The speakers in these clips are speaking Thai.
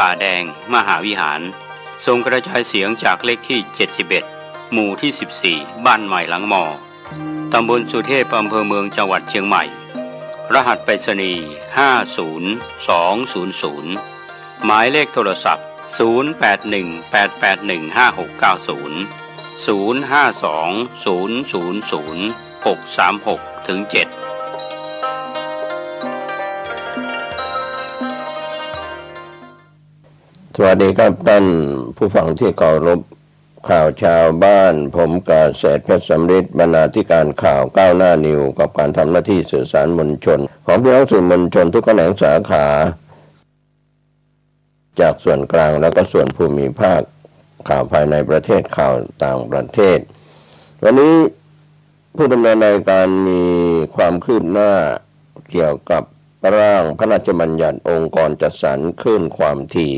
ป่าแดงมหาวิหารส่งกระจายเสียงจากเลขที่71หมู่ที่14บ้านใหม่หลังมอตำบลสุเทพอำเภอเมืองจังหวัดเชียงใหม่รหัสไปรษณีย์50200หมายเลขโทรศัพท์0818815690 0520000636-7สวัสดีครับท่านผู้ฟังที่เคารพข่าวชาวบ้านผมกาเศษเพชรสำริดบรรณาธิการข่าวก้าวหน้านิวกับการทำหน้าที่สื่อสารมวลชนของพี่น้องสื่อมวลชนทุกแขนงสาขาจากส่วนกลางแล้วก็ส่วนภูมิภาคข่าวภายในประเทศข่าวต่างประเทศวันนี้ผู้ดำเนินรายการมีความคืบหน้าเกี่ยวกับร่างพระราชบัญญัติองค์กรจัดสรรคลื่นความถี่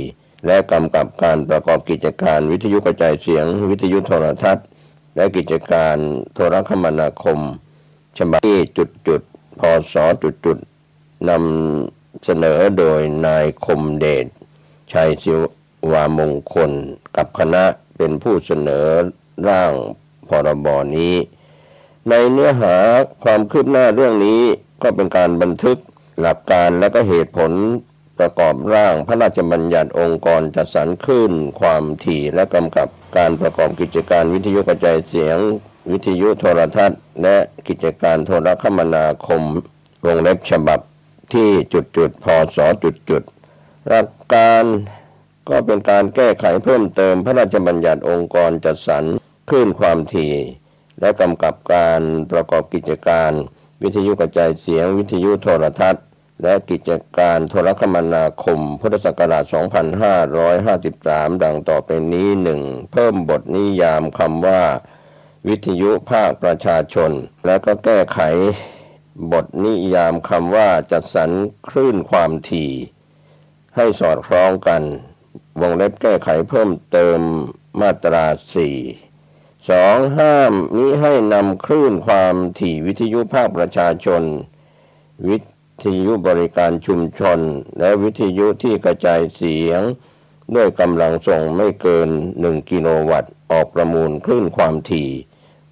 และกำกับการประกอบกิจการวิทยุกระจายเสียงวิทยุโทรทัศน์และกิจการโทรคมนาคมฉบับที่พศนำเสนอโดยนายคมเดชชัยศิวามงคลกับคณะเป็นผู้เสนอร่างพรบนี้ในเนื้อหาความคืบหน้าเรื่องนี้ก็เป็นการบันทึกหลักการและก็เหตุผลประกอบร่างพระราชบัญญัติองค์กรจัดสรรคลื่นความถี่และกำกับการประกอบกิจการวิทยุกระจายเสียงวิทยุโทรทัศน์และกิจการโทรคมนาคมวงเล็บฉบับที่พศหลักการก็เป็นการแก้ไขเพิ่มเติมพระราชบัญญัติองค์กรจัดสรรคลื่นความถี่และกำกับการประกอบกิจการวิทยุกระจายเสียงวิทยุโทรทัศน์และกิจการโทรคมนาคมพุทธศักราช2553ดังต่อไปนี้ 1. เพิ่มบทนิยามคำว่าวิทยุภาคประชาชนและก็แก้ไขบทนิยามคำว่าจัดสรรคลื่นความถี่ให้สอดคล้องกันวงเล็บแก้ไขเพิ่มเติมมาตรา 4 2. ห้ามมิให้นำคลื่นความถี่วิทยุภาคประชาชนวิทยุบริการชุมชนและวิทยุที่กระจายเสียงด้วยกำลังส่งไม่เกิน1กิโลวัตต์ออกประมูลคลื่นความถี่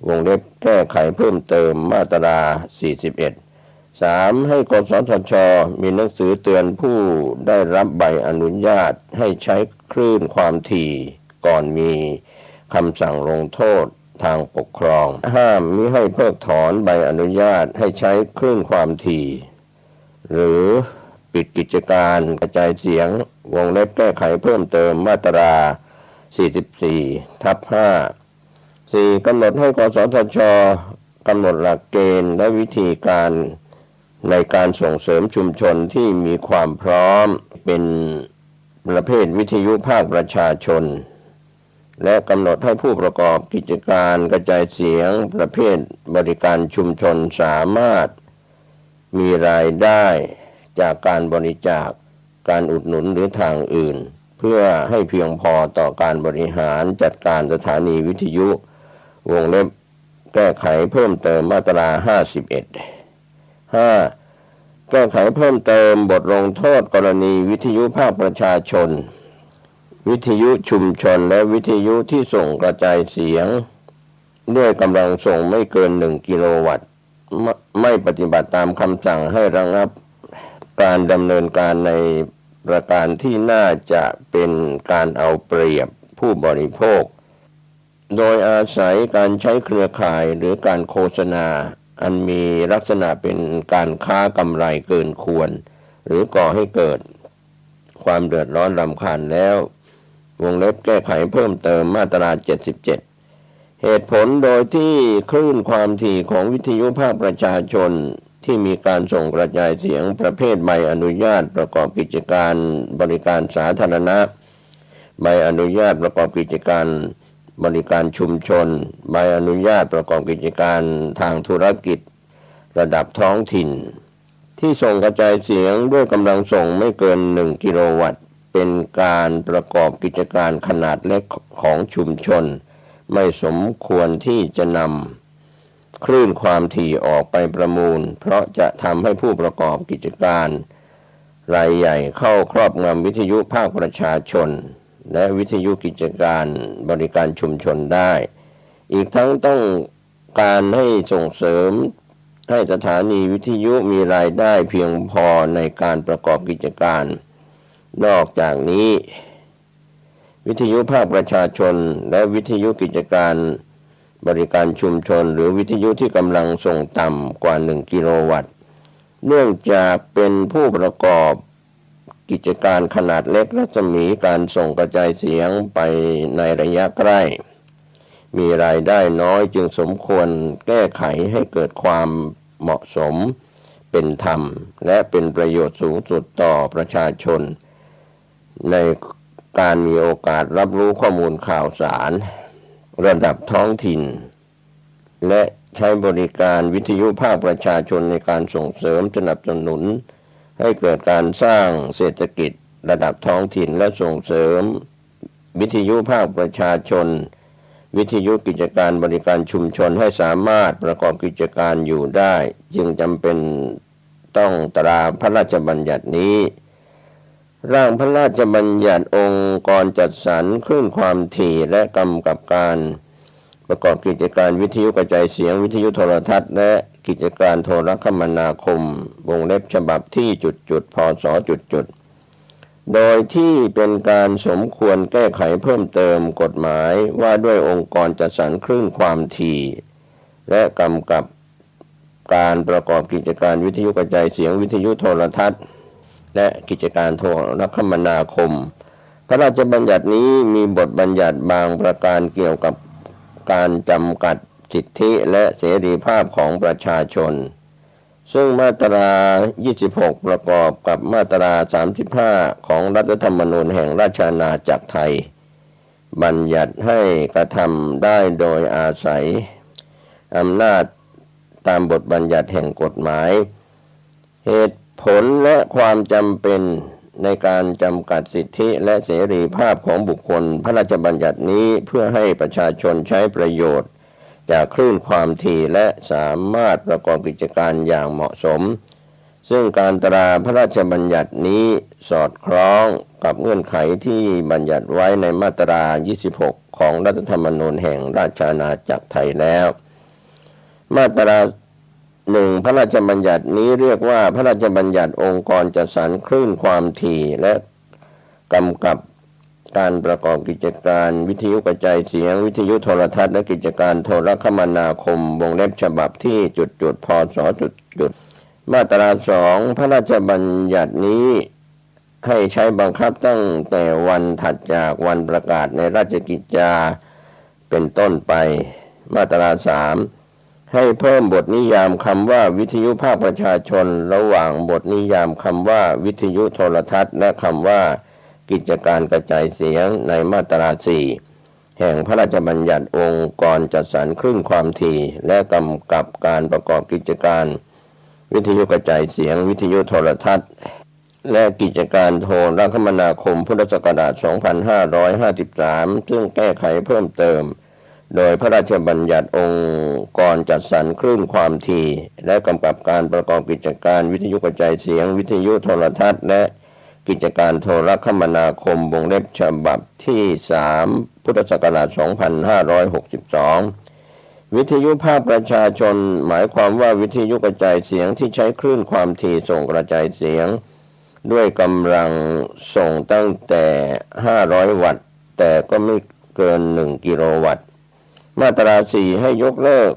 วงเล็บแก้ไขเพิ่มเติมมาตรา41 3. ให้กสทช.มีหนังสือเตือนผู้ได้รับใบอนุญาตให้ใช้คลื่นความถี่ก่อนมีคำสั่งลงโทษทางปกครองห้ามมิให้เพิกถอนใบอนุญาตให้ใช้คลื่นความถี่หรือปิดกิจการกระจายเสียงวงเล็บแก้ไขเพิ่มเติมมาตรา44/5 4. กำหนดให้กสทช.กำหนดหลักเกณฑ์และวิธีการในการส่งเสริมชุมชนที่มีความพร้อมเป็นประเภทวิทยุภาคประชาชนและกำหนดให้ผู้ประกอบกิจการกระจายเสียงประเภทบริการชุมชนสามารถมีรายได้จากการบริจาคการอุดหนุนหรือทางอื่นเพื่อให้เพียงพอต่อการบริหารจัดการสถานีวิทยุวงเล็บแก้ไขเพิ่มเติมมาตรา51 5. แก้ไขเพิ่มเติมบทลงโทษกรณีวิทยุภาคประชาชนวิทยุชุมชนและวิทยุที่ส่งกระจายเสียงด้วยกำลังส่งไม่เกิน1กิโลวัตต์ไม่ปฏิบัติตามคำสั่งให้ระงับการดำเนินการในประการที่น่าจะเป็นการเอาเปรียบผู้บริโภคโดยอาศัยการใช้เครือข่ายหรือการโฆษณาอันมีลักษณะเป็นการค้ากำไรเกินควรหรือก่อให้เกิดความเดือดร้อนรำคาญแล้ววงเล็บแก้ไขเพิ่มเติมมาตรา77เหตุผลโดยที่คลื่นความถี่ของวิทยุภาคประชาชนที่มีการส่งกระจายเสียงประเภทใบอนุญาตประกอบกิจการบริการสาธารณะใบอนุญาตประกอบกิจการบริการชุมชนใบอนุญาตประกอบกิจการทางธุรกิจระดับท้องถิ่นที่ส่งกระจายเสียงด้วยกำลังส่งไม่เกิน1กิโลวัตต์เป็นการประกอบกิจการขนาดเล็กของชุมชนไม่สมควรที่จะนำคลื่นความถี่ออกไปประมูลเพราะจะทำให้ผู้ประกอบกิจการ รายใหญ่เข้าครอบงำวิทยุภาคประชาชนและวิทยุกิจการบริการชุมชนได้อีกทั้งต้องการให้ส่งเสริมให้สถานีวิทยุมีรายได้เพียงพอในการประกอบกิจการนอกจากนี้วิทยุภาคประชาชนและวิทยุกิจการบริการชุมชนหรือวิทยุที่กำลังส่งต่ำกว่า1กิโลวัตต์เนื่องจากเป็นผู้ประกอบกิจการขนาดเล็กรัศมีการส่งกระจายเสียงไปในระยะใกล้มีรายได้น้อยจึงสมควรแก้ไขให้เกิดความเหมาะสมเป็นธรรมและเป็นประโยชน์สูงสุดต่อประชาชนในการมีโอกาสรับรู้ข้อมูลข่าวสารระดับท้องถิ่นและใช้บริการวิทยุภาคประชาชนในการส่งเสริมสนับสนุนให้เกิดการสร้างเศรษฐกิจระดับท้องถิ่นและส่งเสริมวิทยุภาคประชาชนวิทยุกิจการบริการชุมชนให้สามารถประกอบกิจการอยู่ได้จึงจำเป็นต้องตราพระราชบัญญัตินี้ร่างพระราชบัญญัติองค์กรจัดสรรคลื่นความถี่และกำกับการประกอบกิจการวิทยุกระจายเสียงวิทยุโทรทัศน์และกิจการโทรคมนาคมวงเล็บฉบับที่พศโดยที่เป็นการสมควรแก้ไขเพิ่มเติมกฎหมายว่าด้วยองค์กรจัดสรรคลื่นความถี่และกำกับการประกอบกิจการวิทยุกระจายเสียงวิทยุโทรทัศน์และกิจการโทรคมนาคมพระราชบัญญัตินี้มีบทบัญญัติบางประการเกี่ยวกับการจำกัดสิทธิและเสรีภาพของประชาชนซึ่งมาตรา26ประกอบกับมาตรา35ของรัฐธรรมนูญแห่งราชอาณาจักรไทยบัญญัติให้กระทำได้โดยอาศัยอำนาจตามบทบัญญัติแห่งกฎหมายเหตุผลและความจำเป็นในการจำกัดสิทธิและเสรีภาพของบุคคลพระราชบัญญัตินี้เพื่อให้ประชาชนใช้ประโยชน์จากคลื่นความถี่และสามารถประกอบกิจการอย่างเหมาะสมซึ่งการตราพระราชบัญญัตินี้สอดคล้องกับเงื่อนไขที่บัญญัติไว้ในมาตรา26ของรัฐธรรมนูญแห่งราชอาณาจักรไทยแล้วมาตรา1พระราชบัญญัตินี้เรียกว่าพระราชบัญญัติองค์กรจัดสรรคลื่นความถี่และกำกับการประกอบกิจการวิทยุกระจายเสียงวิทยุโทรทัศน์และกิจการโทรคมนาคมวงเล็บฉบับที่พศมาตรา2พระราชบัญญัตินี้ให้ใช้บังคับตั้งแต่วันถัดจากวันประกาศในราชกิจจาเป็นต้นไปมาตรา3ให้เพิ่มบทนิยามคำว่าวิทยุภาคประชาชนระหว่างบทนิยามคำว่าวิทยุโทรทัศน์และคำว่ากิจการกระจายเสียงในมาตรา4แห่งพระราชบัญญัติองค์กรจัดสรรคลื่นความถี่และกำกับการประกอบกิจการวิทยุกระจายเสียงวิทยุโทรทัศน์และกิจการโทรคมนาคมพุทธศักราช2553ซึ่งแก้ไขเพิ่มเติมโดยพระราชบัญญัติองค์กรจัดสรรคลื่นความถี่และกำกับการประกอบกิจการวิทยุกระจายเสียงวิทยุโทรทัศน์และกิจการโทรคมนาคมวงเล็บฉบับที่3พุทธศักราช2562วิทยุภาคประชาชนหมายความว่าวิทยุกระจายเสียงที่ใช้คลื่นความถี่ส่งกระจายเสียงด้วยกำลังส่งตั้งแต่500วัตต์แต่ก็ไม่เกิน1กิโลวัตต์มาตรา4ให้ยกเลิก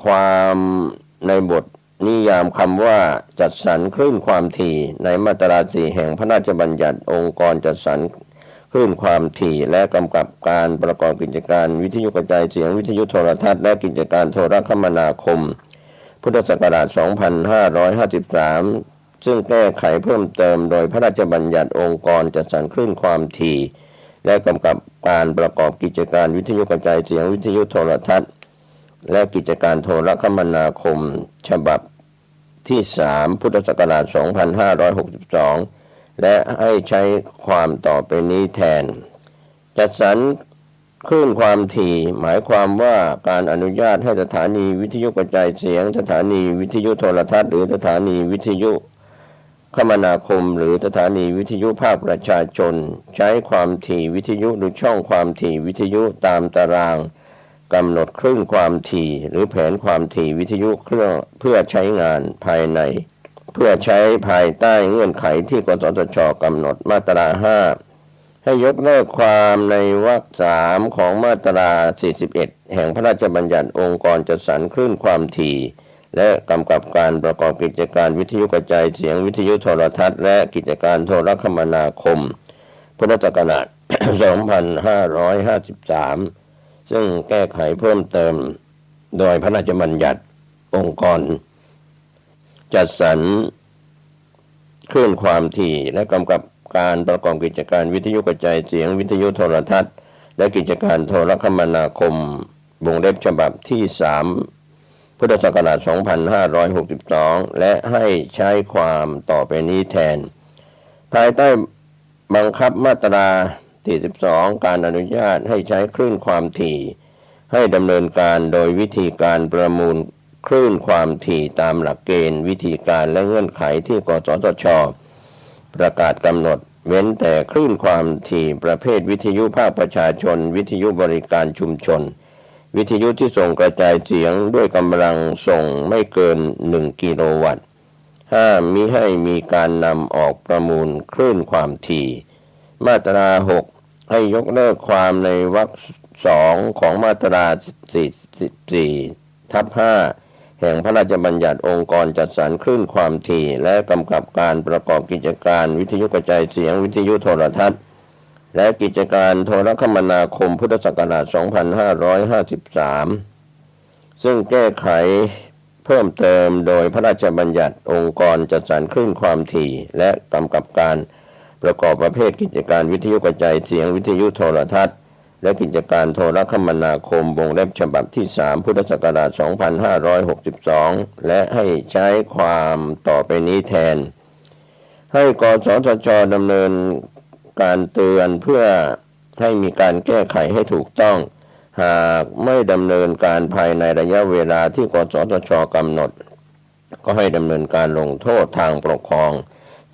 ความในบทนิยามคำว่าจัดสรรคลื่นความถี่ในมาตรา4แห่งพระราชบัญญัติองค์กรจัดสรรคลื่นความถี่และกำกับการประกอบกิจการวิทยุกระจายเสียงวิทยุโทรทัศน์และกิจการโทรคมนาคมพุทธศักราช2553ซึ่งแก้ไขเพิ่มเติมโดยพระราชบัญญัติองค์กรจัดสรรคลื่นความถี่และกำกับการประกอบกิจการวิทยุกระจายเสียงวิทยุโทรทัศน์และกิจการโทรคมนาคมฉบับที่3พุทธศักราช2562และให้ใช้ความต่อไปนี้แทนจัดสรรคลื่นความถี่หมายความว่าการอนุญาตให้สถานีวิทยุกระจายเสียงสถานีวิทยุโทรทัศน์หรือสถานีวิทยุ คมนาคมหรือสถานีวิทยุภาคประชาชนใช้ความถี่วิทยุหรือช่องความถี่วิทยุตามตารางกำหนดคลื่นความถี่หรือแผนความถี่วิทยุเครื่องเพื่อใช้งานภายในเพื่อใช้ภายใต้เงื่อนไขที่กสทช.กำหนดมาตรา 5ให้ยกเลิกความในวรรค 3ของมาตรา 41แห่งพระราชบัญญัติองค์กรจัดสรรคลื่นความถี่และกำกับการประกอบกิจการวิทยุกระจายเสียงวิทยุโทรทัศน์และกิจการโทรคมนาคมพุทธศักราช 2553 ซึ่งแก้ไขเพิ่มเติมโดยพระราชบัญญัติองค์กรจัดสรรคลื่นความถี่และกำกับการประกอบกิจการวิทยุกระจายเสียงวิทยุโทรทัศน์และกิจการโทรคมนาคมวงเล็บฉบับที่ 3พุทธศักราช 2562 และให้ใช้ความต่อไปนี้แทนภายใต้บังคับมาตรา 42การอนุญาตให้ใช้คลื่นความถี่ให้ดำเนินการโดยวิธีการประมูลคลื่นความถี่ตามหลักเกณฑ์วิธีการและเงื่อนไขที่กสทช.ประกาศกำหนดเว้นแต่คลื่นความถี่ประเภทวิทยุภาคประชาชนวิทยุบริการชุมชนวิทยุที่ส่งกระจายเสียงด้วยกำลังส่งไม่เกิน1กิโลวัตต์ห้ามมิให้มีการนำออกประมูลคลื่นความถี่มาตรา 6ให้ยกเลิกความในวรรค 2ของมาตรา 44/5แห่งพระราชบัญญัติองค์กรจัดสรรคลื่นความถี่และกำกับการประกอบกิจการวิทยุกระจายเสียงวิทยุโทรทัศน์และกิจการโทรคมนาคมพุทธศักราช 2553 ซึ่งแก้ไขเพิ่มเติมโดยพระราชบัญญัติองค์กรจัดสรรคลื่นความถี่และกำกับการประกอบประเภทกิจการวิทยุกระจายเสียงวิทยุโทรทัศน์และกิจการโทรคมนาคมวงเล็บฉบับที่ 3พุทธศักราช 2562 และให้ใช้ความต่อไปนี้แทนให้กสทช.ดำเนินการเตือนเพื่อให้มีการแก้ไขให้ถูกต้องหากไม่ดำเนินการภายในระยะเวลาที่กสทช.กำหนดก็ให้ดำเนินการลงโทษทางปกครอง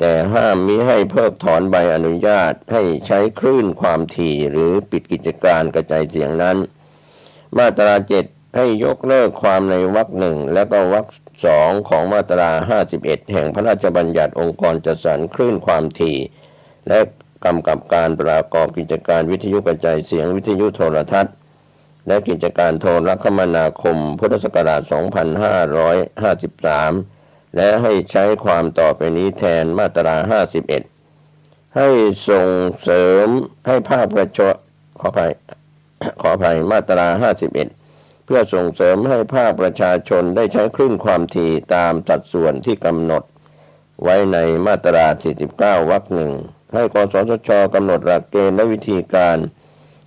แต่ห้ามมิให้เพิกถอนใบอนุญาตให้ใช้คลื่นความถี่หรือปิดกิจการกระจายเสียงนั้นมาตรา 7ให้ยกเลิกความในวรรค 1และก็วรรค 2ของมาตรา 51แห่งพระราชบัญญัติองค์กรจัดสรรคลื่นความถี่และกำกับการประกอบกิจการวิทยุกระจายเสียงวิทยุโทรทัศน์และกิจการโทรคมนาคมพุทธศักราช 2553 และให้ใช้ความต่อไปนี้แทนมาตรา 51ให้ส่งเสริมให้ภาคประชาชนขออภัยมาตรา 51เพื่อส่งเสริมให้ภาคประชาชนได้ใช้คลื่นความถี่ตามสัดส่วนที่กำหนดไว้ในมาตรา 49วรรค 1ให้กสทช.กำหนดหลักเกณฑ์และวิธีการ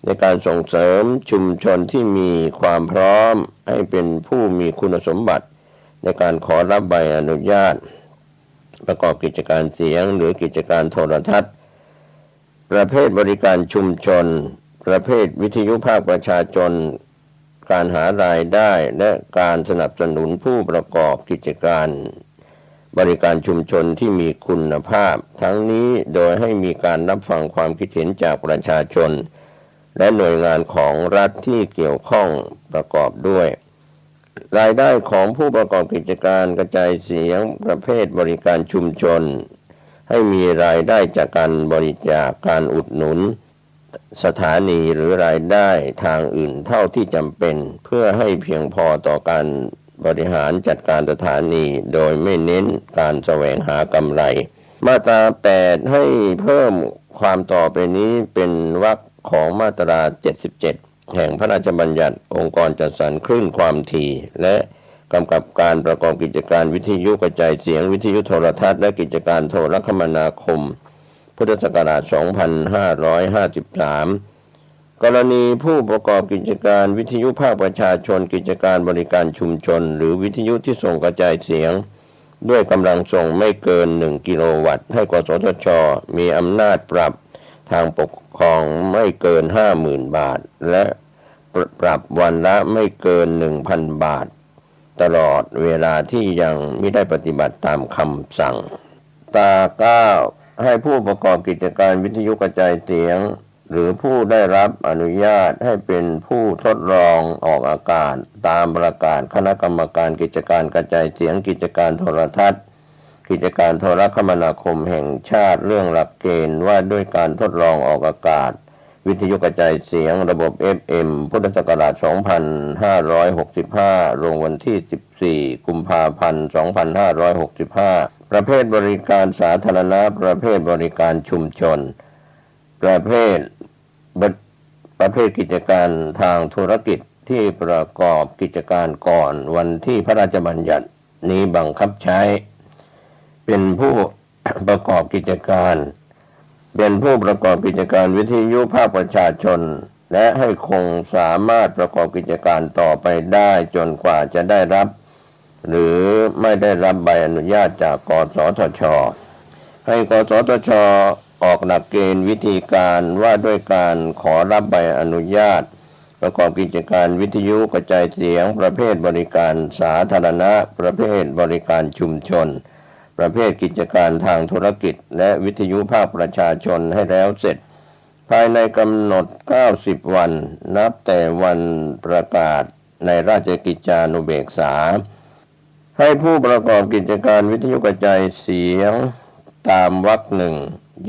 ในการส่งเสริมชุมชนที่มีความพร้อมให้เป็นผู้มีคุณสมบัติในการขอรับใบอนุญาตประกอบกิจการเสียงหรือกิจการโทรทัศน์ประเภทบริการชุมชนประเภทวิทยุภาคประชาชนการหารายได้และการสนับสนุนผู้ประกอบกิจการบริการชุมชนที่มีคุณภาพทั้งนี้โดยให้มีการรับฟังความคิดเห็นจากประชาชนและหน่วยงานของรัฐที่เกี่ยวข้องประกอบด้วยรายได้ของผู้ประกอบกิจการกระจายเสียงประเภทบริการชุมชนให้มีรายได้จากการบริจาคการอุดหนุนสถานีหรือรายได้ทางอื่นเท่าที่จำเป็นเพื่อให้เพียงพอต่อการบริหารจัดการสถานีโดยไม่เน้นการแสวงหากำไรมาตรา 8ให้เพิ่มความต่อไปนี้เป็นวรรคของมาตรา 77แห่งพระราชบัญญัติองค์กรจัดสรรคลื่นความถี่และกำกับการประกอบกิจการวิทยุกระจายเสียงวิทยุโทรทัศน์และกิจการโทรคมนาคมพุทธศักราช 2553 กรณีผู้ประกอบกิจการวิทยุภาคประชาชนกิจการบริการชุมชนหรือวิทยุที่ส่งกระจายเสียงด้วยกำลังส่งไม่เกิน1กิโลวัตต์ให้กสทช.มีอำนาจปรับทางปกครองไม่เกิน 50,000 บาทและปรับวันละไม่เกิน 1,000 บาทตลอดเวลาที่ยังไม่ได้ปฏิบัติตามคำสั่ง ตรา 9 ให้ผู้ประกอบกิจการวิทยุกระจายเสียงหรือผู้ได้รับอนุญาตให้เป็นผู้ทดลองออกอากาศตามประกาศคณะกรรมการกิจการกระจายเสียงกิจการโทรทัศน์กิจการโทรคมนาคมแห่งชาติเรื่องหลักเกณฑ์ว่าด้วยการทดลองออกอากาศวิทยุกระจายเสียงระบบ FM พุทธศักราช 2565 ลงวันที่ 14 กุมภาพันธ์ 2565 ประเภทบริการสาธารณะประเภทบริการชุมชนประเภทกิจการทางธุรกิจที่ประกอบกิจการก่อนวันที่พระราชบัญญัตินี้บังคับใช้เป็นผู้ประกอบกิจการวิทยุภาคประชาชนและให้คงสามารถประกอบกิจการต่อไปได้จนกว่าจะได้รับหรือไม่ได้รับใบอนุญาตจากกสทช.ให้กสทช.ออกหลักเกณฑ์วิธีการว่าด้วยการขอรับใบอนุญาตประกอบกิจการวิทยุกระจายเสียงประเภทบริการสาธารณะประเภทบริการชุมชนประเภทกิจการทางธุรกิจและวิทยุภาคประชาชนให้แล้วเสร็จภายในกำหนด90วันนับแต่วันประกาศในราชกิจจานุเบกษาให้ผู้ประกอบกิจการวิทยุกระจายเสียงตามวรรคหนึ่ง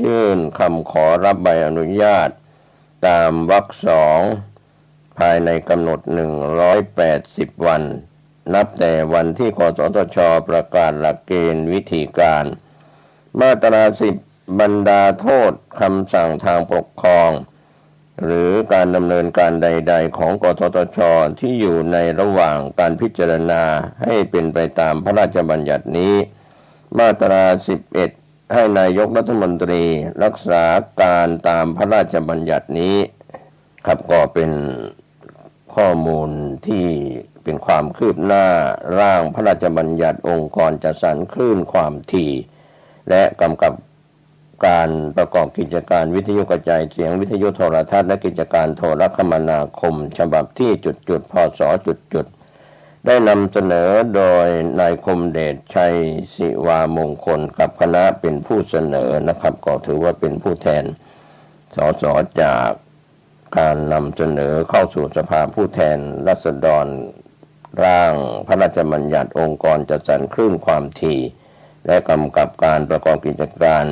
ยื่นคำขอรับใบอนุญาตตามวรรคสองภายในกำหนด180วันนับแต่วันที่กสทช.ประกาศหลักเกณฑ์วิธีการมาตรา10บรรดาโทษคำสั่งทางปกครองหรือการดำเนินการใดๆของกสทช.ที่อยู่ในระหว่างการพิจารณาให้เป็นไปตามพระราชบัญญัตินี้มาตรา11ให้นายกรัฐมนตรีรักษาการตามพระราชบัญญัตินี้ครับก็เป็นข้อมูลที่เป็นความคืบหน้าร่างพระราชบัญญัติองค์กรจัดสรรคลื่นความถี่และกำกับการประกอบกิจการวิทยุกระจายเสียงวิทยุโทรทัศน์และกิจการโทรคมนาคมฉบับที่พศได้นำเสนอโดยนายคมเดชชัยศิวามงคลกับคณะเป็นผู้เสนอนะครับก็ถือว่าเป็นผู้แทนสสจากการนำเสนอเข้าสู่สภาผู้แทนราษฎรร่างพระราชบัญญัติองค์กรจัดสรรคลื่นความถี่และกำกับการประกอบกิจการ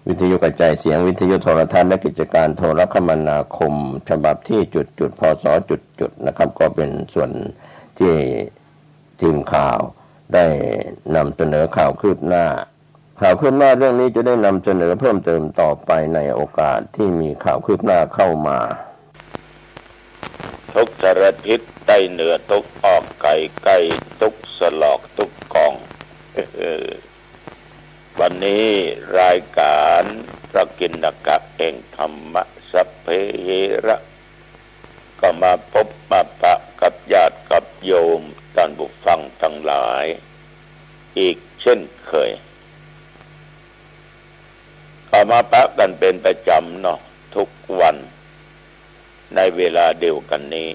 วิทยุกระจายเสียงวิทยุโทรทัศน์และกิจการโทรคมนาคมฉบับที่พศนะครับก็เป็นส่วนที่ทีมข่าวได้นำเสนอข่าวคืบหน้าเรื่องนี้จะได้นำเสนอเพิ่มเติมต่อไปในโอกาสที่มีข่าวคืบหน้าเข้ามาทุกสารทิศใต้เหนือทุกออกไก่ใกล้ทุกสลอกทุกกอง วันนี้รายการพระกิณกะแห่งธรรมะสัพเพเหระก็มาพบมาปะกับญาติกับโยมท่านผู้ฟังทั้งหลายอีกเช่นเคยก็มาปะกันเป็นประจำเนาะทุกวันในเวลาเดียวกันนี้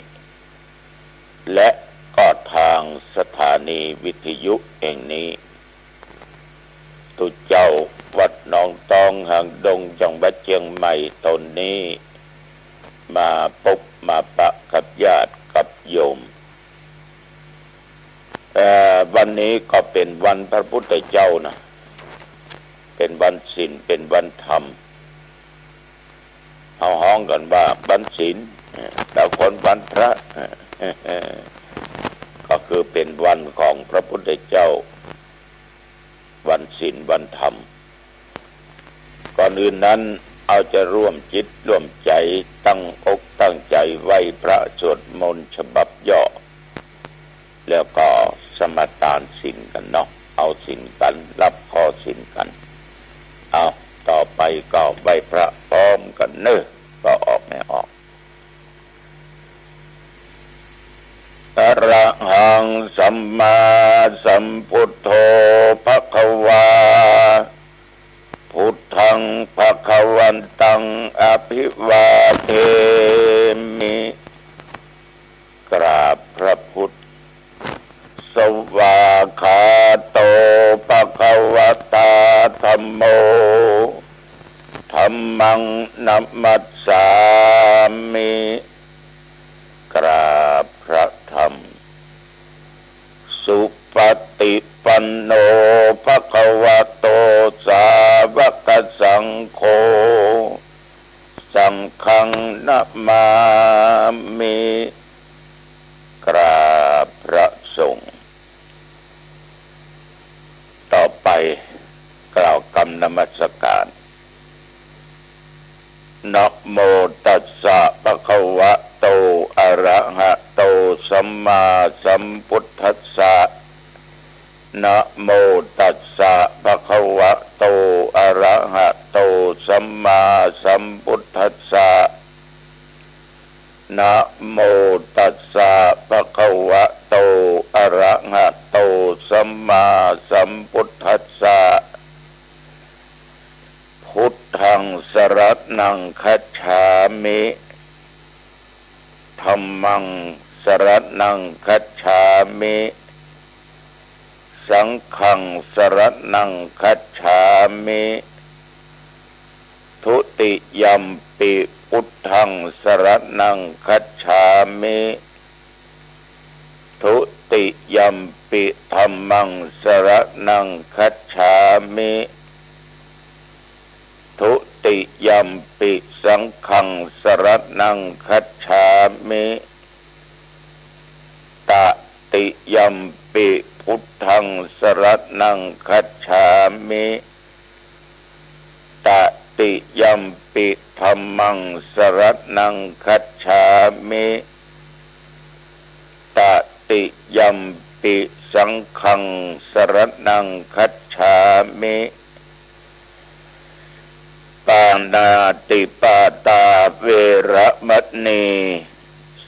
และก็ทางสถานีวิทยุแห่งนี้ตุเจ้าวัดหนองตองหางดงจังหวัดเชียงใหม่ตนนี้มาพบมาปะกับญาติกับโยมวันนี้ก็เป็นวันพระพุทธเจ้านะเป็นวันศีลเป็นวันธรรมเอาห้องกันว่าวันศีลแต่คนวันพระก็คือเป็นวันของพระพุทธเจ้าวันศีลวันธรรมก่อนอื่นนั้นเอาจะร่วมจิตร่วมใจตั้งอกตั้งใจไหว้พระสวดมนต์ฉบับย่อแล้วก็สมาทานศีลกันเนาะเอาศีลกันรับข้อศีลกันเอาต่อไปก็ไหว้พระพร้อมกันเนอะก็ออกไม่ออกอะระหังสัมมาสัมพุทโธภควาพุทธังภควันตังอภิวาเทมิกราบพระพุทธสวากขาโตภควตาธัมโม งฆังนะมามิกราบพระสงฆ์ต่อไปกล่าวคำนมัสการนะโมตัสสะภะคะวะโตอะระหะโตสัมมาสัมพุทธัสสะนะโมตัสสะภะคะวะโตอะระหะโตสัมมาสัมพุทธัสสะนะโมตัสสะภะคะวะโตอะระหะโตสัมมาสัมพุทธัสสะพุทธังสรณังคัจฉามิธัมมังสรณังคัจฉามิสังฆังสรณังคัจฉามิทุติยัมปิพุทธังสรณังคัจฉามิทุติยัมปิธัมมังสรณังคัจฉามิทุติยัมปิสังฆังสรณังคัจฉามิตติยัมปิพุทธังสรณังคัจฉามิตติยัมปิธัมมังสรณังคัจฉามิตติยัมปิสังฆังสรณังคัจฉามิปานาติปาตาเวระมณี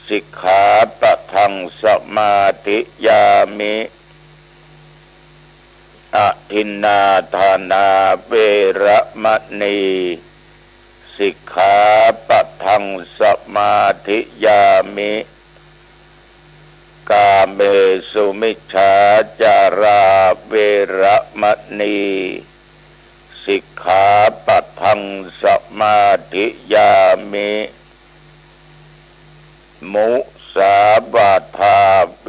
สิกขาปะทังสมาธิยามิอทินนาทานาเวระมณีสิกขาปะทังสมาธิยามิกาเมสุมิจฉาจาราเวระมณีสิกขาปะทังสมาธิยามิมุสาวาทาเว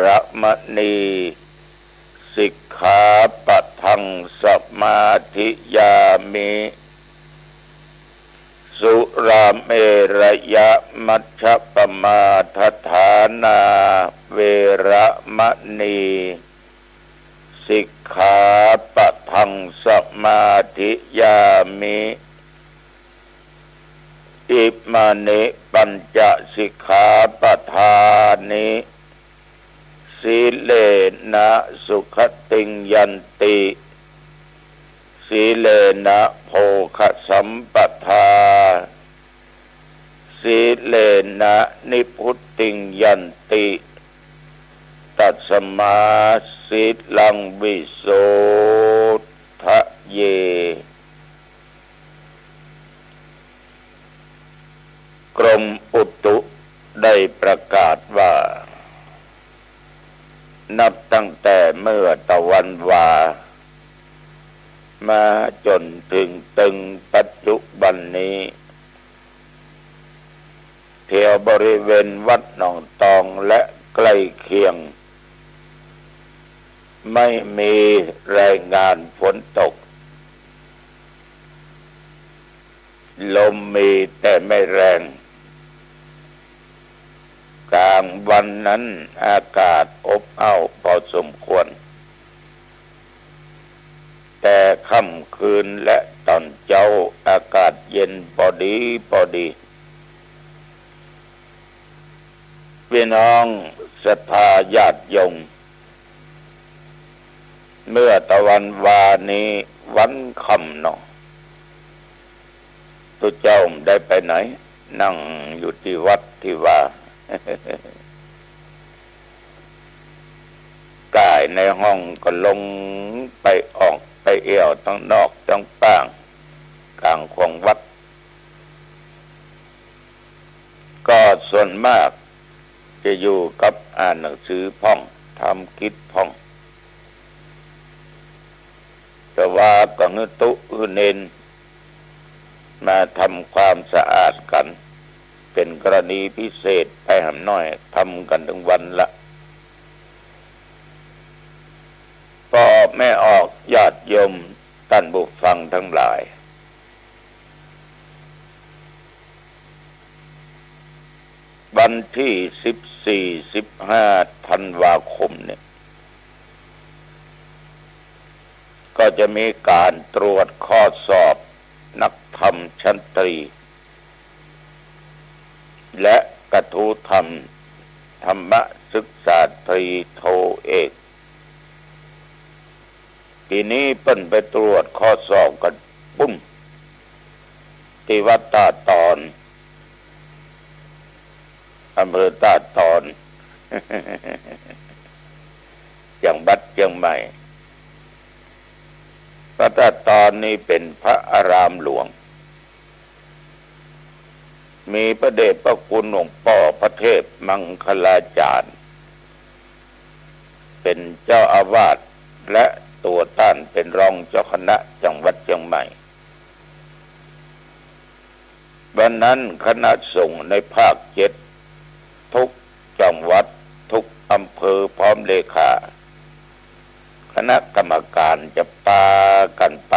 ระมณีสิกขาปะทังสมาธิยามิสุราเมรยมัชฌัปปมาทฐานาเวระมณีสิกขาปะทังสมาธิยามิอิมานิปัญจสิกขาปทานิสีเลนะสุขติงยันติสีเลนะโภคสัมปทาสีเลนะนิพุตติงยันติตัสมาสิลังวิโสทะเยกรมอุตุได้ประกาศว่านับตั้งแต่เมื่อตะวันวามาจนถึงปัจจุบันนี้แถวบริเวณวัดหนองตองและใกล้เคียงไม่มีรายงานฝนตกลมมีแต่ไม่แรงกลางวันนั้นอากาศอบอ้าวพอสมควรแต่ค่ำคืนและตอนเช้าอากาศเย็นพอดีพี่น้องศรัทธาญาติโยมเมื่อตะวันวานี้วันค่ำเนาะตัวเจ้าได้ไปไหนนั่งอยู่ที่วัดที่ว่า กายในห้องก็ลงไปออกไปเอี่ยวทั้งนอกทั้งป้างกลางของวัดก็ส่วนมากจะอยู่กับอ่านหนังสือพ่องทำกิจพ่องแต่ว่าก็นึตุเนนมาทำความสะอาดกันเป็นกรณีพิเศษไปหำน้อยทำกันทั้งวันละพ่อแม่ออกญาติโยมท่านผู้ฟังทั้งหลาย วันที่14-15 ธันวาคมเนี่ยก็จะมีการตรวจข้อสอบนักธรรมชั้นตรีและกทูธรรมธรรมศึกษาตรีโทเอกทีนี้เปิ้นไปตรวจข้อสอบกันปุ้มที่วัดตาตอนอำเภอตาตอน จังหวัดเชียงใหม่พระตาตอนนี้เป็นพระอารามหลวงมีพระเดชพระคุณหลวงพ่อพระเทพมังคลาจารย์เป็นเจ้าอาวาสและตัวท่านเป็นรองเจ้าคณะจังหวัดเชียงใหม่วันนั้นคณะสงฆ์ในภาค7ทุกจังหวัดทุกอำเภอพร้อมเลขาคณะกรรมการจะพากันไป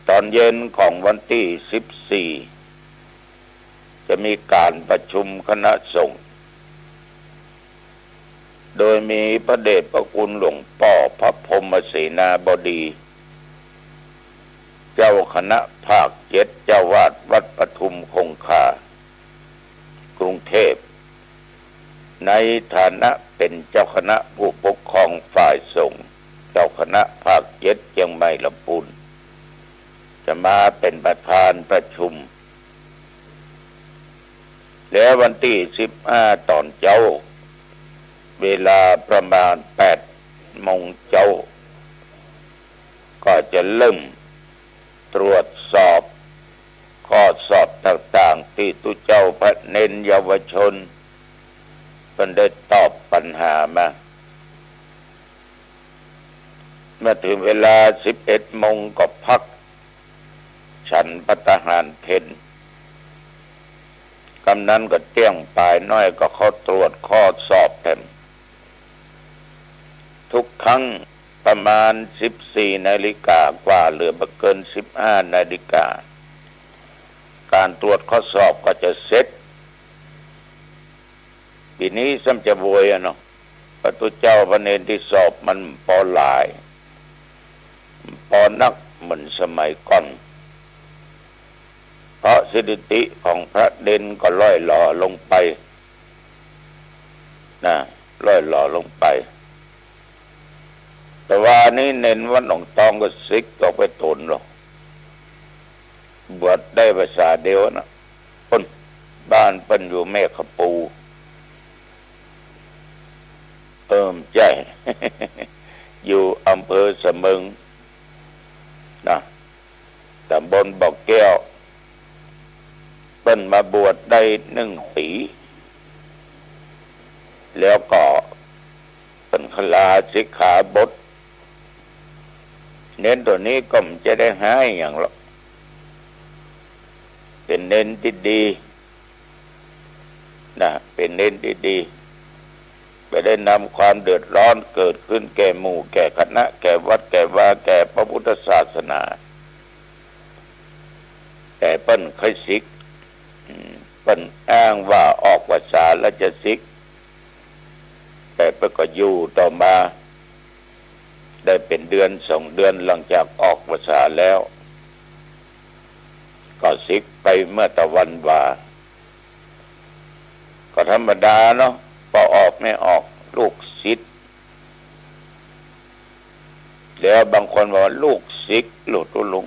ตอนเย็นของวันที่14จะมีการประชุมคณะสงฆ์โดยมีพระเดชพระคุณหลวงพ่อพระพรหมเสนาบดีเจ้าคณะภาค7เจ้าวาดวัดปทุมคงคากรุงเทพในฐานะเป็นเจ้าคณะผู้ปกครองฝ่ายสงฆ์เจ้าคณะภาค7เชียงใหม่ลำพูนจะมาเป็นประธานประชุมแล้ววันที่15ตอนเช้าเวลาประมาณ8 โมงเช้าก็จะเริ่มตรวจสอบข้อสอบต่างๆที่ตุเจ้าพระเนนเยาวชนเป็นได้ตอบปัญหามาเมื่อถึงเวลา11 โมงก็พักฉันภัตตาหารเพลกำนั้นก็เตี้ยงปลายน้อยก็เขาตรวจข้อสอบเต็มทุกครั้งประมาณ14 นาฬิกากว่าเหลือไม่เกิน15 นาฬิกาการตรวจข้อสอบก็จะเสร็จปีนี้ซ้ำจะบวยเนาะพระตุเจ้าพระเนรที่สอบมันปอหลายปอนักเหมือนสมัยก่อนเพราะสถิติของพระเด่นก็ล่อยหล่อลงไปนะล่อยหล่อลงไปแต่ว่านี้เน้นว่าหนองตองก็ซิกออกไปตนหรอกบวชได้ภาษาเดียวนะคนบ้านเป็นอยู่แม่ขปูใจ อยู่อำเภอเสมิงนะตำบลบ่อแก้วเป็นมาบวชได้1 ปีแล้วก็เป็นขลาสิกขาบทเน้นตัวนี้ก็ไม่จะได้หายอย่างหรอกเป็นเน้นที่ดีนะเป็นเน้นที่ดีไม่ได้นำความเดือดร้อนเกิดขึ้นแก่หมู่แก่คณะแก่วัดแก่วาแก่พระพุทธศาสนาแต่เปิ้นเคยสิกเปิ้นอ้างว่าออกพรรษาแล้วจะสิกแต่เปิ้นก็อยู่ต่อมาได้เป็นเดือน2 เดือนหลังจากออกพรรษาแล้วก็สิกไปเมื่อตะวันวาก็ธรรมดาเนาะพอออกไม่ออกลูกศิษย์แล้วบางคนบอกว่าลูกศิษย์หลุดตุลุง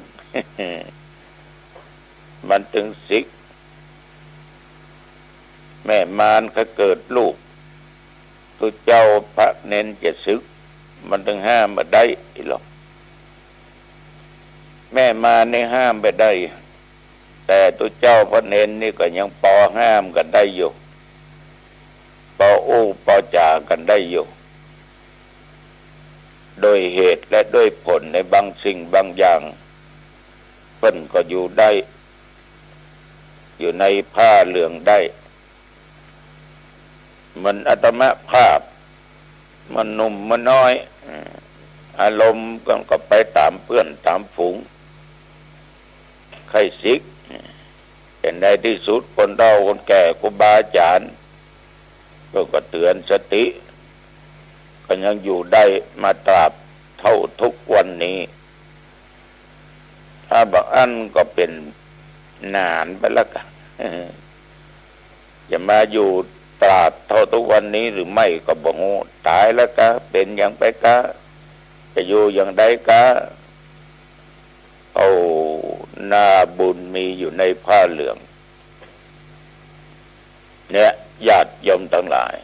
มันถึงศิษย์แม่มารเขาเกิดลูกตัวเจ้าพระเน้นจะศึกมันถึงห้ามมาได้หรอกแม่มารนี่ห้ามไปได้แต่ตัวเจ้าพระเน้นนี่ก็ยังพอห้ามกันได้อยู่พออู้พอจากันได้อยู่โดยเหตุและด้วยผลในบางสิ่งบางอย่างเพิ่นก็อยู่ได้อยู่ในผ้าเหลืองได้มันอัตมภาพมันหนุ่มมันน้อยอารมณ์ก็ไปตามเพื่อนตามฝูงใครสิก แต่ในที่สุดคนเฒ่าคนแก่ครูบาอาจารย์ก็เตือนสติก็ยังอยู่ได้มาตราบเท่าทุกวันนี้ถ้าบางอันก็เป็นนานไปแล้วกันจะมาอยู่ตราบเท่าทุกวันนี้หรือไม่ก็บ่ฮู้ตายแล้วก็เป็นอย่างไปก็จะอยู่อย่างใดก็เอาหน้าบุญมีอยู่ในผ้าเหลืองเนี่ยญาติโยมทั้งหลาย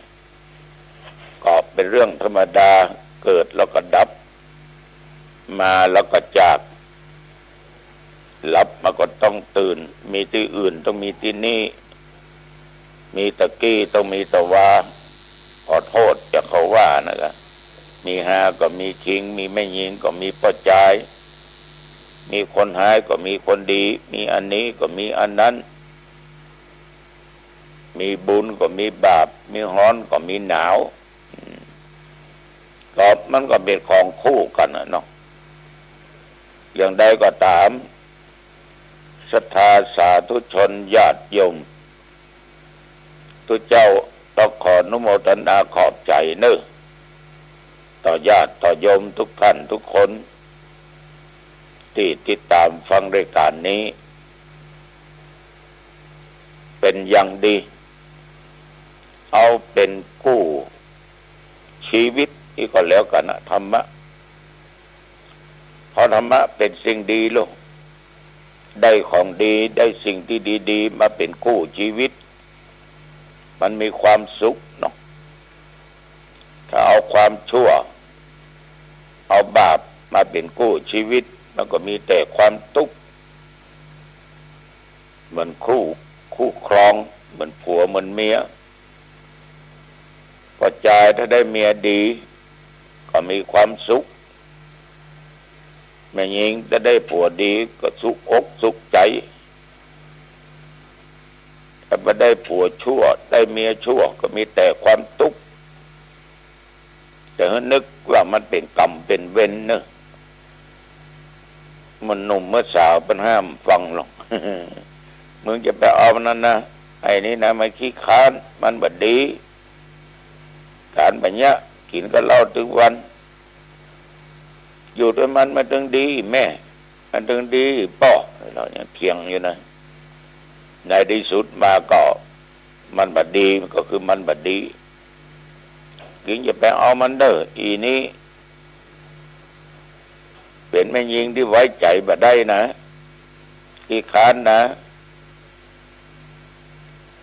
ก็เป็นเรื่องธรรมดาเกิดแล้วก็ดับมาแล้วก็จากหลับมาก็ต้องตื่นมีที่อื่นต้องมีที่นี่มีตะกี้ต้องมีตะวาขอโทษจะเขาว่านะครับมีหาก็มีคิงมีไม่ยิงก็มีป้าจายมีคนหายก็มีคนดีมีอันนี้ก็มีอันนั้นมีบุญก็มีบาปมีร้อนก็มีหนาวก็มันก็เป็นของคู่กันนะเนาะอย่างใดก็ตามศรัทธาสาธุชนญาติโยมทุกเจ้าต้องขออนุโมทนาขอบใจเนอะต่อญาติต่อโยมทุกท่านทุกคนที่ติดตามฟังรายการนี้เป็นอย่างดีเอาเป็นกู้ชีวิตที่ก็แล้วกันนะธรรมะเพราะธรรมะเป็นสิ่งดีลูกได้ของดีได้สิ่งที่ดีๆมาเป็นกู้ชีวิตมันมีความสุขเนาะถ้าเอาความชั่วเอาบาปมาเป็นกู้ชีวิตมันก็มีแต่ความทุกข์เหมือนคู่ครองเหมือนผัวเหมือนเมียพอใจถ้าได้เมียดีก็มีความสุขแม่หญิงถ้าได้ผัวดีก็สุขอกสุขใจถ้าไม่ได้ผัวชั่วได้เมียชั่วก็มีแต่ความทุกข์แต่นึกว่ามันเป็นกรรมเป็นเวรเนอะมันหนุ่มเมื่อสาวเป็นห้ามฟังหรอก มึงจะไปเอามันนั่นนะไอ้นี่นะมันขี้ค้านมันบดีการแบบเนี้ยกินก็เหล้าถึงวันอยู่ด้วยมันถึงดีแม่มันถึงดีป่อเราเนี่ยเถียงอยู่นะในที่สุดมาก็มันบดีก็คือมันบดีกินจะไปเอามันเด้ออีนี้เป็นแม่ยิงที่ไว้ใจบ่ได้นะขี้ค้านนะ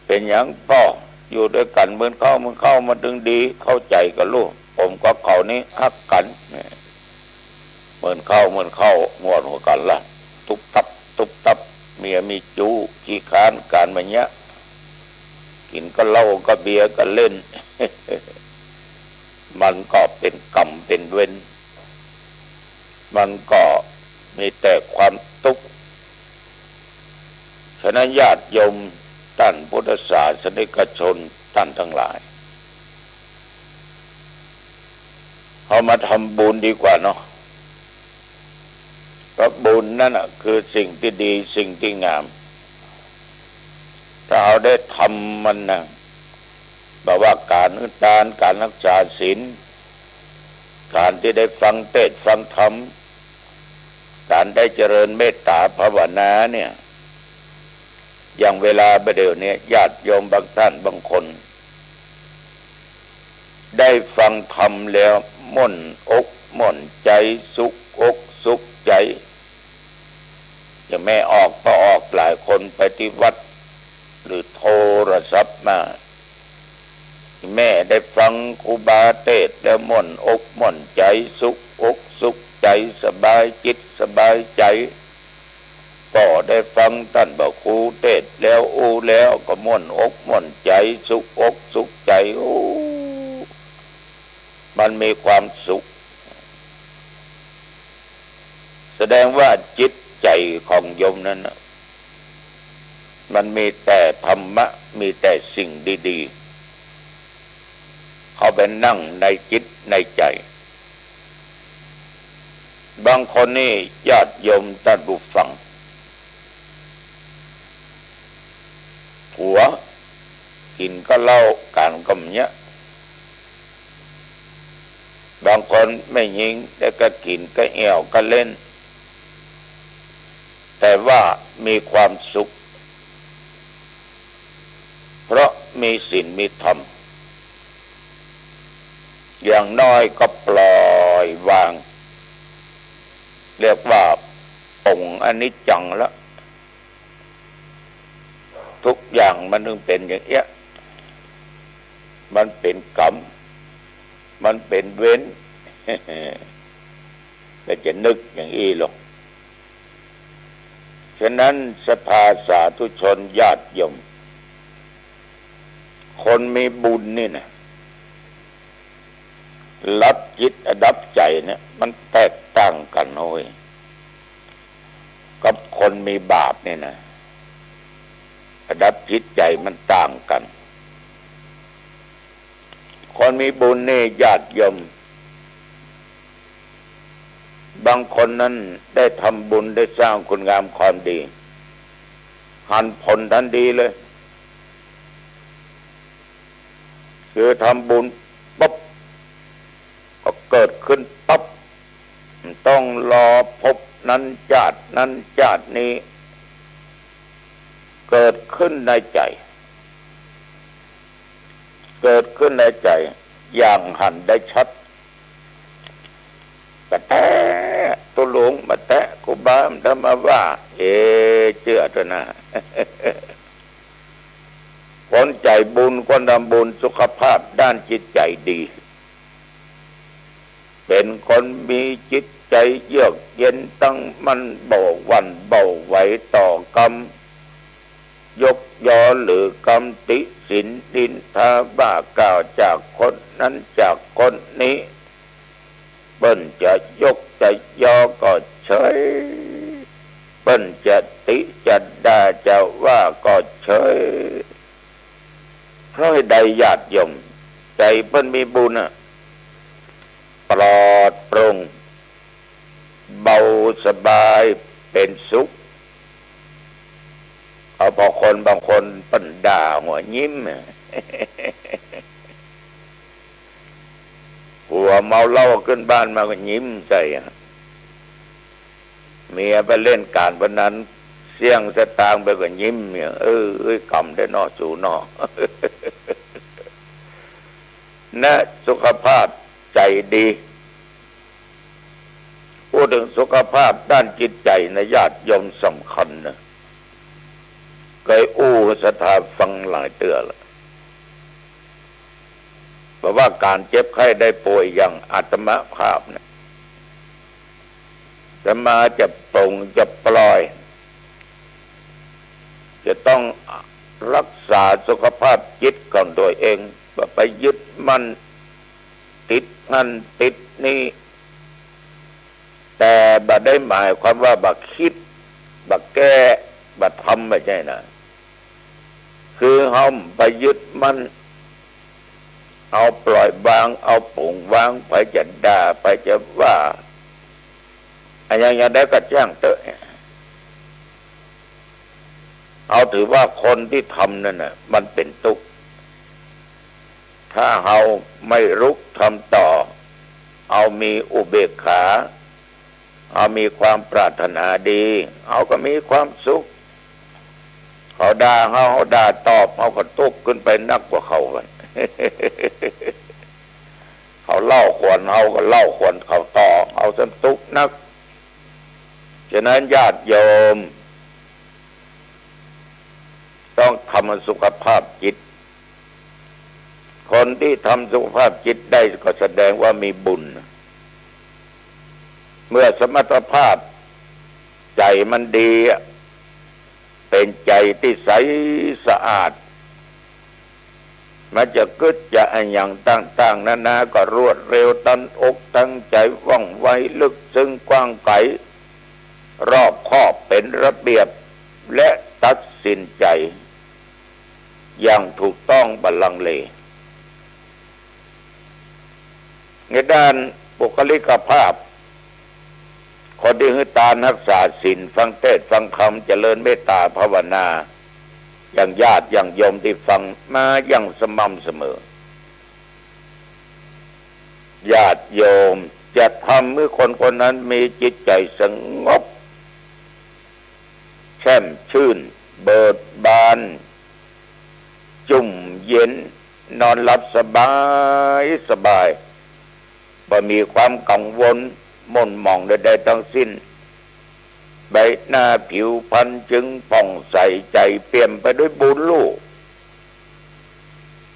เป็นอย่างป่ออยู่ด้วยกันเหมือนเข้ามันถึงดีเข้าใจกับลูกผมก็เขานี้ฮักกันเหมือนเข้าหมวดหัวกันละทุบตับเมียมีจูขี้ค้านการแบบเนี้ยกินก็เหล้าก็เบียร์ก็เล่น มันก็เป็นกรรมเป็นเวรมันก็มีแต่ความทุกข์ฉะนั้นญาติโยมท่านพุทธศาสนิกชนท่านทั้งหลายเอามาทำบุญดีกว่าเนาะเพราะบุญนั่นน่ะคือสิ่งที่ดีสิ่งที่งามถ้าเราได้ทำมันนะแบบว่าการอุทานการรักษาศีลการที่ได้ฟังเทศน์ฟังธรรมการได้เจริญเมตตาภาวนาเนี่ยอย่างเวลาประเดี๋ยวนี้ญาติโยมบางท่านบางคนได้ฟังธรรมแล้วม่นอกม่นใจสุขอกสุขใจอย่างแม่ออกก็ออกหลายคนไปที่วัดหรือโทรศัพท์มาแม่ได้ฟังครูบาเทศน์แล้วม่นอกม่นใจสุขอกสุขใจสบายจิตสบายใจก็ได้ฟังท่านบอกครูเทศน์แล้วแล้วก็ม่นอกม่นใจสุขอกสุขใจมันมีความสุขแสดงว่าจิตใจของโยมนั้นมันมีแต่ธรรมะมีแต่สิ่งดีๆเขาไปนั่งในจิตในใจบางคนนี่ญาติโยมท่านผู้ฟัง ผัวกินก็เหล้าการก็เนี้ยบางคนไม่ยิงแต่ก็กินก็แอวก็เล่นแต่ว่ามีความสุขเพราะมีศีลมีธรรมอย่างน้อยก็ปล่อยวางเรียกว่าองค์อนิจจังแล้วทุกอย่างมันถึงเป็นอย่างเงี้ยมันเป็นกรรมมันเป็นเวรแต่จะนึกอย่างนี้หรอกฉะนั้นสภาสาธุชนญาติโยมคนมีบุญนี่นะรับจิตดับใจเนี่ยมันแตกต่างกันโอ้ยกับคนมีบาปนี่นะดับจิตใจมันต่างกันคนมีบุญนี่ญาติโยมบางคนนั้นได้ทำบุญได้สร้างคุณงามความดีหันผลทันทีเลยคือทำบุญปั๊บก็เกิดขึ้นปั๊บต้องรอพบนั้นชาตินั้นชาตินี้เกิดขึ้นในใจเกิดขึ้นในใจอย่างหันได้ชัดกระแตะตุหลงมาแตะกูบ้ามทำมาว่าเชื่อเถอะนะคนใจบุญคนทำบุญสุขภาพด้านจิตใจดีเป็นคนมีจิตใจเยือกเย็นตั้งมั่นเบาหวั่นเบาไหวต่อกรรมยกย่อหรือกรรมติสินดินทาบ้ากล่าวจากคนนั้นจากคนนี้เปิ้นจะยกจะย่อก็เฉยเปิ้นจะติจะด่าจะว่าก็เฉยเพราะใดญาติโยมใจเปิ้นมีบุญน่ะปลอดโปร่งเบาสบายเป็นสุขเอาพอคนบางคนเปิ้นด่าหัวยิ้มหัวเมาเหล้าขึ้นบ้านมาก็ยิ้มใจเมียไปเล่นการพนันเสี่ยงสตางค์ไปก็ยิ้มเนี่ยกำได้นอสู่นอนะสุขภาพใจดีพูดถึงสุขภาพด้านจิตใจนะญาติโยมสำคัญนะเคยสถาฟังหลายเตือละเพราะว่าการเจ็บไข้ได้ป่วยอย่างอาตมภาพเนี่ยจะมาจะปรงจะปล่อยจะต้องรักษาสุขภาพจิตของตัวเองว่าไปยึดมั่นติดนั่นติดนี่แต่บ่ได้หมายความว่าบ่คิดบ่แก้บ่ทำไม่ใช่นะคือเฮาไปยึดมั่นเอาปล่อยวางเอาปล่อยวางไปจะด่าไปจะว่าอย่างได้ก็แจ้งเตอะเอาถือว่าคนที่ทำนั่นน่ะมันเป็นทุกข์ถ้าเฮาไม่รุกทำต่อเอามีอุเบกขาเอามีความปรารถนาดีเอาก็มีความสุขเขาด่าเขาด่าตอบเขาก็ตุกขึ้นไปนักกว่าเขากันเขาเล่าขวัญเขาก็เล่าขวัญเขาต่อเอาจนตุกนักฉะนั้นญาติโยมต้องทำสุขภาพจิตคนที่ทำสุขภาพจิตได้ก็แสดงว่ามีบุญเมื่อสมรรถภาพใจมันดีเป็นใจที่ใสสะอาดมันจะกึศจะอย่างต่างๆนานาก็รวดเร็วตั้งอกตั้งใจว่องไวลึกซึ้งกว้างไกลรอบคอบเป็นระเบียบและตัดสินใจอย่างถูกต้องบัลลังก์เลในด้านบุคลิกภาพคนที่หือตารักษาศีลฟังเทศน์ฟังธรรมเจริญเมตตาภาวนา อย่างญาติอย่างโยมที่ฟังมาอย่างสม่ำเสมอญาติโยมจะทำเมื่อคนคนนั้นมีจิตใจสงบแช่มชื่นเบิกบานจุ่มเย็นนอนหลับสบายบ่มีความกังวลหม่นหมองใดๆทั้งสิ้นใบหน้าผิวพรรณจึงผ่องใสใจเปี่ยมไปด้วยบุญลูก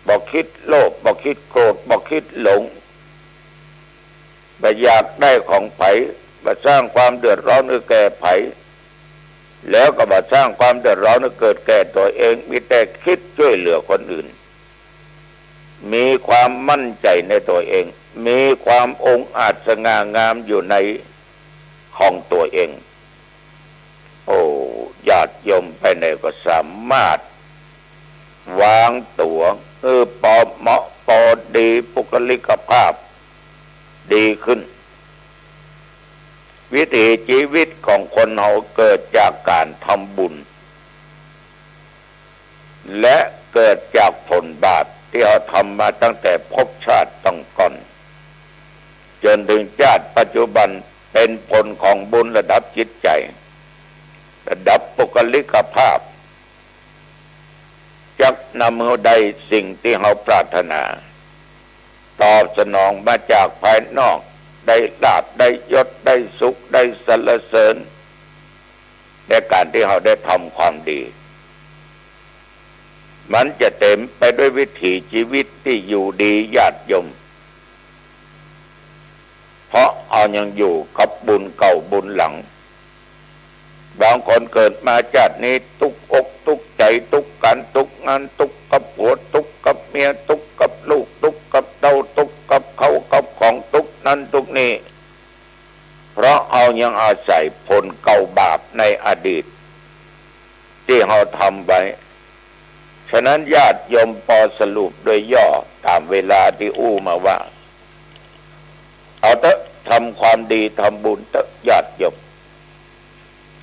บ่คิดโลภบ่คิดโกรธบ่คิดหลงบ่อยากได้ของไผบ่สร้างความเดือดร้อนให้แก่ไผแล้วก็บ่สร้างความเดือดร้อนให้เกิดแก่ตัวเองมีแต่คิดช่วยเหลือคนอื่นมีความมั่นใจในตัวเองมีความองอาจสง่างามอยู่ในของตัวเองโอ้ญาติโยมไปไหนก็สามารถวางตัวปอเหมาะปอดีปุคลิกภาพดีขึ้นวิถีชีวิตของคนเราเกิดจากการทำบุญและเกิดจากผลบาปที่เราทำมาตั้งแต่ภพชาติต้องก่อนจนถึงชาติปัจจุบันเป็นผลของบุญระดับจิตใจระดับปุคลิกภาพจักนำเอาได้สิ่งที่เราปรารถนาตอบสนองมาจากภายนอกได้ลาภได้ยศได้สุขได้สรรเสริญในการที่เราได้ทำความดีมันจะเต็มไปด้วยวิถีชีวิตที่อยู่ดีญาติโยมเพราะเอายังอยู่กับบุญเก่าบุญหลังบางคนเกิดมาชาตินี้ทุกอกทุกใจทุกการทุกงานทุกกับผัวทุกกับเมียทุกกับลูกทุกกับเต้าทุกกับเขากับของทุกนั้นทุกนี้เพราะเอายังอาศัยผลเก่าบาปในอดีตที่เราทำไว้ฉะนั้นญาติโยมพอสรุปโดยย่อตามเวลาที่อู้มาว่าเอาเถอะทำความดีทำบุญเถอะญาติโยม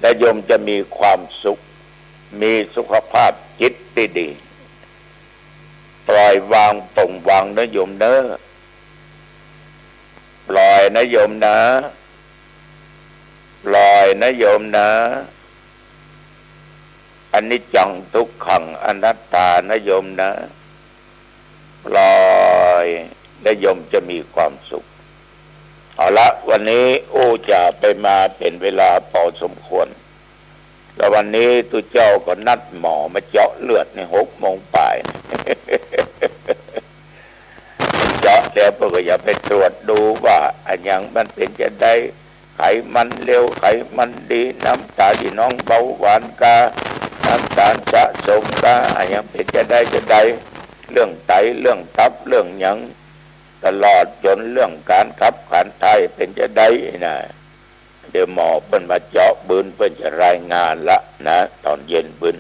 และโยมจะมีความสุขมีสุขภาพจิตที่ดีปล่อยวางปล่อยวางนะโยมเนอะปล่อยนะโยมนะปล่อยนะโยมนะอนิจจังทุกขังอนัตตานะโยมนะปล่อยและโยมจะมีความสุขเอาละวันนี้จะไปมาเป็นเวลาพอสมควรแล้ววันนี้ตุเจ้าก็นัดหมอมาเจาะเลือดใน6 โมงป่าย เจาะแล้วก็อย่าไปตรวจดูว่าอันยังมันเป็นจะได้ไขมันเร็วไขมันดีน้ำตาลที่น้องเบาหวานกาน้ำตาลสะสมกาอันยังเป็นจะได้เรื่องไตเรื่องตับเรื่องหยังตลอดจนเรื่องการขับขันไตเป็นจะได้นะเดี๋ยวหมอเพิ่นมาเจาะบืนเพิ่นจะรายงานละนะตอนเย็นบืน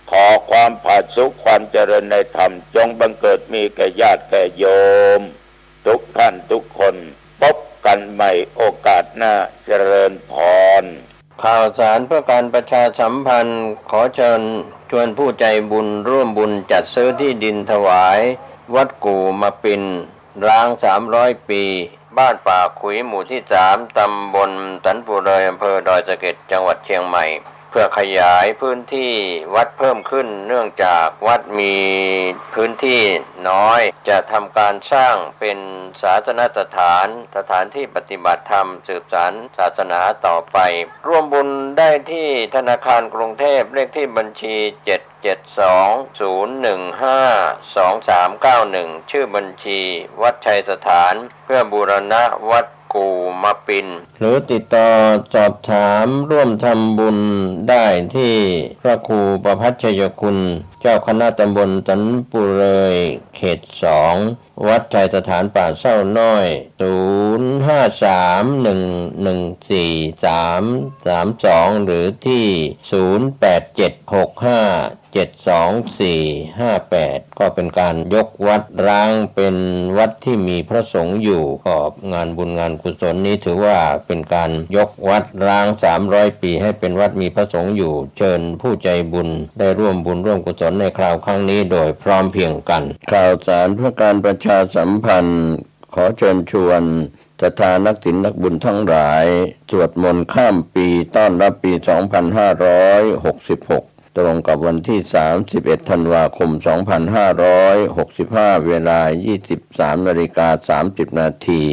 ขอความผาสุขความเจริญในธรรมจงบังเกิดมีแก่ญาติแก่โยมทุกท่านทุกคนพบกันใหม่โอกาสหน้าเจริญพรข่าวสารเพื่อการประชาสัมพันธ์ขอเชิญชวนผู้ใจบุญร่วมบุญจัดซื้อที่ดินถวายวัดกู่มาปินร้าง300 ปีบ้านป่าขุยหมู่ที่3ตำบลสันปูเลยอำเภอดอยสะเก็ดจังหวัดเชียงใหม่เพื่อขยายพื้นที่วัดเพิ่มขึ้นเนื่องจากวัดมีพื้นที่น้อยจะทำการสร้างเป็นศาสนสถานที่ปฏิบัติธรรมสืบสานศาสนาต่อไปร่วมบุญได้ที่ธนาคารกรุงเทพเลขที่บัญชี772-015-2391ชื่อบัญชีวัดชัยสถานเพื่อบูรณะวัดกู่มาปินหรือติดต่อสอบถามร่วมทำบุญได้ที่พระครูประภัชชยคุณเจ้าคณะตำบลสันปุเรยเขต2วัดชัยสถานป่าเศร้าน้อย0531143332หรือที่087657 72458ก็เป็นการยกวัดร้างเป็นวัดที่มีพระสงฆ์อยู่ก็งานบุญงานกุศลนี้ถือว่าเป็นการยกวัดร้าง300ปีให้เป็นวัดมีพระสงฆ์อยู่เชิญผู้ใจบุญได้ร่วมบุญร่วมกุศลในคราวครั้งนี้โดยพร้อมเพรียงกันข่าวสารเพื่อการประชาสัมพันธ์ขอเชิญชวนศรัทธานักศีลนักบุญทั้งหลายสวดมนต์ข้ามปีต้อนรับปี 2566 ตรงกับวันที่ 31 ธันวาคม 2565 เวลา 23:30 นาที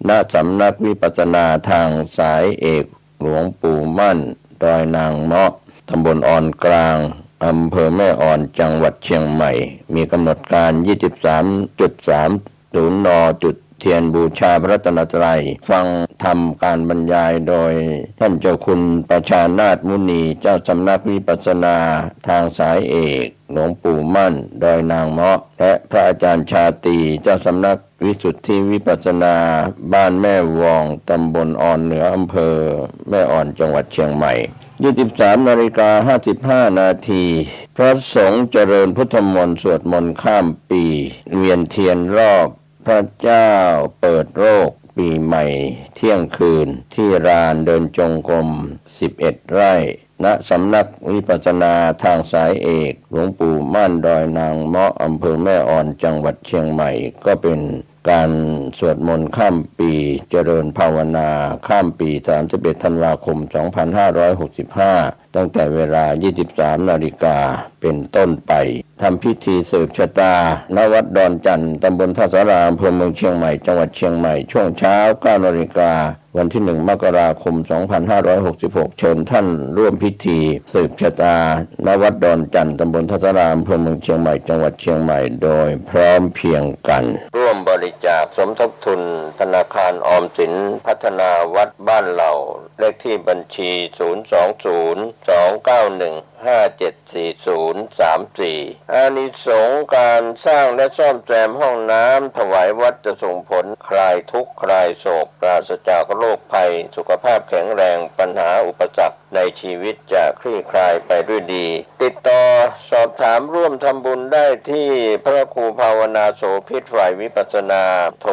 ณสำนักวิปัสสนาทางสายเอกหลวงปู่มั่นดอยนางเมาะตำบลอ่อนกลางอำเภอแม่อ่อนจังหวัดเชียงใหม่มีกำหนดการ 23.30 น.จุดเทียนบูชาพระรัตนตรัยฟังธรรมการบรรยายโดยท่านเจ้าคุณประชานาถมุนีเจ้าสำนักวิปัสสนาทางสายเอกหลวงปู่มั่นดอยนางเมาะและพระอาจารย์ชาตรีเจ้าสำนักวิสุทธิวิปัสสนาบ้านแม่วองตำบลอ่อนเหนืออำเภอแม่อ่อนจังหวัดเชียงใหม่ 23:55 นาทีพระสงฆ์เจริญพุทธมนต์สวดมนต์ข้ามปีเวียนเทียนรอบพระเจ้าเปิดโลกปีใหม่เที่ยงคืนที่ลานเดินจงกรม11 ไร่ณสำนักวิปัสสนาทางสายเอกหลวงปู่มั่นดอยนางเมาะอำเภอแม่อ่อนจังหวัดเชียงใหม่ก็เป็นการสวดมนต์ข้ามปีเจริญภาวนาข้ามปี 31 ธันวาคม 2565 ตั้งแต่เวลา 23 นาฬิกาเป็นต้นไปทำพิธีสืบชะตาณวัดดอนจันทร์ตำบลท่าสาราอำเภอเมืองเชียงใหม่จังหวัดเชียงใหม่ช่วงเช้า 9 นาฬิกาวันที่ 1 มกราคม 2566 เชิญท่านร่วมพิธีสืบชะตาณวัดดอนจันทร์ตำบลท่าสาราอำเภอเมืองเชียงใหม่จังหวัดเชียงใหม่โดยพร้อมเพรียงกันร่วมบริจาคสมทบทุนธนาคารออมสินพัฒนาวัดบ้านเหล่าเลขที่บัญชี 020-291-574034 อานิสงส์การสร้างและซ่อมแซมห้องน้ำถวายวัดจะส่งผลคลายทุกข์คลายโศกปราศจากโรคภัยสุขภาพแข็งแรงปัญหาอุปสรรคในชีวิตจะคลี่คลายไปด้วยดีติดต่อสอบถามร่วมทำบุญได้ที่พระครูภาวนาโสภิตฝ่ายวิปัสสนาโทร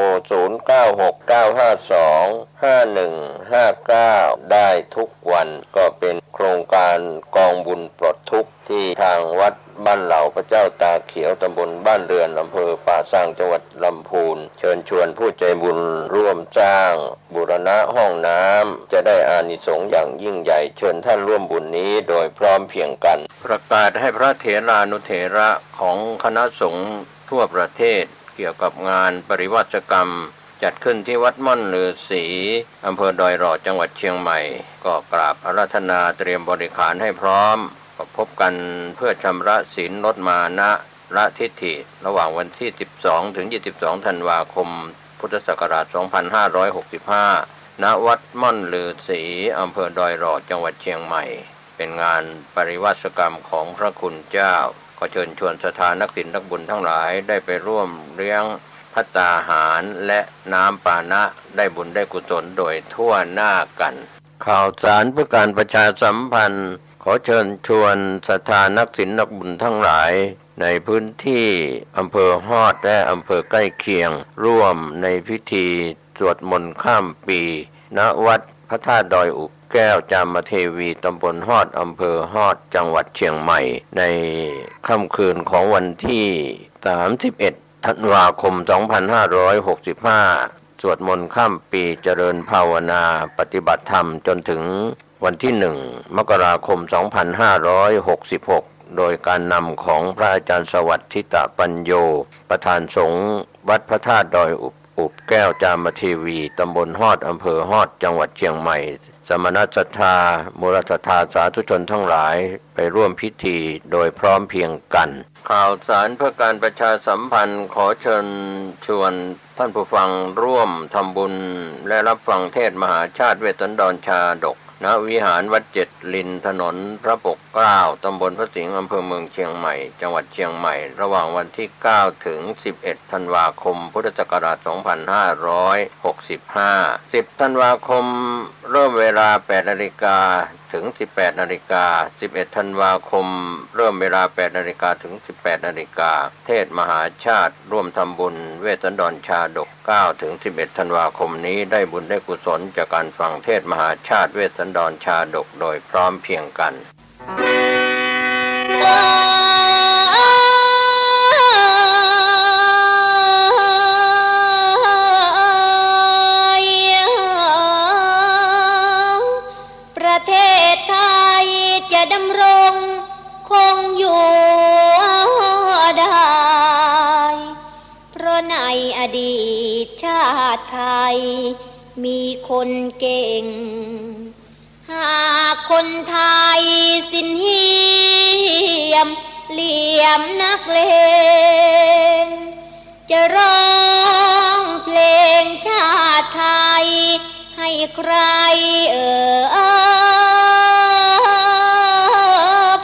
0969525159 ได้ทุกวันก็เป็นโครงการกองบุญปลดทุกข์ที่ทางวัดบ้านเหล่าพระเจ้าตาเขียวตำบลบ้านเรือนอำเภอป่าซางจังหวัดลำพูนเชิญชวนผู้ใจบุญร่วมสร้างบูรณะห้องน้ำจะได้อานิสงส์อย่างยิ่งใหญ่เชิญท่านร่วมบุญนี้โดยพร้อมเพรียงกันประกาศให้พระเถรานุเถระของคณะสงฆ์ทั่วประเทศเกี่ยวกับงานปริวาสกรรมจัดขึ้นที่วัดม่อนฤาษีอำเภอดอยหล่อจังหวัดเชียงใหม่ก็กราบอาราธนาเตรียมบริขารให้พร้อมพบกันเพื่อชำระศีลลดมานะละทิฏฐิระหว่างวันที่ 12 ถึง 22 ธันวาคม พุทธศักราช 2565 ณ วัดม่อนฤาษีอำเภอดอยหล่อจังหวัดเชียงใหม่เป็นงานปริวาสกรรมของพระคุณเจ้าขอเชิญชวนศรัทธานักศีลนักบุญทั้งหลายได้ไปร่วมเลี้ยงภัตตาหารและน้ำปานะได้บุญได้กุศลโดยทั่วหน้ากันข่าวสารเพื่อการประชาสัมพันธ์ขอเชิญชวนศรัทธานักศีลนักบุญทั้งหลายในพื้นที่อำเภอฮอดและอำเภอใกล้เคียงร่วมในพิธีสวดมนต์ข้ามปีณวัดพระธาตุดอยอุแก้วจามเทวีตำบลฮอดอำเภอฮอดจังหวัดเชียงใหม่ในค่ำคืนของวันที่ 31 ธันวาคม 2565 สวดมนต์ข้ามปีเจริญภาวนาปฏิบัติธรรมจนถึงวันที่ 1 มกราคม 2566 โดยการนำของพระอาจารย์สวัสดิ์ทิตปัญโยประธานสงฆ์วัดพระธาตุดอยอุแก้วจามเทวีตำบลฮอดอำเภอฮอดจังหวัดเชียงใหม่สมณศรัทธามูลศรัทธาสาธุชนทั้งหลายไปร่วมพิธีโดยพร้อมเพรียงกันข่าวสารเพื่อการประชาสัมพันธ์ขอเชิญชวนท่านผู้ฟังร่วมทำบุญและรับฟังเทศน์มหาชาติเวสสันดรชาดกณวิหารวัดเจ็ดลินถนนพระปกเกล้าตำบลพระสิงห์อำเภอเมืองเชียงใหม่จังหวัดเชียงใหม่ระหว่างวันที่ 9 ถึง 11 ธันวาคม พุทธศักราช 2565 10 ธันวาคมเริ่มเวลา 8 นาฬิกา ถึง 18 นาฬิกา 11 ธันวาคมเริ่มเวลา 8 นาฬิกาถึง 18 นาฬิกาเทศมหาชาติร่วมทำบุญเวสสันดรชาดก 9 ถึง 11 ธันวาคมนี้ได้บุญได้กุศลจากการฟังเทศมหาชาติเวสสันดรชาดกโดยพร้อมเพรียงกันประเทศไทยจะดำรงคงอยู่ได้เพราะในอดีตชาติไทยมีคนเก่งหากคนไทยสิ้นเหี้ยมเหลี่ยมนักเลงจะร้องเพลงชาติไทยให้ใคร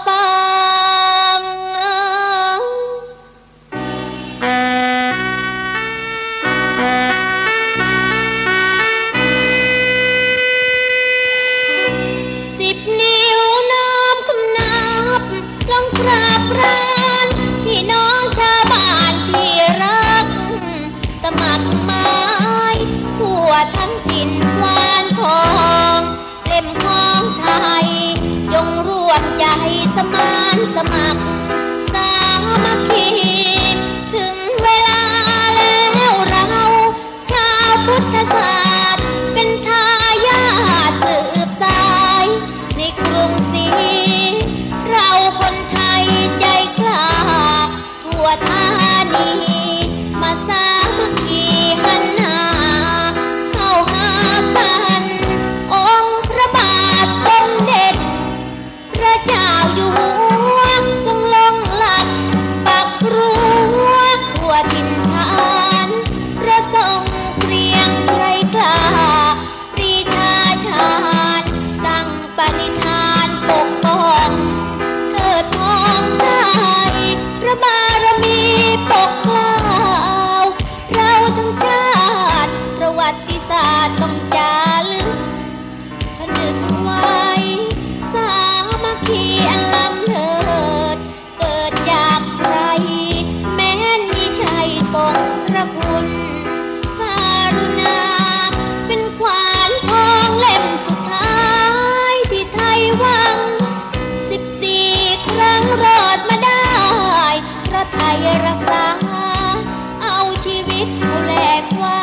ฟัง10 นิ้วน้อมคำนับลงกราบรานพี่น้องชาวบ้านที่รักสมัครหมายทั่วทั้งถิ่นควานทองเล่มของไทยจงร่วมใจสมานสมัครสามัคคีถึงเวลาแล้วเราชาวพุทธศาสตร์เป็นทายาทสืบสายในกรุงศรีเราคนไทยใจกล้าทั่วธานีมาสามัคคีหันหน้าเข้าหากันองค์พระบาทสมเด็จพระเจ้าอยู่หัวทรงลงหลักปักรั้วทั่วถิ่นฐานพระทรงเกรียงไกรกล้าปรีชาชาญตั้งปณิธานปกป้องเกิดพ้องไทยพระบารมีปกเกล้าเราทั้งชาติประวัติศาสตร์ต้องจารึกผนึกไว้สามัคคีอันล้ำเลิศเกิดจากใครแม้นมิใช่ทรงพระคุณการุณาเป็นขวานทองเล่มสุดท้ายที่ไทยหวัง14 ครั้งรอดมาได้เพราะไทยรักษาเอาชีวิตเขาแลกไว้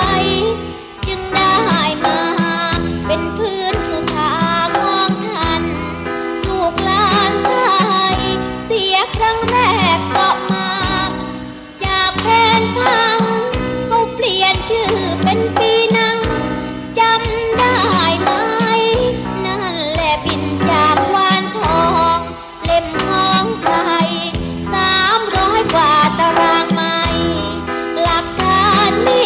จึงได้มาเป็นพื้นสุธาของท่านลูกหลานไทยเสียครั้งแรกก็มาจากแผนพังเขาเปลี่ยนชื่อเป็นปีนังจำได้ไหมนั่นแหละบินจากวานทองเล่มของไทย300 กว่าตารางไมล์หลักฐานมี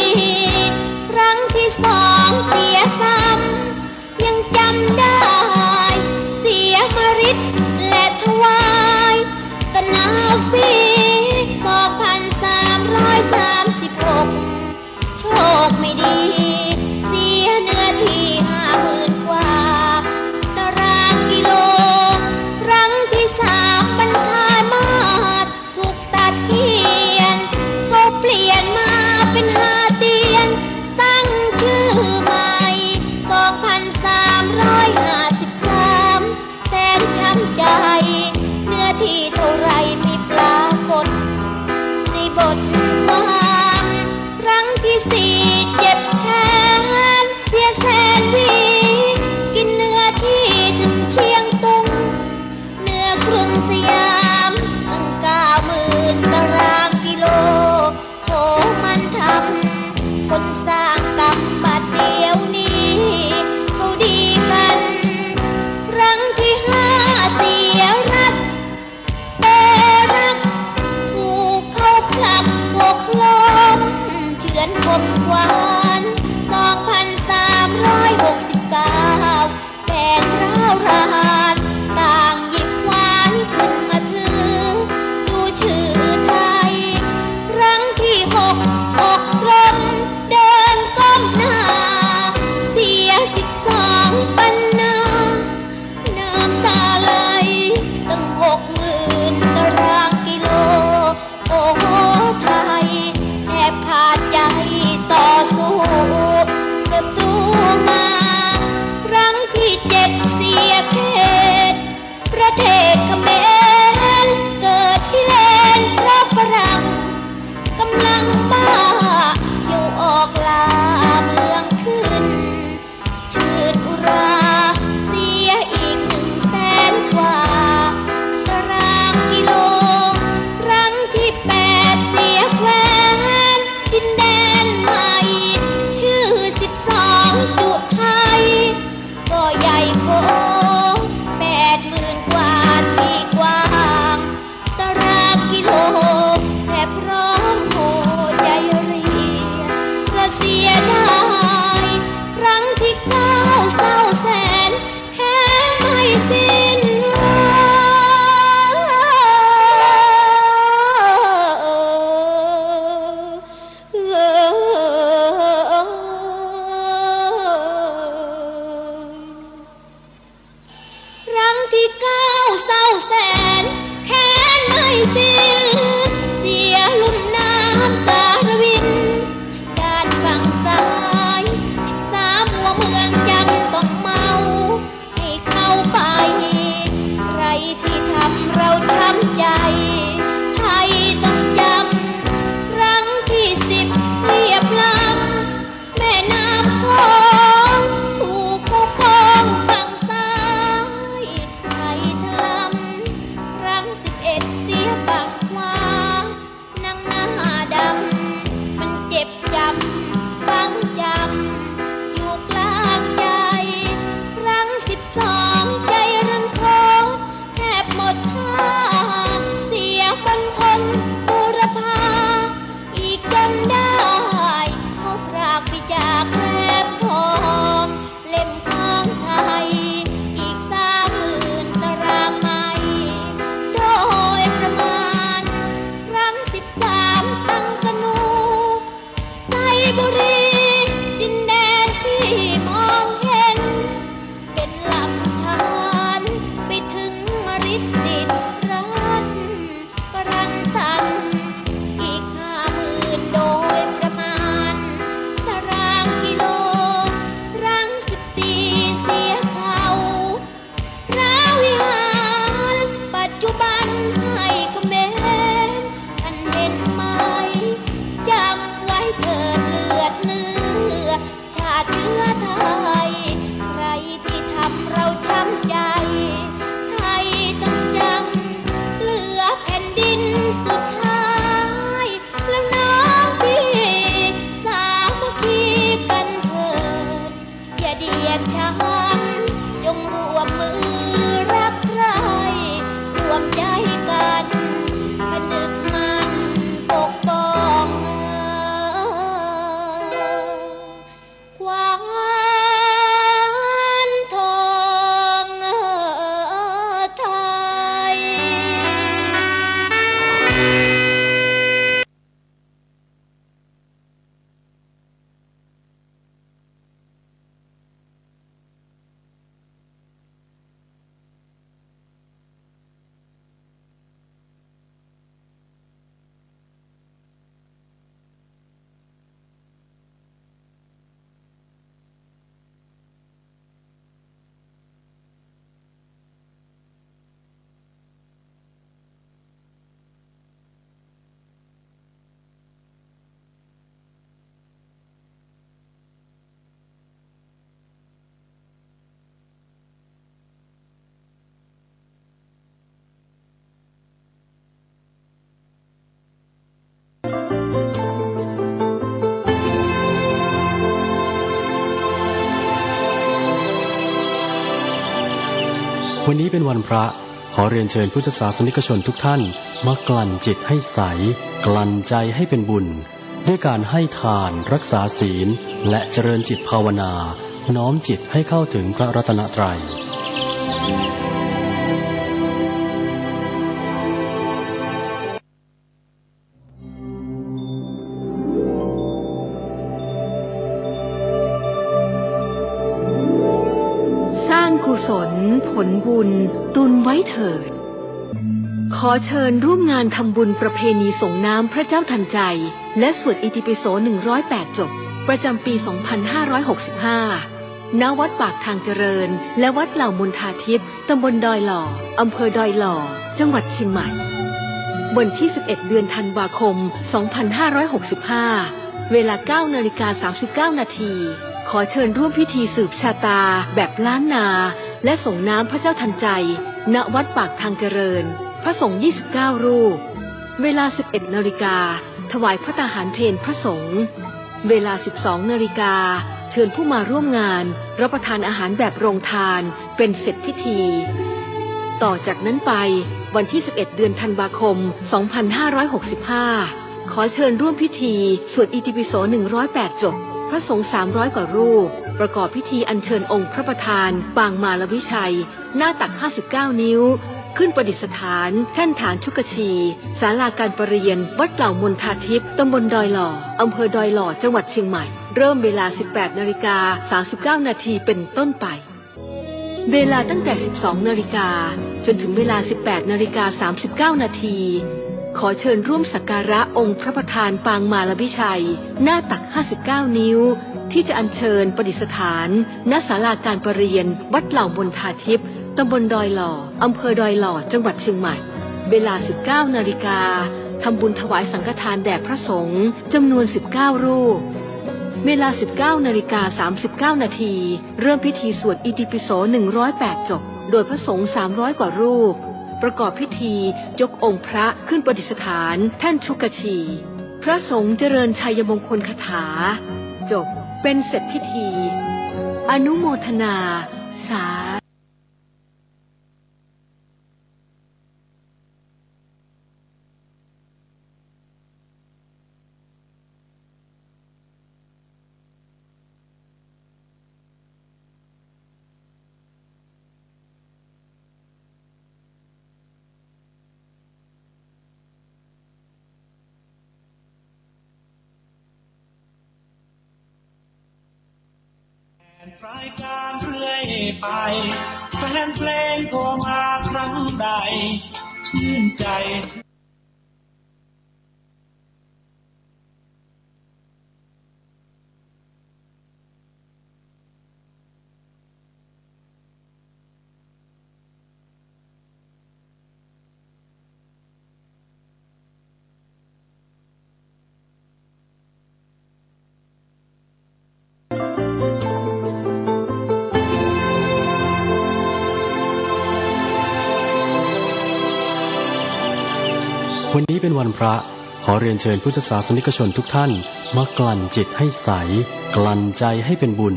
ครั้งที่2เสียซ้ำยังจำได้เสียมฤทธิ์และถวายตะนาวสี2336โชคไม่ดีเสียเนื้อที่50,000 กว่าตารางกิโลครั้งที่3บรรทายมาศถูกตัดเขียนเขาเปลี่ยนมาเป็นหาเตียนตั้งชื่อใหม่2,353แสนช้ำใจเนื้อที่เท่าไรไม่ปรากฏในบทความครั้งที่4เจ็บแค้นเสียแสนวีกินเนื้อที่ถึงเชียงตุงเนื้อกรุงสยามตั้ง90,000 ตารางกิโลโถมันทำคนสร้างกรรมบัดเดียวนี้เขาดีกันครั้งที่5เสียรัฐแต่รักถูกเขาผลัก วันนี้เป็นวันพระขอเรียนเชิญพุทธศาสนิกชนทุกท่านมากลั่นจิตให้ใสกลั่นใจให้เป็นบุญด้วยการให้ทานรักษาศีลและเจริญจิตภาวนาน้อมจิตให้เข้าถึงพระรัตนตรัยกุศลผลบุญตุนไว้เถิดขอเชิญร่วมงานทำบุญประเพณีส่งน้ำพระเจ้าทันใจและสวดอิติปิโส108จบประจำปี 2565 ณ วัดปากทางเจริญและวัดเหล่ามนทาทิพย์ตำบลดอยหล่ออำเภอดอยหล่อจังหวัดเชียงใหม่วันที่ 11 เดือนธันวาคม 2565 เวลา 9:39 นาทีขอเชิญร่วมพิธีสืบชะตาแบบล้านนาและส่งน้ำพระเจ้าทันใจณวัดปากทางเจริญพระสงฆ์29รูปเวลา 11 นาฬิกาถวายพระตาหารเพลพระสงฆ์เวลา 12 นาฬิกาเชิญผู้มาร่วมงานรับประทานอาหารแบบโรงทานเป็นเสร็จพิธีต่อจากนั้นไปวันที่ 11 เดือนธันวาคม 2565 ขอเชิญร่วมพิธีสวดอิติปิโส108จบพระสงฆ์300 กว่ารูปประกอบพิธีอัญเชิญองค์พระประธานปางมาลวิชัยหน้าตัก59นิ้วขึ้นประดิษฐานแท่นฐานชุกชีศาลาการประเรียนวัดเหล่ามนทาทิพย์ตำบลดอยหล่ออำเภอดอยหล่อจังหวัดเชียงใหม่เริ่มเวลา 18:39 นาทีเป็นต้นไปเวลาตั้งแต่ 12 นาฬิกาจนถึงเวลา 18:39 นาทีขอเชิญร่วมสักการะองค์พระประธานปางมาลวิชัยหน้าตัก59นิ้วที่จะอัญเชิญประดิษฐานณศาลาการประเรียนวัดเหล่ามนทาทิพย์ตำบลดอยหล่ออำเภอดอยหล่อจังหวัดเชียงใหม่เวลา 19 นาฬิกาทำบุญถวายสังฆทานแด่พระสงฆ์จำนวน19รูปเวลา 19:39 นาทีเริ่มพิธีสวดอิติปิโส108จบโดยพระสงฆ์300 กว่ารูปประกอบพิธียกองค์พระขึ้นประดิษฐานแท่นชุกชีพระสงฆ์เจริญชัยมงคลคาถาจบเป็นเสร็จพิธีอนุโมทนาสารายการเรื่อยไปแฟนเพลงโทรมาครั้งใดชื่นใจวันนี้เป็นวันพระขอเรียนเชิญพุทธศาสนิกชนทุกท่านมากลั่นจิตให้ใสกลั่นใจให้เป็นบุญ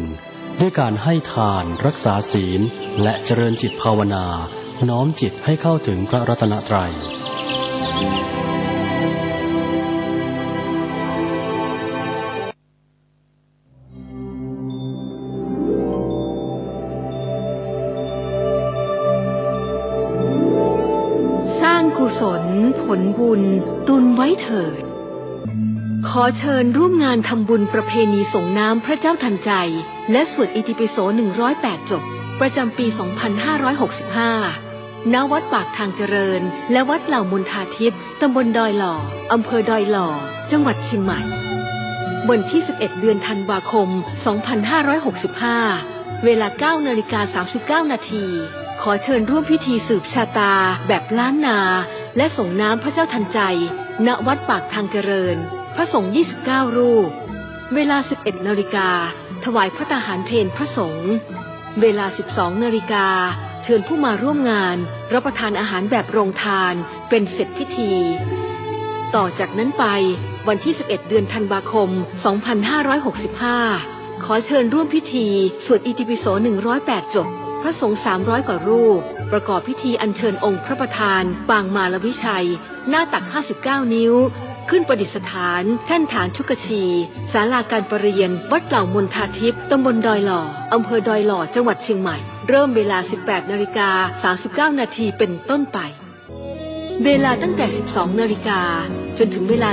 ด้วยการให้ทานรักษาศีลและเจริญจิตภาวนาน้อมจิตให้เข้าถึงพระรัตนตรัยกุศลผลบุญตุนไว้เถิดขอเชิญร่วมงานทำบุญประเพณีส่งน้ำพระเจ้าทันใจและสวดอิติปิโส108จบประจำปี 2565 ณ วัดปากทางเจริญและวัดเหล่ามนทาทิพย์ตำบลดอยหล่ออำเภอดอยหล่อจังหวัดเชียงใหม่วันที่ 11 เดือนธันวาคม 2565 เวลา 9:39 นาทีขอเชิญร่วมพิธีสืบชะตาแบบล้านนาและส่งน้ำพระเจ้าทันใจณวัดปากทางเจริญพระสงฆ์29รูปเวลา 11 นาฬิกาถวายพระตาหารเพลพระสงฆ์เวลา 12 นาฬิกาเชิญผู้มาร่วมงานรับประทานอาหารแบบโรงทานเป็นเสร็จพิธีต่อจากนั้นไปวันที่ 11 เดือนธันวาคม 2565 ขอเชิญร่วมพิธีสวดอิติปิโส108จบพระสงฆ์300 กว่ารูป ประกอบพิธีอัญเชิญองค์พระประธานปางมารวิชัยหน้าตัก59นิ้วขึ้นประดิษฐานแท่นฐานชุกชีศาลาการประเรียนวัดเหล่ามนทาทิพย์ตำบลดอยหล่ออำเภอดอยหล่อจังหวัดเชียงใหม่เริ่มเวลา 18:39 นาทีเป็นต้นไปเวลาตั้งแต่ 12 นาฬิกาจนถึงเวลา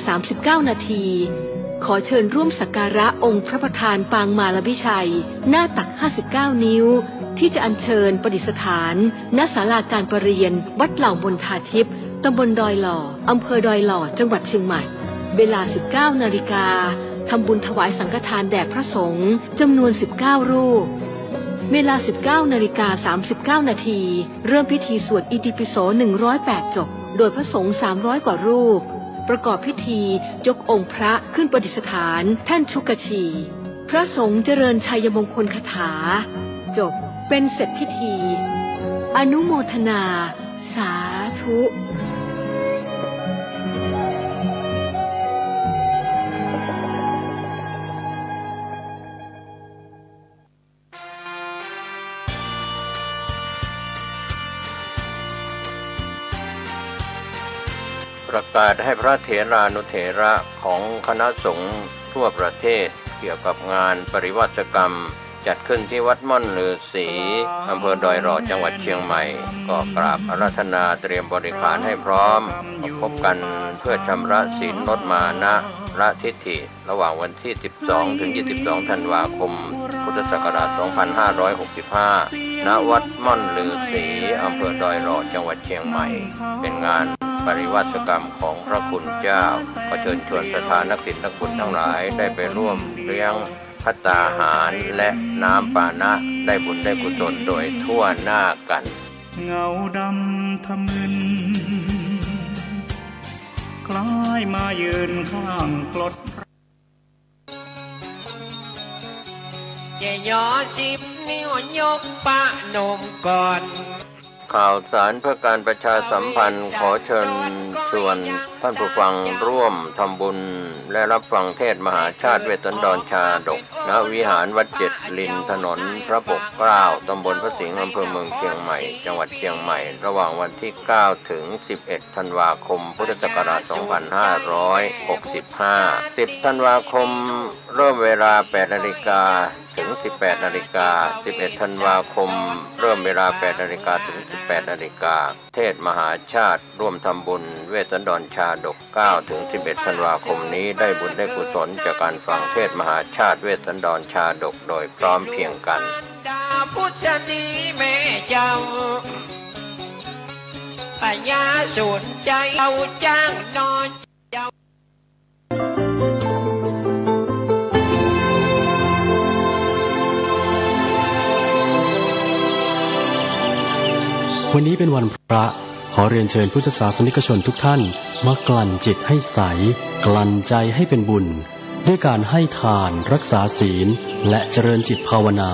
18:39 นาทีขอเชิญร่วมสักการะองค์พระประธานปางมารวิชัยหน้าตัก59นิ้วที่จะอัญเชิญประดิษฐานณศาลาการประเรียนวัดเหล่ามนทาทิพย์ตำบลดอยหล่ออำเภอดอยหล่อจังหวัดเชียงใหม่เวลา 19 นาฬิกาทำบุญถวายสังฆทานแด่พระสงฆ์จำนวน 19 รูปเวลา 19:39 นาทีเริ่มพิธีสวดอิติปิโส108จบโดยพระสงฆ์300 กว่ารูปประกอบพิธียกองค์พระขึ้นประดิษฐานแท่นชุกชีพระสงฆ์เจริญชัยมงคลคาถาจบเป็นเสร็จพิธีอนุโมทนาสาธุประกาศให้พระเถรานุเถระของคณะสงฆ์ทั่วประเทศเกี่ยวกับงานปริวาสกรรมจัดขึ้นที่วัดม่อนฤาษีอำเภอดอยหล่อจังหวัดเชียงใหม่ก็กราบอาราธนาเตรียมบริขารให้พร้อมพบกันเพื่อชำระศีลลดมานะละทิฏฐิระหว่างวันที่ 12 ถึง 22 ธันวาคม พุทธศักราช 2565 ณ วัดม่อนฤาษีอำเภอดอยหล่อจังหวัดเชียงใหม่เป็นงานปริวาสกรรมของพระคุณเจ้าขอเชิญชวนศรัทธานักศิลป์นักบุญทั้งหลายได้ไปร่วมเลี้ยงภัตตาหารและน้ำปานะได้บุญได้กุศลโดยทั่วหน้ากันเงาดำทะมึนคล้ายมายืนข้างกลดอย่าย่อ10 นิ้วยกปะนมก่อนข่าวสารเพื่อการประชาสัมพันธ์ขอเชิญชวนท่านผู้ฟังร่วมทำบุญและรับฟังเทศน์มหาชาติเวสสันดรชาดกณวิหารวัดเจ็ดลินถนนพระปกเกล้าตำบลพระสิงห์อำเภอเมืองเชียงใหม่จังหวัดเชียงใหม่ระหว่างวันที่ 9 ถึง 11 ธันวาคม พุทธศักราช 2565 10 ธันวาคมเริ่มเวลา 8 นาฬิกาถึง 18 นาฬิกา 11 ธันวาคมเริ่มเวลา 8 นาฬิกาถึง 18 นาฬิกาเทศน์มหาชาติร่วมทำบุญเวสสันดรชาดก 9 ถึง 11 ธันวาคมนี้ได้บุญได้กุศลจากการฟังเทศน์มหาชาติเวสสันดรชาดกโดยพร้อมเพรียงกันดาพุทธดีแม่เจ้าพญาสนใจเอาจ้างนอนวันนี้เป็นวันพระขอเรียนเชิญพุทธศาสนิกชนทุกท่านมากลั่นจิตให้ใสกลั่นใจให้เป็นบุญด้วยการให้ทานรักษาศีลและเจริญจิตภาวนา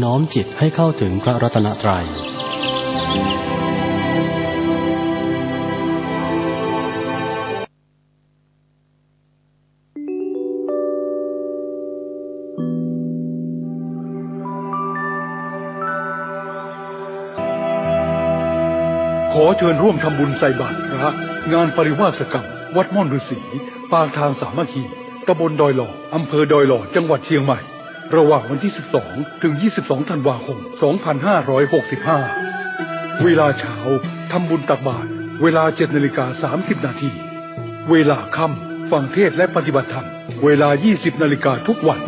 น้อมจิตให้เข้าถึงพระรัตนตรัยขอเชิญร่วมทำบุญใส่บาตรพระงานปริวาสกรรมวัดม่อนฤาษีปางทางสามัคคีตำบลดอยหล่ออำเภอดอยหล่อจังหวัดเชียงใหม่ระหว่างวันที่ 12 ถึง 22 ธันวาคม 2565 เวลาเช้าทำบุญตักบาตรเวลา 7:30 นาทีเวลาค่ำฟังเทศน์และปฏิบัติธรรมเวลา 20 นาฬิกาทุกวัน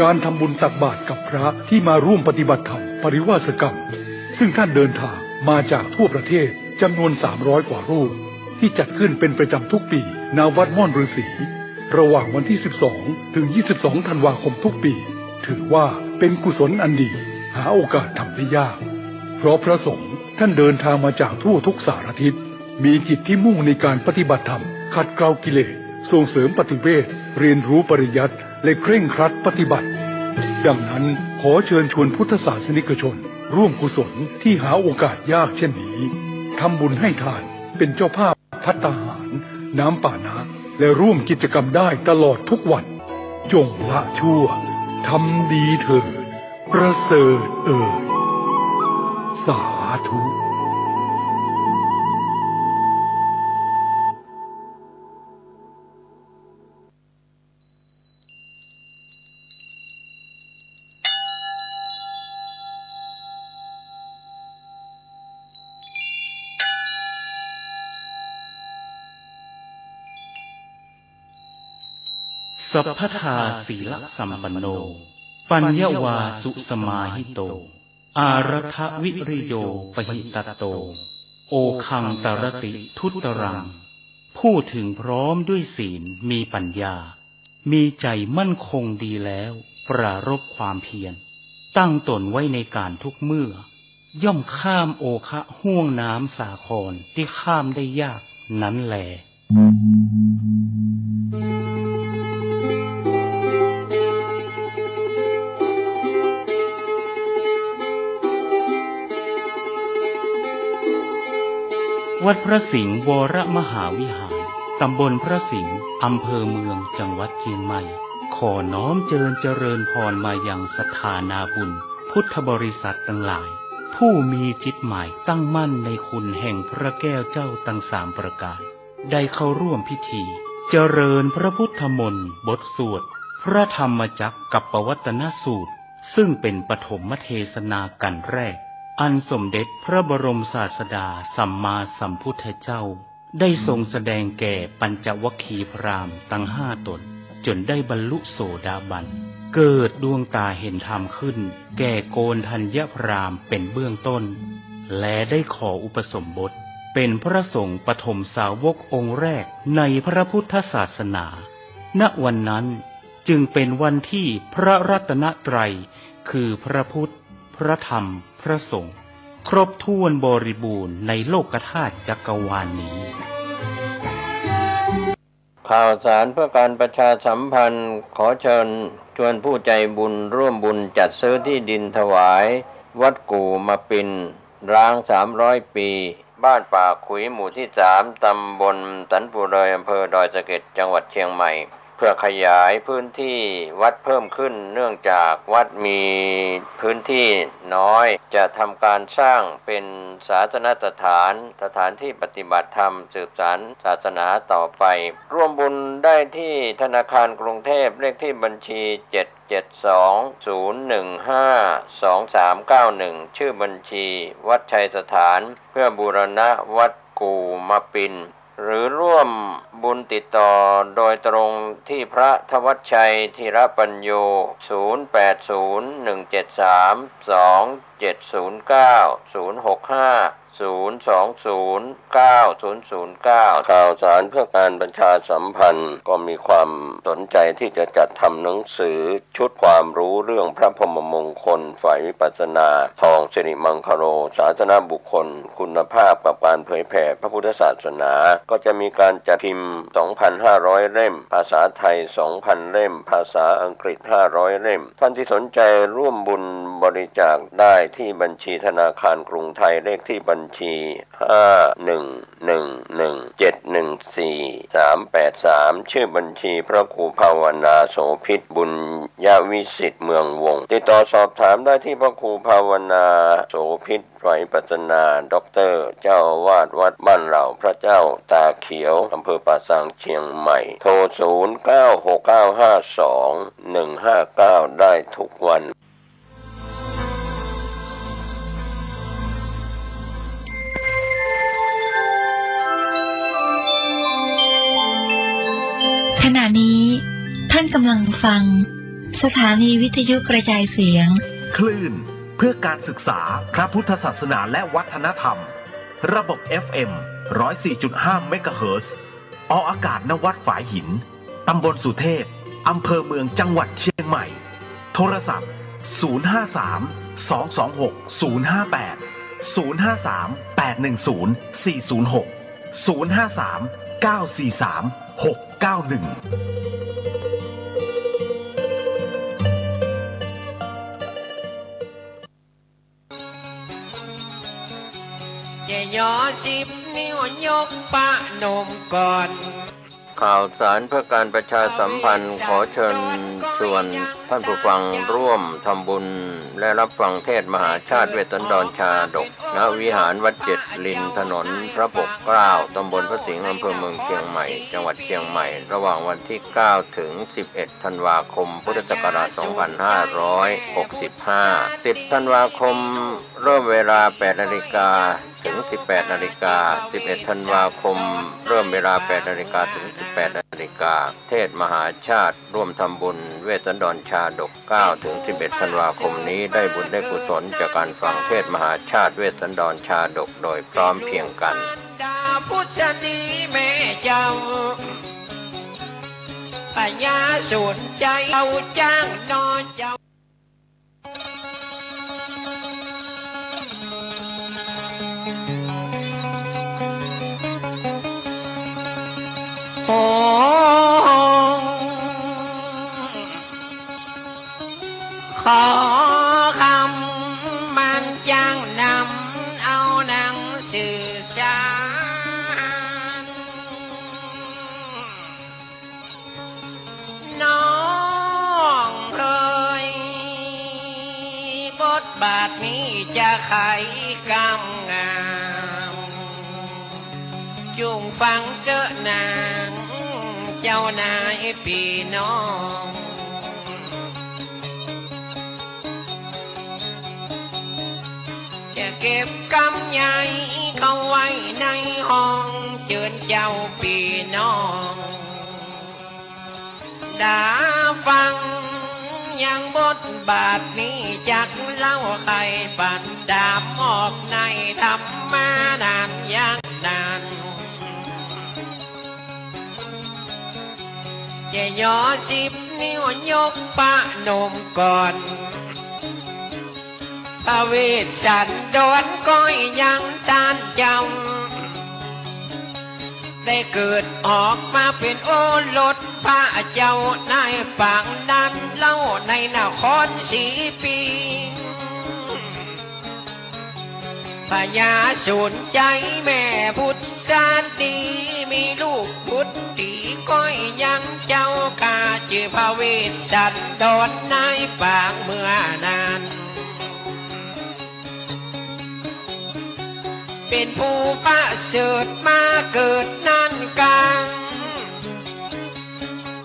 การทำบุญตักบาตรกับพระที่มาร่วมปฏิบัติธรรมปริวาสกรรมซึ่งท่านเดินทางมาจากทั่วประเทศจำนวน300 กว่ารูปที่จัดขึ้นเป็นประจำทุกปีณวัดม่อนฤาษีระหว่างวันที่ 12 ถึง 22 ธันวาคมทุกปีถือว่าเป็นกุศลอันดีหาโอกาสทำได้ยากเพราะพระสงฆ์ท่านเดินทางมาจากทั่วทุกสารทิศมีจิตที่มุ่งในการปฏิบัติธรรมขัดเกลากิเลสส่งเสริมปฏิเวทเรียนรู้ปริยัติและเคร่งครัดปฏิบัติดังนั้นขอเชิญชวนพุทธศาสนิกชนร่วมกุศลที่หาโอกาสยากเช่นนี้ทำบุญให้ทานเป็นเจ้าภาพภัตตาหารน้ำปานะและร่วมกิจกรรมได้ตลอดทุกวันจงละชั่วทำดีเถิดประเสริฐเอ่ย สาธุ สัพพทาศีลสัมปันโนปัญญวาสุสมาหิโตอารัฐวิริโยปหิตโตโอคังตรติทุตรังพูดถึงพร้อมด้วยศีลมีปัญญามีใจมั่นคงดีแล้วปรารภความเพียรตั้งตนไว้ในการทุกเมื่อย่อมข้ามโอคะห่วงน้ำสาครที่ข้ามได้ยากนั้นแลวัดพระสิงห์วรมหาวิหารตำบลพระสิงห์อำเภอเมืองจังหวัดเชียงใหม่ขอน้อมเจริญพรมายังศรัทธานาบุญพุทธบริษัททั้งหลายผู้มีจิตหมายตั้งมั่นในคุณแห่งพระแก้วเจ้าทั้งสามประการได้เข้าร่วมพิธีเจริญพระพุทธมนต์บทสวดพระธรรมจักรกับปวัตตนสูตรซึ่งเป็นปฐมเทศนากันแรกอันสมเด็จพระบรมศาสดาสัมมาสัมพุทธเจ้าได้ทรงแสดงแก่ปัญจวัคคีย์พราหมณ์ทั้ง5 ตนจนได้บรรลุโสดาบันเกิดดวงตาเห็นธรรมขึ้นแก่โกณฑัญญพราหมณ์เป็นเบื้องต้นและได้ขออุปสมบทเป็นพระสงฆ์ปฐมสาวกองค์แรกในพระพุทธศาสนาณวันนั้นจึงเป็นวันที่พระรัตนตรัยคือพระพุทธพระธรรมพระสงฆ์ครบถ้วนบริบูรณ์ในโลกธาตุจักรวาลนี้ข่าวสารเพื่อการประชาสัมพันธ์ขอเชิญชวนผู้ใจบุญร่วมบุญจัดซื้อที่ดินถวายวัดกู่มาปินร้าง300 ปีบ้านป่าขุยหมู่ที่3ตำบลสันปูเรยอำเภอดอยสะเก็ดจังหวัดเชียงใหม่เพื่อขยายพื้นที่วัดเพิ่มขึ้นเนื่องจากวัดมีพื้นที่น้อยจะทำการสร้างเป็นศาสนสถานที่ปฏิบัติธรรมสืบสานศาสนาต่อไปร่วมบุญได้ที่ธนาคารกรุงเทพเลขที่บัญชี 772-015-2391 ชื่อบัญชีวัดชัยสถานเพื่อบูรณะวัดกู่มาปินหรือร่วมบุญติดต่อโดยตรงที่พระธวัชชัยธีรปัญโย 0801732709 065-020-9009 ข่าวสารเพื่อการประชาสัมพันธ์ก็มีความสนใจที่จะจัดทำหนังสือชุดความรู้เรื่องพระพรหมมงคลฝ่ายวิปัสสนาทองสิริมังคโรศาสนบุคคลคุณภาพกับการเผยแผ่พระพุทธศาสนาก็จะมีการจัดพิมพ์ 2,500 เล่มภาษาไทย 2,000 เล่มภาษาอังกฤษ 500 เล่มท่านที่สนใจร่วมบุญบริจาคได้ที่บัญชีธนาคารกรุงไทยเลขที่บัญชี 5111714383 ชื่อบัญชีพระครูภาวนาโสภิตบุญญาวิสิทธิ์เมืองวงติดต่อสอบถามได้ที่พระครูภาวนาโสภิตฝ่ายวิปัสสนาด็อกเตอร์เจ้าอาวาสวัดบ้านเหล่าพระเจ้าตาเขียวอำเภอป่าซางเชียงใหม่โทร 0969521159 ได้ทุกวันขณะนี้ท่านกำลังฟังสถานีวิทยุกระจายเสียงคลื่นเพื่อการศึกษาพระพุทธศาสนาและวัฒนธรรมระบบ FM 104.5 เมกะเฮิรตซ์ออกอากาศณวัดฝายหินตำบลสุเทพอำเภอเมืองจังหวัดเชียงใหม่โทรศัพท์อย่ายอ10 นิ้วยกปะนมก่อน ข่าวสารเพื่อการประชาสัมพันธ์ขอเชิญชวนท่านผู้ฟังร่วมทำบุญและรับฟังเทศน์มหาชาติเวสสันดรชาดกณวิหารวัดเจ็ดลินถนนพระปกเกล้าตำบลพระสิงห์อำเภอเมืองเชียงใหม่จังหวัดเชียงใหม่ระหว่างวันที่9ถึง11ธันวาคมพุทธศักราช2565 10ธันวาคมเริ่มเวลา 8:00 น.ถึง 18:00 น. 11ธันวาคมเริ่มเวลา 8:00 น. ถึง 18:00 น. เทศน์มหาชาติร่วมทำบุญเวสสันดรชาดก9ถึง11ธันวาคมนี้ได้บุญได้กุศลจากการฟังเทศน์มหาชาติเวสสันดรชาดกโดยพร้อมเพรียงกันพุทธดีแม่เจ้าพญาสูนใจเอาจ้างนอนเจ้าขอคำมันจ้างนำเอาหนังสื่อสารน้องเอ๋ยบทบาทนี้จะไขกรรมงามจุงฟังเด้อนางเจ้านายพี่น้องจะเก็บกำใหญ่เข้าไว้ในห้องเชิญเจ้าพี่น้องด่าฟังยังบทบาทนี้จักเล่าใครปัดดามออกในธรรมานานยังนานจะย่อ10 นิ้วยกปะนมก่อนพระเวสสันดรก้อยยังตานเจ้าได้เกิดออกมาเป็นโอรสพระเจ้าในปางนั้นเล่าในนครสีปีพญาสูนใจแม่พุทธสดีมีลูกพุทธีก้อยยังเจ้ากาชื่อพระเวสสันดรในปางเมื่อนานเป็นผู้ประเสริฐมาเกิดนั่นกลาง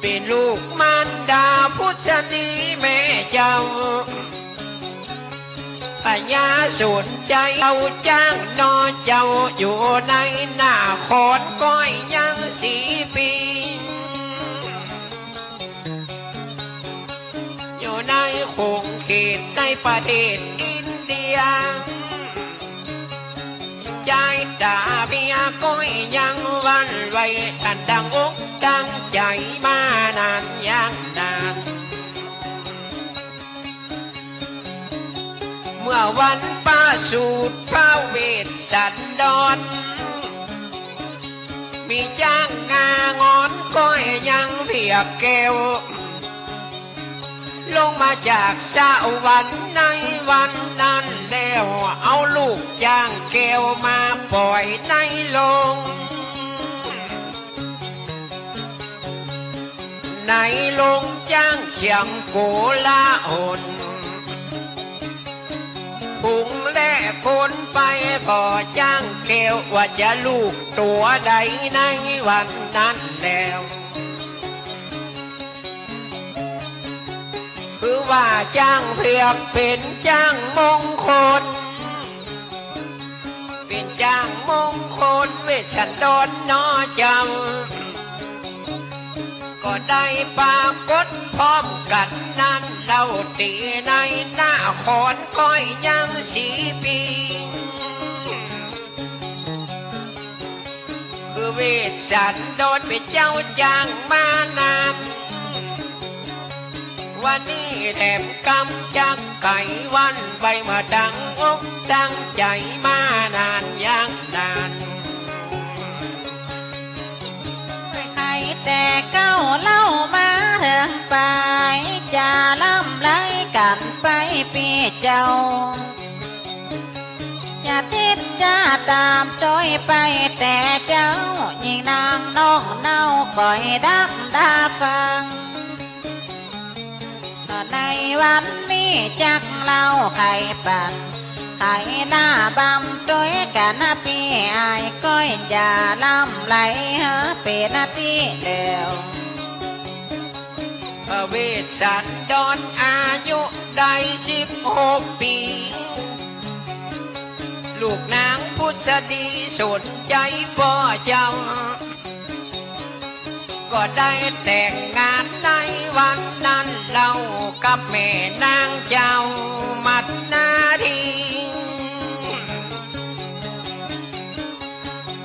เป็นลูกมารดาพุทธดีแม่เจ้าพญาสูนใจเอาจ้างนอนเจ้าอยู่ในหน้าขอนก้อยยังสีปีอยู่ในคงเขตในประเทศอินเดียใจตาเมียก้อยยังวันไว้ท่านตั้งอกตั้งใจมานานยังนานเมื่อวันป้าสูตรพระเวสสันดรมีจ้างงางอนก้อยยังเพียกแก้วลงมาจากสวรรค์ในวันนั้นแล้วเอาลูกจ้างแก้วมาปล่อยในโลงในโลงจ้างเขียงโกลาหลพุงและคนไปพอจ้างแก้วว่าจะลูกตัวใดในวันนั้นแล้วคือว่าจ้างเพียกเป็นจ้างมงคลเป็นจ้างมงคลเวชสันดรน้อเจ้าก็ได้ปรากฏพร้อมกันนั้นเล่าตีในหน้าขอนก้อยยังสีปีคือเวชสันดรเป็นเจ้าจ้างมานานวันนี้แถมกำจักไก่วันใบมาดังอกตั้งใจมานานยังนานใครแต่เก้าเล่ามาเถิงไปจะล่ำไรกันไปปีเจ้าจะติดจะตามโดยไปแต่เจ้ายิ่งนางน้องเน่าข คอยดักดาฟังในวันนี้จักเล่าไข่ปั่นไข่หน้าบำด้วยกันนะพี่ไอ้ก้อยอย่าล้ำไหลเฮอเป็นนาทีแล้วเวชสันดรอายุได้16 ปีลูกนางพุทธดีสนใจพ่อเจ้าก็ได้แต่งงานในวันนั้นเรากับแม่นางเจ้ามัดนาที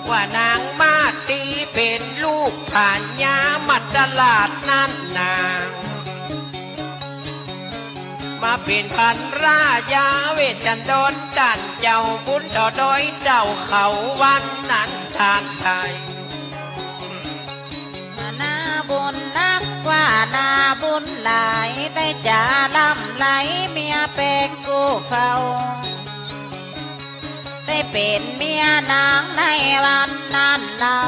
ว่านางมาตีเป็นลูกผ่านยามัดตลาดนั้นนางมาเป็นพันรายาเวชชันดรดันเจ้าบุญต่อดอยเจ้าเขาวันนั้นทานไทยนาบุญนักว่านาบุญหลายได้จ่าล้ำไหลเมียเป็นกูเฝ้าได้เป็นเมียนางในวันนั้นเรา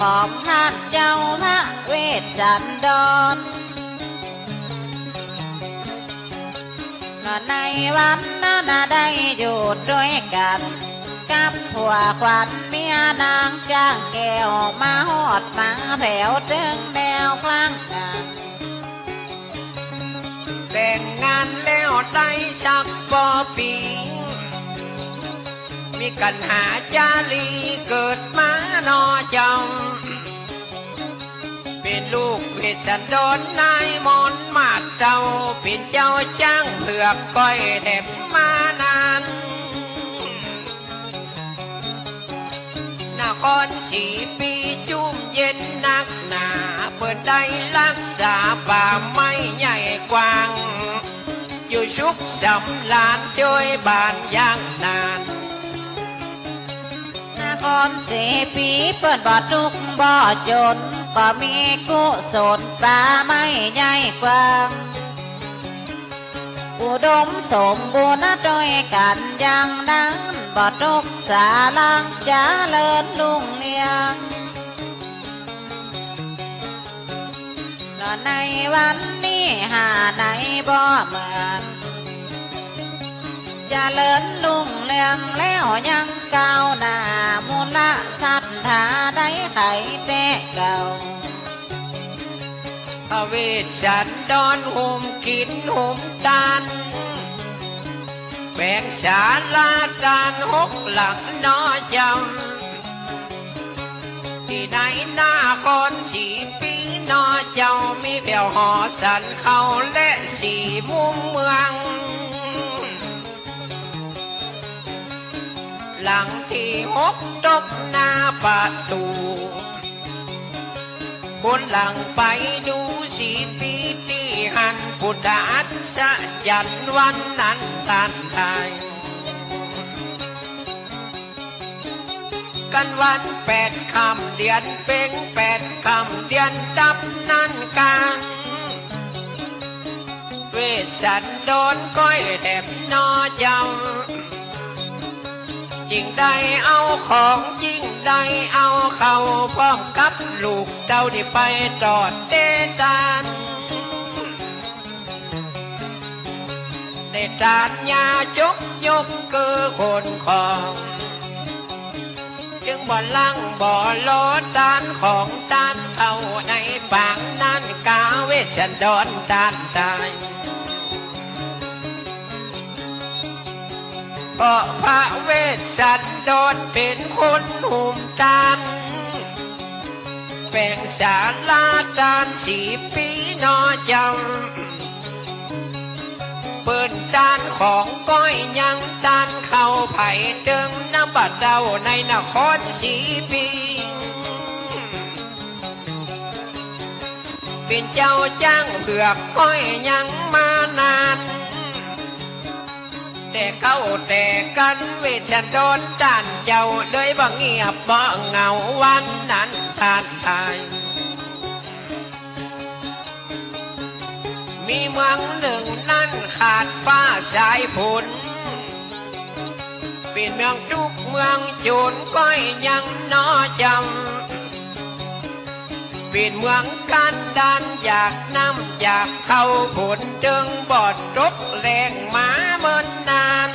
ของท่านเจ้าพระเวชสันดรในวันนั้นได้อยู่ด้วยกันกับผัวขวัญเมียนางจ้างแก้วมาหอดมาแผ่วถึงแนวกลางกันแต่งงานแล้วได้สักปีมีกันหาจารีเกิดมานอเจ้าเป็นลูกเวชสันดรนายมนต์มาดเจ้าเป็นเจ้าจ้างเผือกก้อยแถบมานานนครสีปีจุ่มเย็นนักหนาเปิดได้รักษาป่าไม้ใหญ่กว้างอยู่ชุกสำลานช่วยบ้านอย่างนานนครสีปีเปิดบ่อทุกบ่อจนก็มีกุศลป่าไม้ใหญ่กว้างอุดมสมบูรณ์ด้วยกันอย่างนั้นบ่ทุกสาลังเจริญรุ่งเรืองในวันนี้หาไหนบ่เหมือนเจริญรุ่งเรืองแล้วยังก้าวหน้ามูลศรัทธาได้ไขแต่เก่าเวชสันดรหุ่มกินหุ่มตานแบ่งศาลาดาน6 หลังนอจำที่ในนาครสีปีนอเจ้ามีแผ่วหอสันเขาและ4 มุมเมืองหลังที่6ตกหน้าประตูคนหลังไปดูสีปีที่หันพุทธอัศจรรย์วันนั้นทานไทยกันวัน8 ค่ำเดือนเพ็ญ8 ค่ำเดือนดับนั่นกลางเวชสันดรก้อยแถบนอเจ้าจริงได้เอาของจริงได้เอาเข้าพร้อมกับลูกเต้าที่ไปตอดเตตานเตตานยาจกยกเกือคนของจึงบ่ลังบ่โลตานของตานเข้าในปางนั้นกาเวชสันดรตานตายเพราะพระเวชสันดรเป็นคนหุ่มตานแบ่งศาลาตาน4 ปีนอจำเปิดตานของก้อยยังตานเข้าไผ่เติงน้ำบัดเดาในนครสีปีเป็นเจ้าจ้างเผือกก้อยยังมานานแต่เขาแต่กันเวชชันดรด้านเจ้าเลยบ่เงียบบ่เหงาวันนั้นทานทายมีเมืองหนึ่งนั้นขาดฟ้าสายฝนเป็นเมืองทุกเมืองโจรก้อยยังนอจำ เป็นเมืองกันดานอยากน้ำอยากเข้าผลจึงบอดรบแรงมาเมินนาน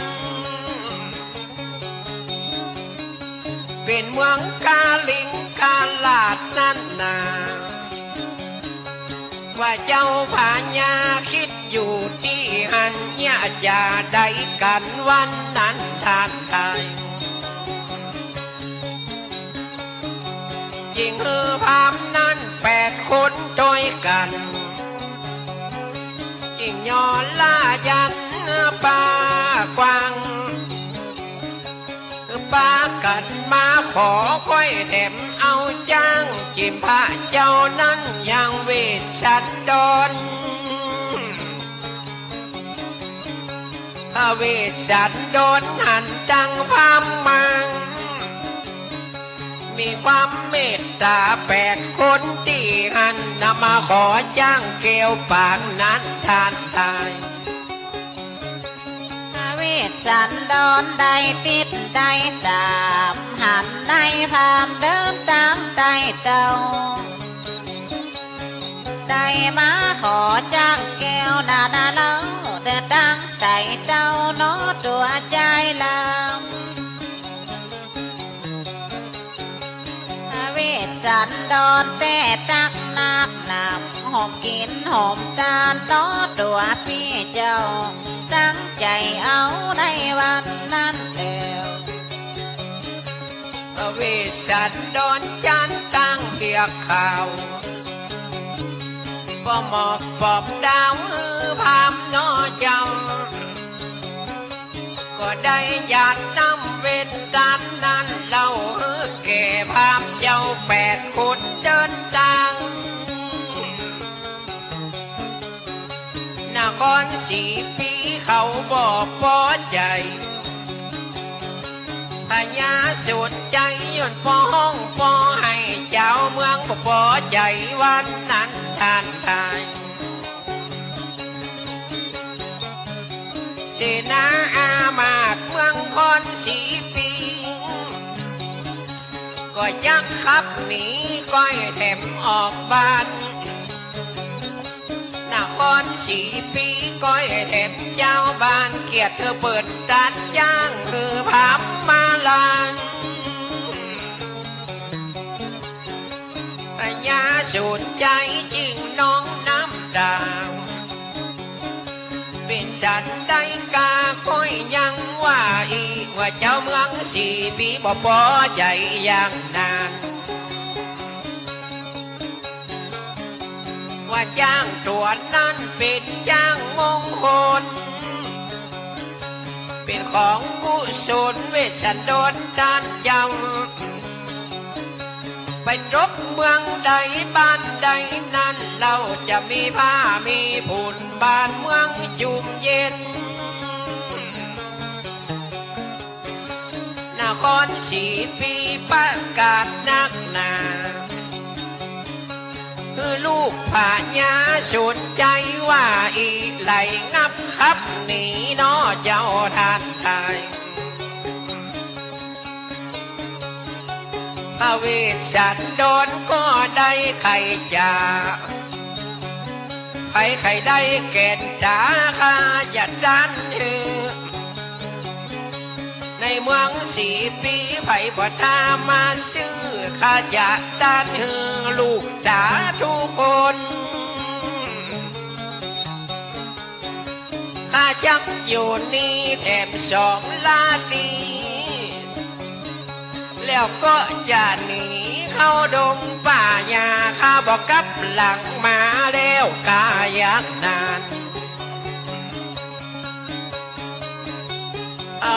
เป็นเมืองกาลิงกาลาดนั่นนาว่าเจ้าพาญาคิดอยู่ที่หันยาจะได้กันวันนั้นทานตายจริงคือพามนั้น8 คนโดยกันจริงยอล่ายันปากวางปากันมาขอก้อยแถมเอาจ้างจิมพระเจ้านั้นยังเวทสันดรพระเวทสันดรหันจังพามมังมีความเมตตา8 คนที่หันนำมาขอจ้างเกลียวปากนั้นทานทายเวทสันดรได้ติดได้ตามหันในพามเดินตั้งใจเต้าได้มาขอจ้างแก้วนาเล่าเดินตั้งใจเต้าโน้ตัวใจลำเวทสันดรแต่ตักนักนำหอมกินหอมตาลโน้ตัวพี่เจ้าตั้งใจเอาในวันนั้นแล้วเวทสันดรจันตั้งเพียกข่าวปอหมอกปอบดาวพามน้อจำก็ได้ญาตินำเวทตันนั้นเล่าแก่พามเจ้า8 คนเดินทางนคร4 ปีเขาบอกพอใจพญาสุดใจย่นป้องป้อให้เจ้าเมืองบอกพอใจวันนั้นทานทายเสนาอามาตย์เมืองคอน4 ปีก็ยักขับหนีก้อยแถมออกบ้านนคร4 ปีก้อยแถมเจ้าบ้านเกียรติเธอเปิดตัดจ้างคือพามมาลานปัญญาสุดใจจริงน้องน้ำตาเป็นสันได้กาก้อยยังว่าอีกว่าเจ้าเมือง4 ปีบ่พอใจอย่างนานว่าจ้างตัวนั้นเป็นจ้างมงคลเป็นของกุศลเวชสันดรจานจำไปรบเมืองใดบ้านใดนั้นเราจะมีผ้ามีผุนบ้านเมืองจุ่มเย็นนคร4 ปีประกาศนักหนาคือลูกผาญาสุดใจว่าอีไหลงับขับหนีน้อเจ้าทานทายพระเวทสันดรก็ได้ไข่จ่าไข่ได้แก่นตาข้าจะดันหือในเมือง4 ปีไผ่บ่ตามาซื้อข้าจะดันหือลูกตาทุกคนข้าจักอยู่นี่แถม2 ลาตีแล้วก็จะหนีเข้าดงป่าหญ้าข้าบอกกับหลังมาแล้วกายักนาน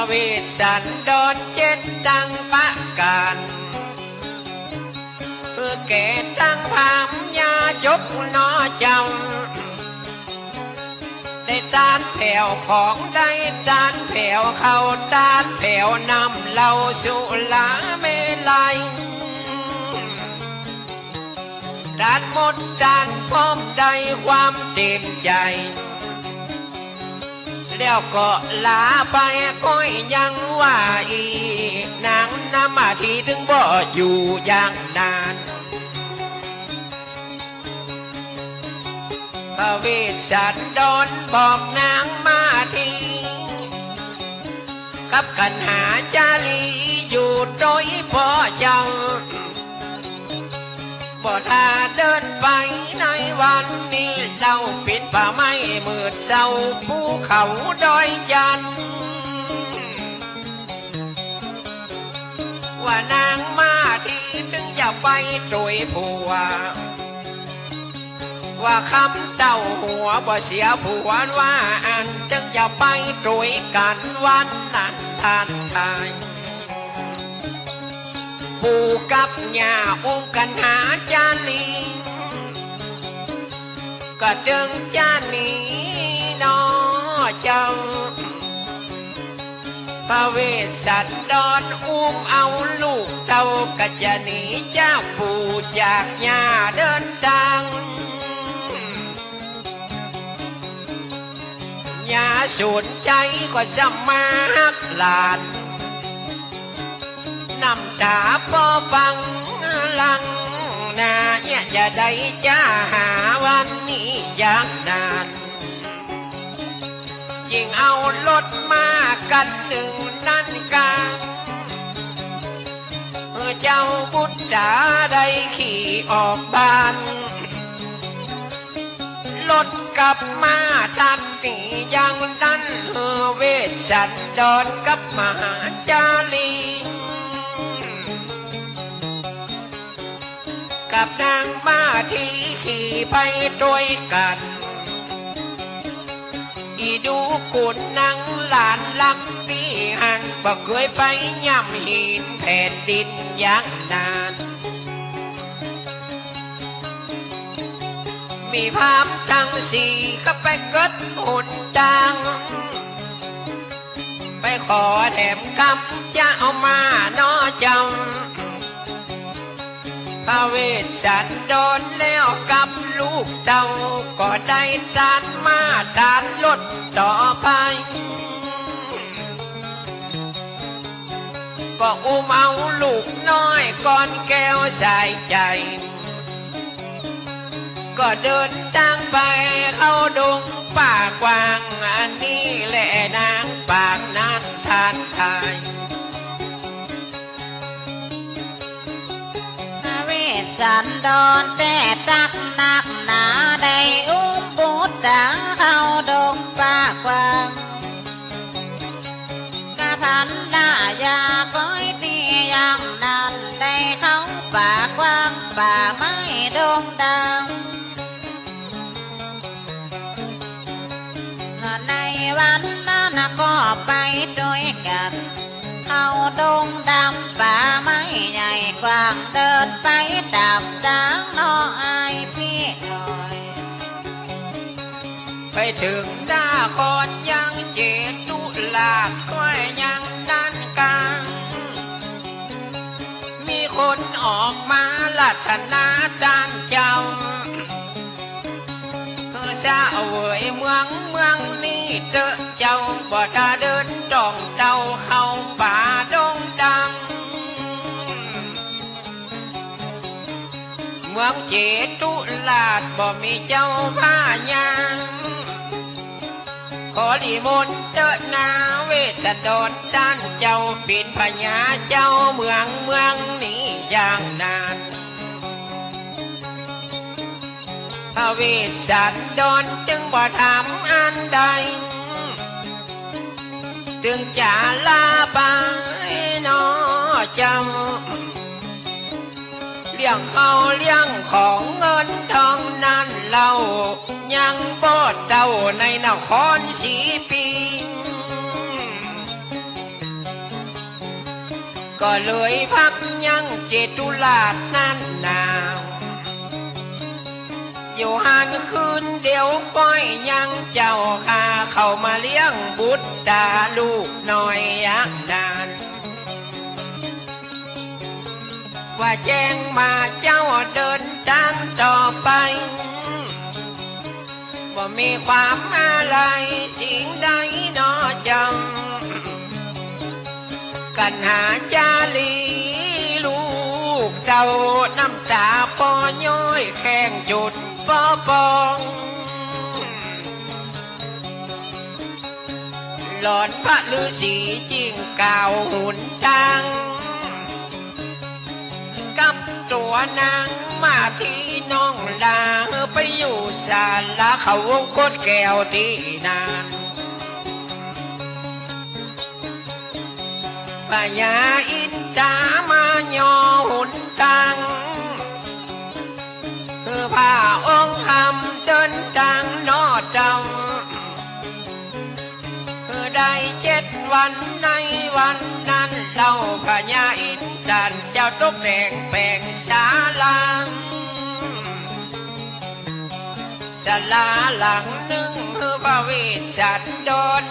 เวทสันดร7 ตั้งประการคือแก่ตั้งพามยาจบนอจำได้ตานแผ่วของได้ตานแผ่วเข้าตานแผ่วนำเหล่าสุลาเมลัยตานหมดตานพร้อมได้ความเต็มใจแล้วก็ลาไปก้อยยังว่าอีนางน้ำมาทีถึงบ่อยู่อย่างนาน พระเวสสันดรบอกนางมาทีกับกันหาจารีอยู่โดยพ่อเจ้าบ่ถ้าเดินไปในวันนี้เราปิดป่าไม้มืดเศร้าภูเขาดอยจันทร์ว่านางมาทีถึงอย่าไปโดยผัวว่าคำเต้าหัวบ่เสียผัวว่าอันจึงอย่าไปโดยกันวันนั้นทานทายปู่กับย่าอุ้มกันหาจาลีก็จึงจะหนีน้อเจ้าพระเวสสันดรอุ้มเอาลูกเต้าก็จะหนีจากปู่จากย่าเดินทางย่าสูญใจก็จะมาฮักหลานน้ำตาพ่อฟังลังนาเนี่ยจะได้จะหาวันนี้อย่างนานจึงเอารถมากันหนึ่งนั่นกลางเจ้าบุตรได้ขี่ออกบ้านรถกลับมาทันทีอย่างนั้นเวสสันดรกับมหาจารีกับนางมาทีขี่ไปด้วยกันอีดูกุนนางหลานลักตีหันบ่เคยไปย่ำหินแผ่นดินอย่างนานมีภาพทั้งสี่ก็ไปเกิดหุ่นดังไปขอแถมคำจะเอามาน้อจำพระเวสสันดรแล้วกับลูกเต้าก็ได้ทานมาทานลดต่อไปก็อุ้มเอาลูกน้อยก่อนแก้วใส่ใจก็เดินทางไปเข้าดงป่ากว้างอันนี้แหละนางปากนั้นทานทายเวสสันดรแต่ตักหนักหนาได้อุ้มบุตรเข้าดงป่ากว้างกะพันดายาก้อยตีอย่างนั้นได้เข้าป่ากว้างป่าไม้ดงดังในวันนั้นก็ไปด้วยกันเข้าดงดำป่าไม้ใหญ่กว้างเดินไปดับดังน้ออายพี่หน่อยไปถึงหน้าคอนยังเจตุลาดก้อยยังนั่นกลางมีคนออกมาลัทนาด้านเจ้าเศร้าเวยเมืองนี้เจอเจ้าบ่ถ้าเดินจ้องเจ้าเข้าป่าดงดังเมืองเจตุลาดบ่มีเจ้าพายางขอลิมนต์เจอนาเวสสันดรด้านเจ้าปิ่นพญาเจ้าเมืองนี้อย่างนานพระเวสสันดรจึงบ่ถามอันใดจึงจะลาไปน้อจำเลี้ยงเขาเลี้ยงของเงินทองนั้นเรายังบ่เต้าในนครสีปีก็เลยพักยังเจตุลาดนั่นนาอยู่หันคืนเดียวก้อยยังเจ้าข้าเข้ามาเลี้ยงบุตรตาลูกน้อยยักนานว่าแจ้งมาเจ้าเดินทางต่อไปบ่มีความอะไรสิ่งใดน้อจำกันหาจาลีลูกเจ้าน้ำตาปอย้อยแข้งจุดปอปอง หลอนพระฤาษีจิงกล่าวหุนตังกับตัวนางมาที่น้องลาไปอยู่ศาลาเขาวงกดแก้วที่นานพญาอินทรามาย่อหุนตังคือพระองค์ทำเดินทางนอดเจ้าคือได้7 วันในวันนั้นเราพญาอินทราเจ้าตกแต่งแปลงศาลาศาลาหลังหนึ่งคือพระเวสสันดร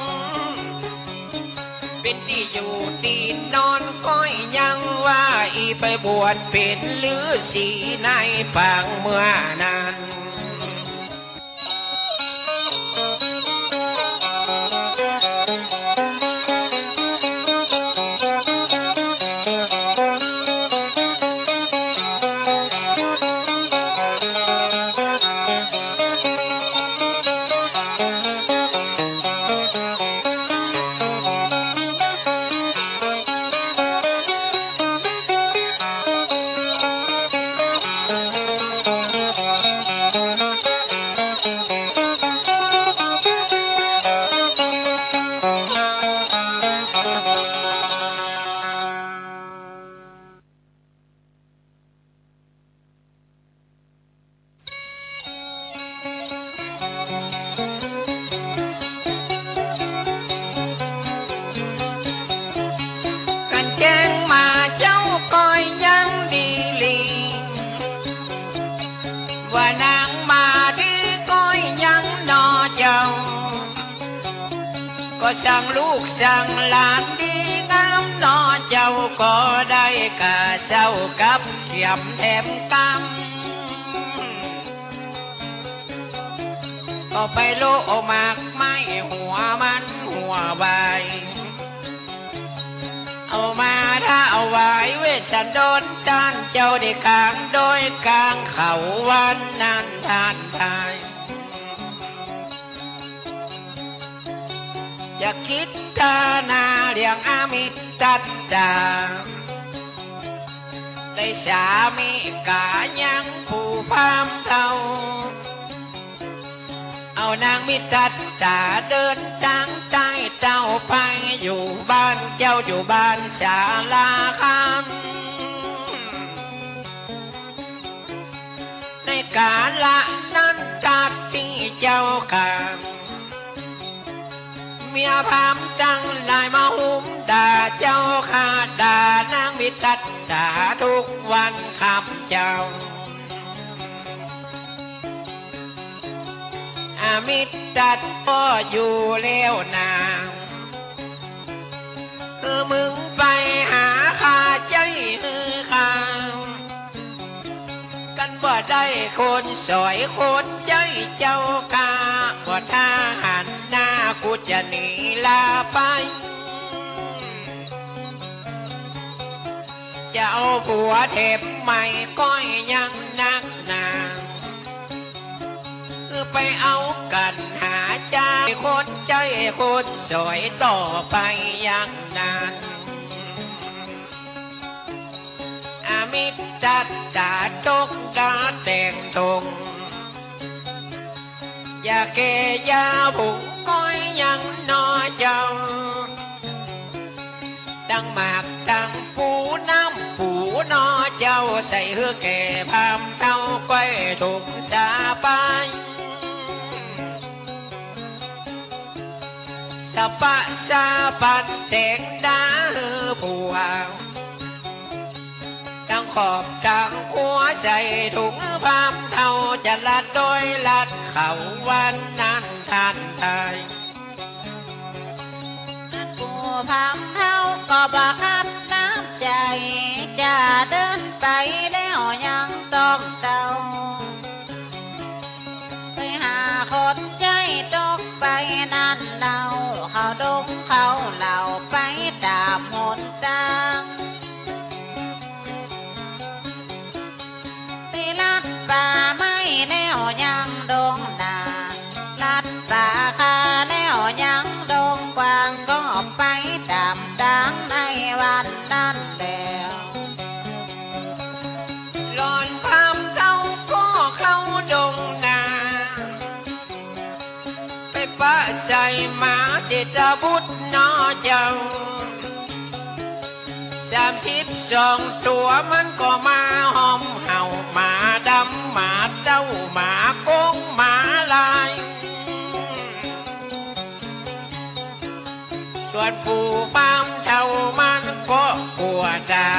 เป็นที่อยู่ตีนนอนก้อยยังว่าอีไปบวชเป็นฤาษีในปางเมื่อนั้นสั่งลูกสั่งหลานดีงามนอเจ้าก็ได้กะเจ้ากับเขียมแถมกำก็ไปโลมากไม้หัวมันหัวใบเอามาถ้าเอาไว้เวชันโดนด้านเจ้าได้กลางโดยกลางเขาวันนั้นทานทายอย่าคิดตานาเรียงอามิตัดดาได้สามีกายังผู้พามเท่าเอานางมิตัดดาเดินทางใต้เต้าไปอยู่บ้านเจ้าอยู่บ้านศาลาคำในกาละนั้นตัดที่เจ้าคำเมียพามจังลายมาหุ้มด่าเจ้าขาด่านางมิตัดด่าทุกวันคำเจ้าอามิตัดก็อยู่แล้วนามึงไปหาข้าใจข้ากันบ่ได้คนสอยคนใจเจ้าข้าบ่ท่าหันหน้ากูจะหนีลาไปจะเอาผัวเทพใหม่ก้อยยังนักหนาไปเอากันหาใจคนใจคนสวยต่อไปอย่างนั้นอามิตัดตาตกดาแต่งทงอย่าเกยาผุกก้อยยังนอเจ้าดังหมากดังปูน้ำปูนอเจ้าใส่เฮือแก่พามเต้าก้อยถุงสาไปสะปะสาปันเต็งดาฮือผัวดังขอบดังขัวใส่ถุงพามเท่าจะลัดโดยลัดเขาวันนั้นท่านไทยกูพามเท่าก็บักคัดน้ำใจจะเดินไปแล้วยังต้องเดาไปหาคนใจตกไปนั่นเราเขาดงเขาเหล่าไปตามหนทางตีลัดป่าไม่แล้วยังดงนาลัดป่าคาแล้วยังดงกวางก็ มาเจตบุตรนอเจ้า32ตัวมันก็มาหอมเห่าหมาดำหมาเต้าหมาโกงหมาลายส่วนผู้ฟาร์มเท่ามันก็กลัวได้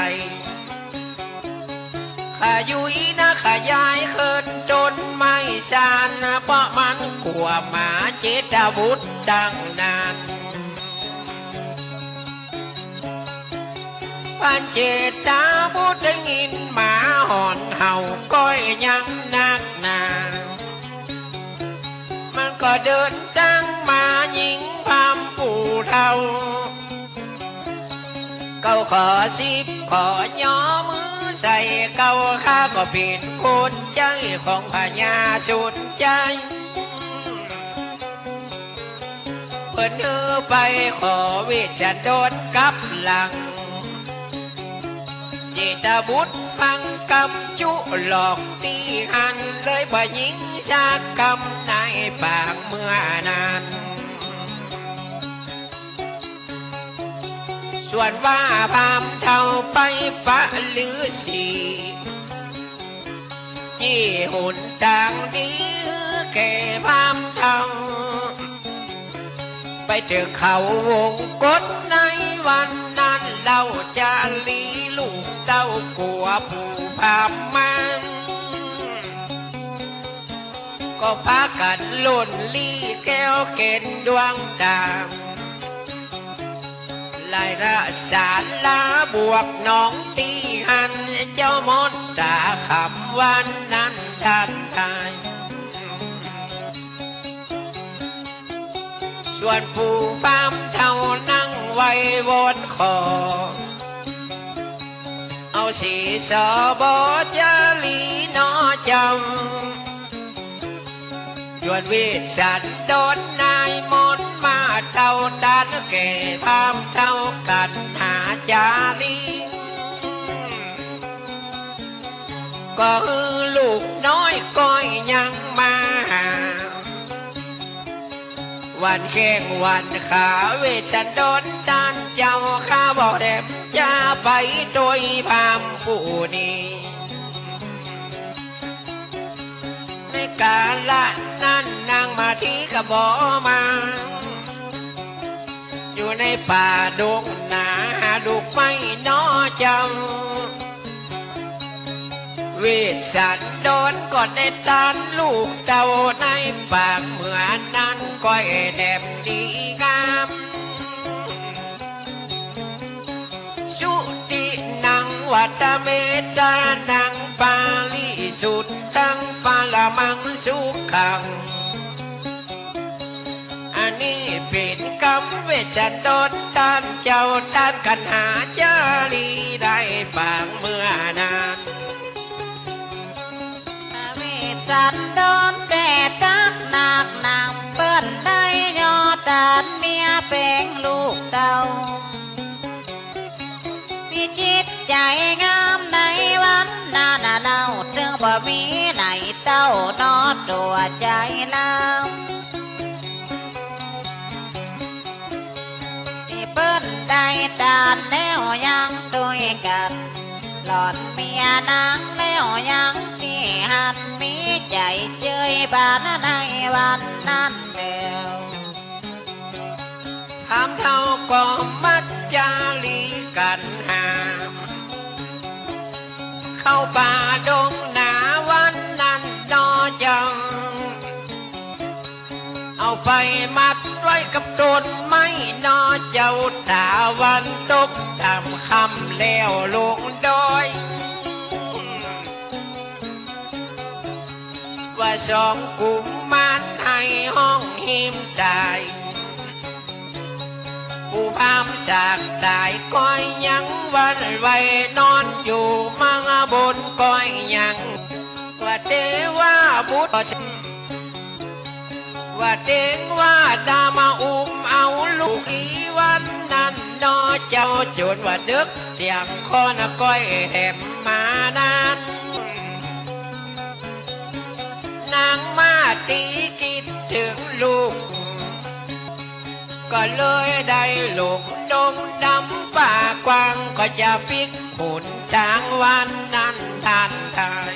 ขยุยนะขยายเขินจนไม่ชานเพราะมันกลัวหมาเจตบุตรตั้งนานปันเจตบุตรได้ยินหมาหอนเห่าก้อยยังนักหนามันก็เดินตั้งมาหญิงพามผู้เท่าเก้าขอ10ขอย่อมือใส่เก้าข้าก็เป็นคนใจของพญาสุดใจเพิ่นเนื้อไปขอเวชโดนกับหลังเจตบุตรฟังกำจุหลอกตีหันเลยบ่ยิงชาติกำในปากเมื่อนานส่วนว่าพามเท่าไปปะลือสีจี้หุ่นต่างดีแก่พามเท่าไปเจอเขาวงกฏในวันนั้นเราจะลีลูกเต้ากลัวผู้พามมันก็พากันล่นลี่แก้วเกณฑ์ดวงตาลายละสารลาบวกน้องตีหันเจ้ามนตาคำวันนั้นทันทายส่วนผู้ฟาร์มเท่านั่งไว้บนคอเอาสีสอบอจาลีนอจำจวนวิสันโดนนายมนมาเท่าตานเก่พามเท่ากันหาจาลีก็คือลูกน้อยก้อยยังมาวันแข่งวันขาเวชันโดนตานเจ้าข้าบอกแดมจะไปโดยพามผู้นี้ในกาลนั้นนางมาที่กระบอกมาอยู่ในป่าดงหนาดูไม่น้อเจ้าเวสันโดนก็ได้ตานลูกเต่าในปากเหมือนนั้นก้อยแดมดีงามชุตินังวัตเมตานังปาลิสุทธังปาลมังสุขังอันนี้เป็นกรรมเวชันโดนตานเจ้าตานกันหาจาลีได้ปากเมื่อนานสันโดนแต่ตักหนักนางเปิ้นได้ยอตานเมียเป็นลูกเต่ามีจิตใจงามในวันนั้นเล่าถึงบ่มีไหนเต้านอตัวใจลำที่เปิ้นได้ตานแล้วยังด้วยกันหลอดเมียนางแล้วยังที่หันมีใจเจยบานในวันนั้นเดียวพามเท่าก็มักจาลีกันหาเข้าป่าดงหนาวันนั้นนอจังเอาไปมัดไว้กับต้นไม้นอเจ้าตาวันตกตามคำแล้วลงดอยว่าสองกุมมันให้ห้องหิมตายผู้พามสากตายก้อยยังวันไว้นอนอยู่มังบนก้อยยังว่าเทว่าบุตรว่าเด้งว่าดามาอุ้มเอาลูกอีวันนั้นนอเจ้าจนว่าดึกเตียงคอนก้อยแหมมานานนางมาตีคิดถึงลูก ก็เลยได้ลูกดงดำป่ากว้างก็จะปิกขุนทางวันนั้นทันทาย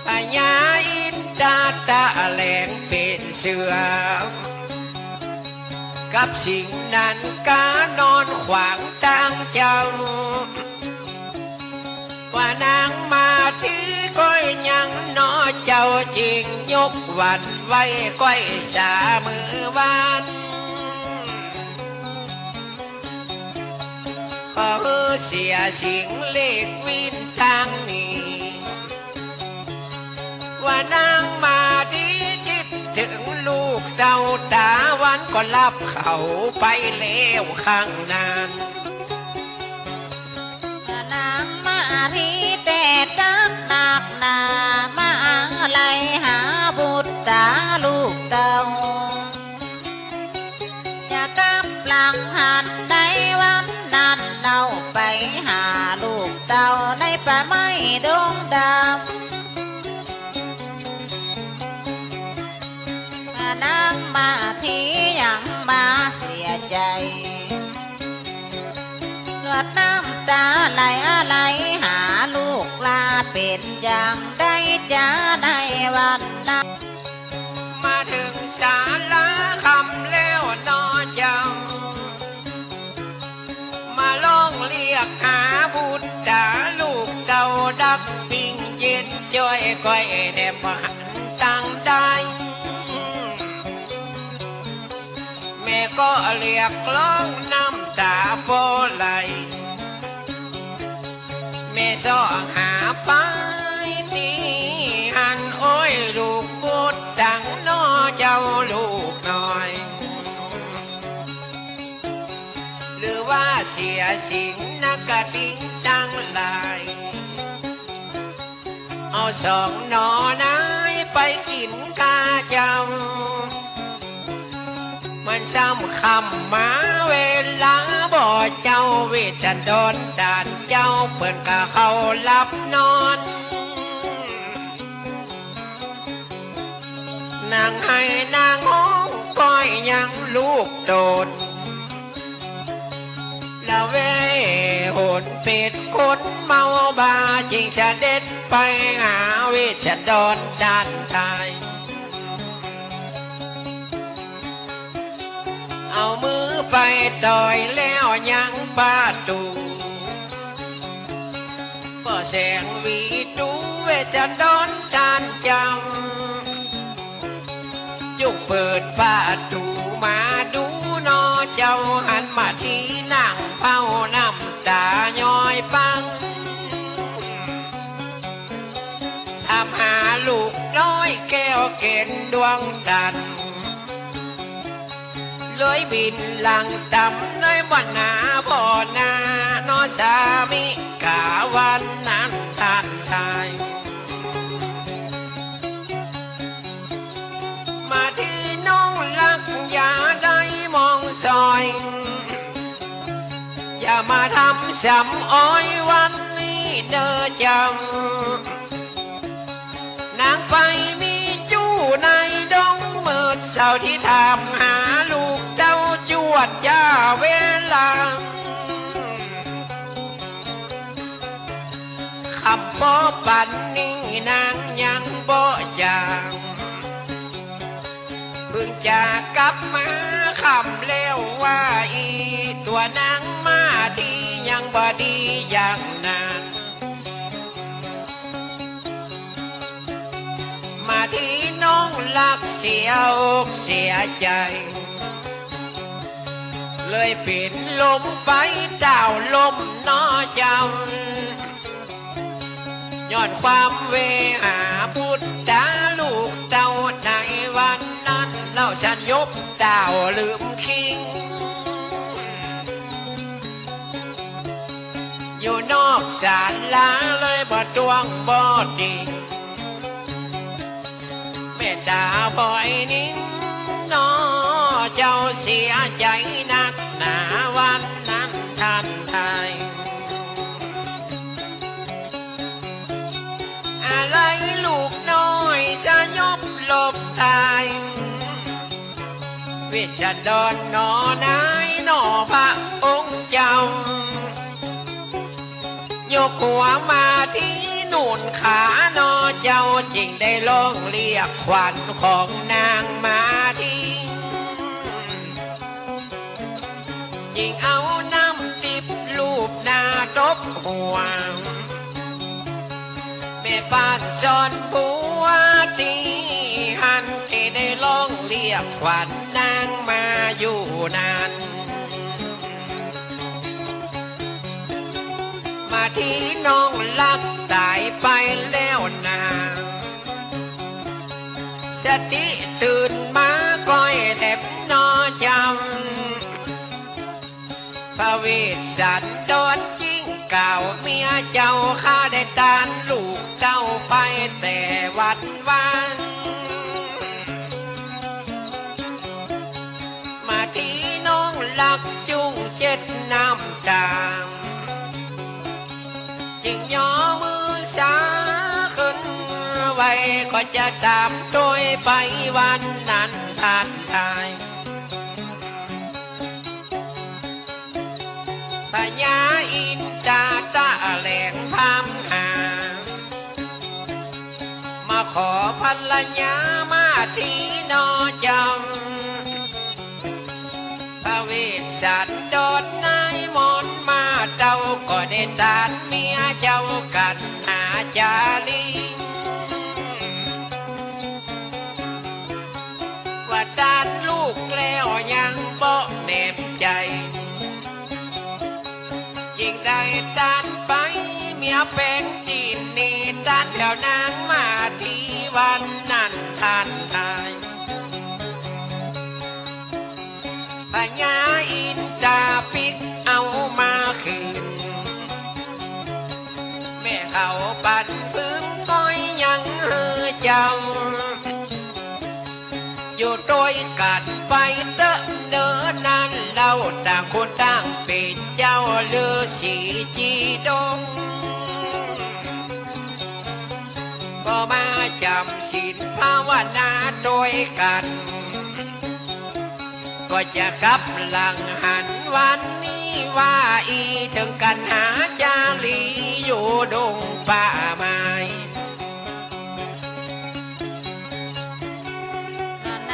ปัญญาอินตาตาแหลงเป็นเสือกับสิ่งนั้นกานอนขวางทางเจ้าว่านางมาที่ก้อยยังนอเจ้าจริงยกวันไว้ก้อยสามือวันขอเสียสิ่งเล็กวินทางนี้ว่านางมาที่คิดถึงลูกเต่าตาวันก็รับเขาไปแล้วข้างนั้นนางมาทีแต่ดักหนักหนามาไล่หาบุตรตาลูกเต่าอย่ากลับหลังหันได้วันนั้นเราไปหาลูกเต่าในป่าไม้ดงดำนางมาทียังมาเสียใจเลือดน้ำตาไหลไหลหาลูกลาเป็นอย่างได้จ้าในวันนั้นมาถึงศาลาคำแล้วนอเจ้ามาลองเรียกหาบุตรตาลูกเต่าดักปิงเย็นจ้อยก้อยแนบหันตั้งได้แม่ก็เรียกร้องน้ำตาโปไหลแม่ซ้อหาไปที่หันโอ้ยลูกบุตรดังนอเจ้าลูกน้อยหรือว่าเสียสิ่งนักกะติ้งตั้งหลายเอาสองหนอนายไปกินกาเจ้ามันซ้ำคำมาเวลาบ่เจ้าเวชันดอนดานเจ้าเปิ่นกะเขาหลับนอนนางให้นางห้องก้อยยังลูกโดนละเวโหนเป็ดคนเมาบาจริงเสด็จไปหาเวชันดอนดานไทยเอามือไปต่อยแล้วยังปาตูก็แสงวีดูเวชันดอนดานจังจุกเปิดปาตูมาดูนอเจ้าหันมาที่นั่งเฝ้าน้ำตาย้อยปังทำหาลูกน้อยแก้วเกณฑ์ดวงจันทร์เลยบินหลังต่ำในวันนาพ่อนา นอสามิกาวันนั้นท่านทายมาที่น้องลักอย่าได้มองซอยอย่ามาทำสำอ้อยวันนี้เด้อจำนางไปมีจู้ในดงมืดเสาที่ทำหาลูกเจ้าจวดจ้าเวลาคำบ่ปันนี้นางยังบ่จางเพิ่งจะกลับมาคำแล้วว่าอีตัวนางมาที่ยังบ่ดีอย่างนานมาที่น้องรักเสียอกเสียใจเลยเป็นลมไปเจ้าลมนอจำย้อนความเวหาบุตรตาลูกเต้าในวันนั้นเล่าฉันยบดาวลืมคิงอยู่นอกศาลาเลยบ่ดวงบ่ดีแม่ตาบ่อยนิ้นน้อเจ้าเสียใจนักหนาวันนั้นท่านไทยอะไรลูกน้อยจะยบหลบทาย ชดรหนอนายหนอพระองค์เจ้ายกหัวมาที่นุ่นขานอเจ้าจึงได้ลงเรียกขวัญของนางมาทิ้งจึงเอาน้ำติบลูบหน้าตบหัวแม่บ้านสอนบัวตีหันที่ได้ลงเรียกขวัญนางมาอยู่นานมาที่น้องลักตายไปแล้วนาสติตื่นมาก้อยแทบนอจำพระเวสสันดรจิ้งเก่าเมียเจ้าข้าได้ตานลูกเจ้าไปแต่วันวันมาที่น้องลักจุงเจ็ดน้ำตามจึงย่อมือสาขึ้นไว้ก็จะตามโดยไปวันนั้นทานทายพญาอินตาตาแหลงพามหามาขอภรรยามาที่นอจำพระเวสสันดรนายมนมาเจ้าก็ได้ตานเมียเจ้ากันหาจาลีว่าตานลูกแล้วยังบ่แนบใจจึงได้ตานไปเมียเป็นตีนนี่ตานแผ่วนางมาที่วันนั้นทานทายพญาอินตาปิกเอามาคืนแม่เขาปั่นฟื้นก้อยยังเฮือเจ้าอยู่โดยกันไปเตอะเนินนั้นเราต่างคนต่างเป็นเจ้าฤาษีจีดงก็มาจำศีลภาวนาโดยกันก็จะกลับหลังหันวันนี้ว่าอีถึงกันหาจาลีอยู่ดงป่าไม้ใน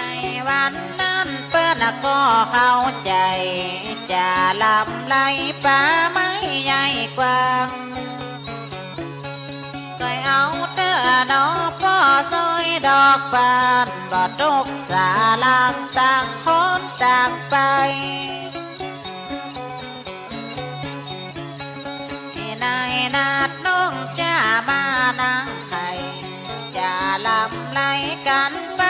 วันนั้นเปิ้นก็เข้าใจจะลำไรป่าไม้ใหญ่กว้างก็เอาเต้อดอกป้อซอยดอกบานบ่ตกสาลางต่างคนต่างไปในนาดน้องจะมานั่งไข่จะลำไรกันไป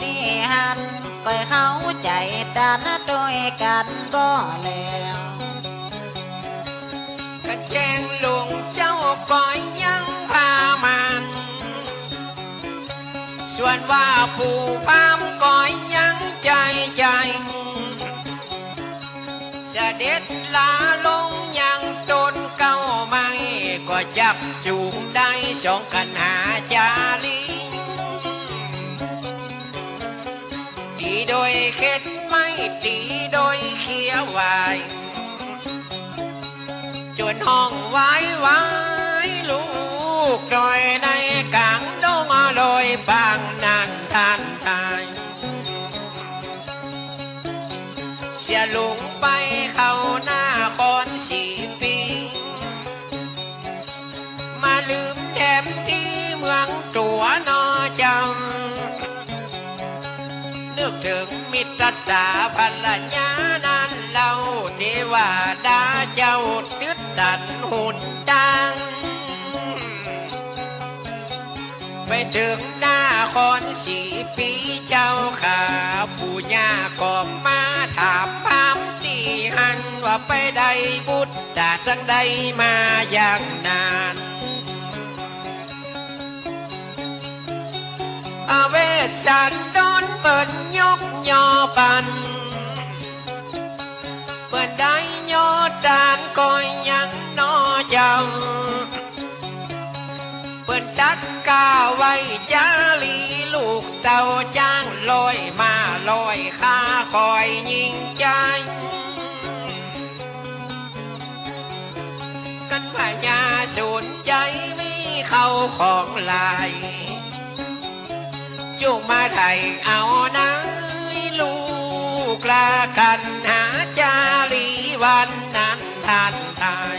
ที่หันก็เข้าใจดานโดยกันบ่แล้วกันแจ้งลงเจ้าก้อยยังพามันส่วนว่าผู้พามก้อยยังใจเสด็จลาลงยังตนเก้าไม่ก็จับจูงได้สองกันหาจาลีตีโดยเข็ดไม่ตีโดยเขียววายจนห้องไว้ลูกโดยในกลางดงลอยบางนานทานทายเสียลุงไปเข้าหน้าคอน4 ปีมาลืมแถมที่เมืองตัวนอจำนึกถึงมิตรตาภรรยานั้นเล่าเทวดาเจ้าตึดตันหุ่นจังไปถึงหน้าคอน4 ปีเจ้าขาปู่ย่าก็มาถามพามตีหันว่าไปได้บุตรจากตั้งใดมาอย่างนานเวสสันดรเปิดยกยอปันเปิดได้ยอตานก้อยยังนอเจ้าเปิดตัดกาไว้จาลีลูกเต่าจ้างลอยมา ลอยข้าคอยยิงใจกันพญาสูญใจไม่เข้าของลายจุมาไทยเอานายลูกลากันหาจารีวันนั้นท่านทาย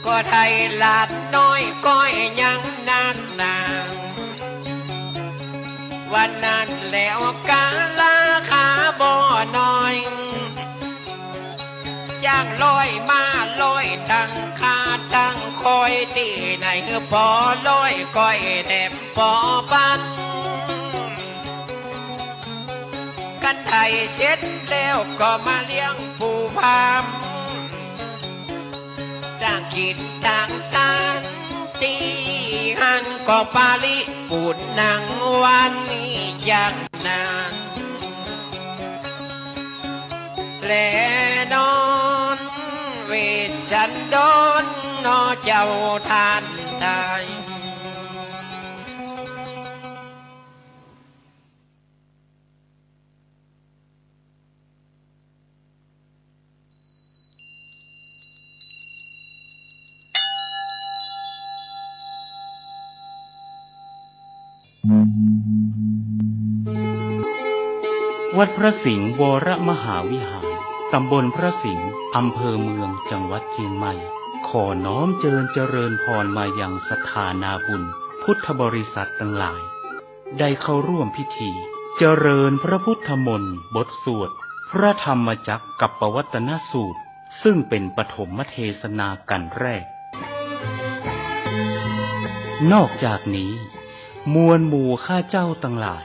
ก็ไทยหลาดน้อยก้อยยังนักนางวันนั้นแล้วกาลาขาบ่อน้อยจ้างลอยมาลอยตั้งคาตั้งคอยตีในคือพอลอยก้อยแดบปอปันกันไทยเสร็จแล้วก็มาเลี้ยงปูพามต่างขีดต่างตันตีหันก็ปาลิปูดนางวันนี้อย่างนานและนอนเวทสันโดนนอเจ้าทานไทยวัดพระสิงห์วรมหาวิหารตำบลพระสิงห์อำเภอเมืองจังหวัดเชียงใหม่ขอน้อมเจริญพรมายังศรัทธานาบุญพุทธบริษัททั้งหลายได้เข้าร่วมพิธีเจริญพระพุทธมนต์บทสวดพระธรรมจักรกัปปวัตนสูตรซึ่งเป็นปฐมเทศนากันแรกนอกจากนี้มวลหมู่ข้าเจ้าทั้งหลาย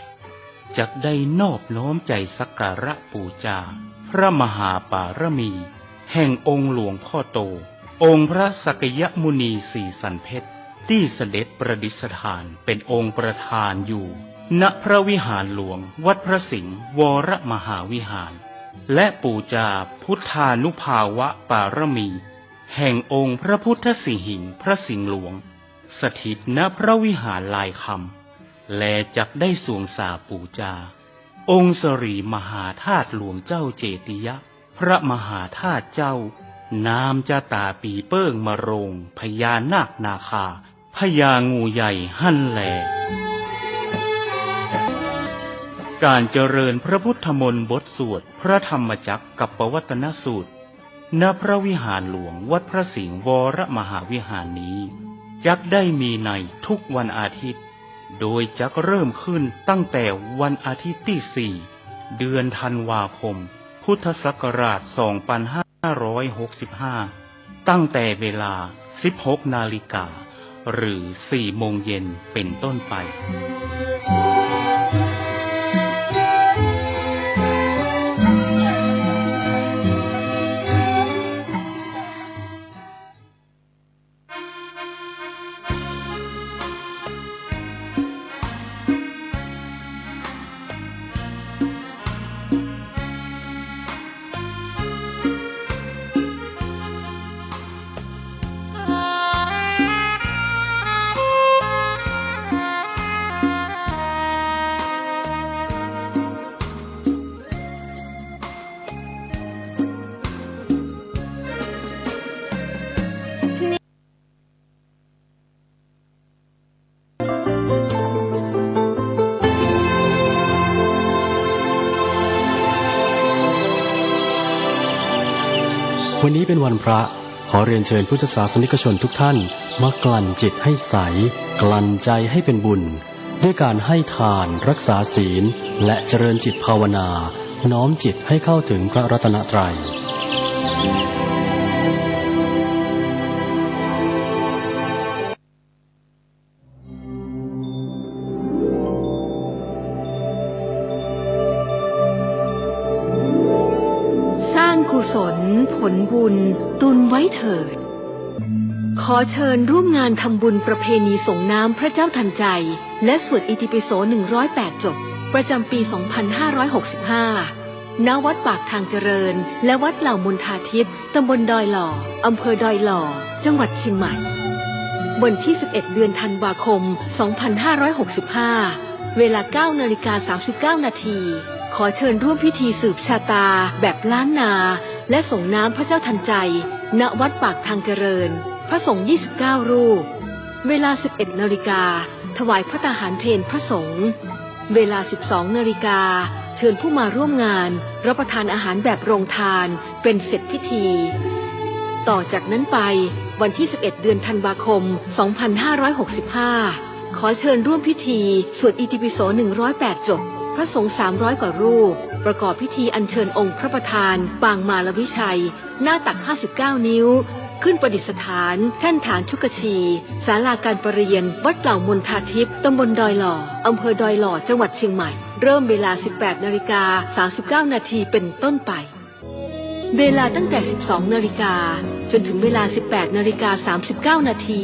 จักได้นอบน้อมใจสักการะบูชาพระมหาปารมีแห่งองค์หลวงพ่อโตองค์พระสักยมุนีสีสันเพชรที่เสด็จประดิษฐานเป็นองค์ประธานอยู่ณพระวิหารหลวงวัดพระสิงห์วรมหาวิหารและบูชาพุทธานุภาวะปารมีแห่งองค์พระพุทธสิหิงพระสิงห์หลวงสถิตณพระวิหารลายคำและจักได้สวงสาปูจาองค์สรีมหาธาตุหลวงเจ้าเจติยะพระมหาธาตุเจ้านามจะตาปีเปิ้งมะโรงพญานาคนาคาพญางูใหญ่หั่นแลการเจริญพระพุทธมนต์บทสวดพระธรรมจักรกัปปวัตนสูตรณพระวิหารหลวงวัดพระสิงห์วรมหาวิหารนี้จักได้มีในทุกวันอาทิตย์โดยจักเริ่มขึ้นตั้งแต่วันอาทิตย์ที่4เดือนธันวาคมพุทธศักราช2565ตั้งแต่เวลา 16 นาฬิกาหรือ 4 โมงเย็นเป็นต้นไปวันนี้เป็นวันพระขอเรียนเชิญพุทธศาสนิกชนทุกท่านมากลั่นจิตให้ใสกลั่นใจให้เป็นบุญด้วยการให้ทานรักษาศีลและเจริญจิตภาวนาน้อมจิตให้เข้าถึงพระรัตนตรัยผลบุญตุนไว้เถิดขอเชิญร่วมงานทำบุญประเพณีส่งน้ำพระเจ้าทันใจและสวดอิติปิโส108 จบประจำปี 2565 ณ วัดปากทางเจริญและวัดเหล่ามนทาทิพย์ตำบลดอยหล่ออำเภอดอยหล่อจังหวัดเชียงใหม่วันที่ 11 เดือนธันวาคม 2565 เวลา 9:39 นาที ขอเชิญร่วมพิธีสืบชะตาแบบล้านนาและส่งน้ำพระเจ้าทันใจณวัดปากทางเจริญพระสงฆ์29 รูปเวลา 11 นาฬิกาถวายพระตาหารเพลพระสงฆ์เวลา 12 นาฬิกาเชิญผู้มาร่วมงานรับประทานอาหารแบบโรงทานเป็นเสร็จพิธีต่อจากนั้นไปวันที่ 11 เดือนธันวาคม 2565 ขอเชิญร่วมพิธีสวดอิติปิโส 108 จบพระสงฆ์ 300 กว่ารูปประกอบพิธีอัญเชิญองค์พระประธานปางมาลวิชัยหน้าตัก 59 นิ้วขึ้นประดิษฐานแท่นฐานชุกชีศาลาการประเรียนวัดเหล่ามนทาทิพย์ตำบลดอยหล่ออำเภอดอยหล่อจังหวัดเชียงใหม่เริ่มเวลา 18:39 นาทีเป็นต้นไปเวลาตั้งแต่ 12 นาฬิกาจนถึงเวลา 18:39 นาที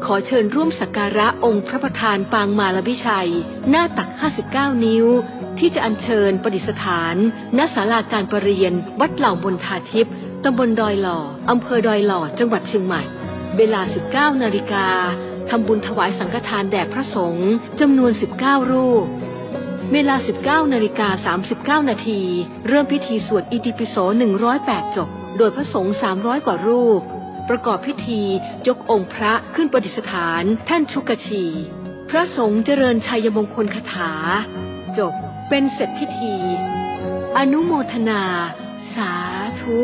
ขอเชิญร่วมสักการะองค์พระประธานปางมาลวิชัยหน้าตัก 59 นิ้วที่จะอัญเชิญประดิษฐานณศาลาการประเรียนวัดเหล่ามนทาทิพย์ตำบลดอยหล่ออำเภอดอยหล่อจังหวัดเชียงใหม่เวลา 19 นาฬิกาทำบุญถวายสังฆทานแด่พระสงฆ์จำนวน 19 รูปเวลา 19:39 นาทีเริ่มพิธีสวดอิติปิโส 108 จบโดยพระสงฆ์ 300 กว่ารูปประกอบพิธียกองค์พระขึ้นประดิษฐานแท่นชุกชีพระสงฆ์เจริญชัยมงคลคาถาจบเป็นเสร็จพิธีอนุโมทนาสาธุ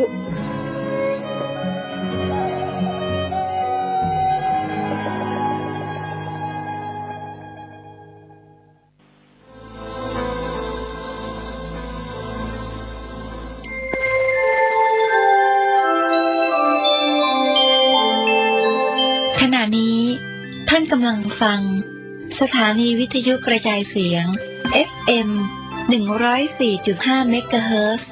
ขณะนี้ท่านกำลังฟังสถานีวิทยุกระจายเสียง FM 104.5 เมกะเฮิรตซ์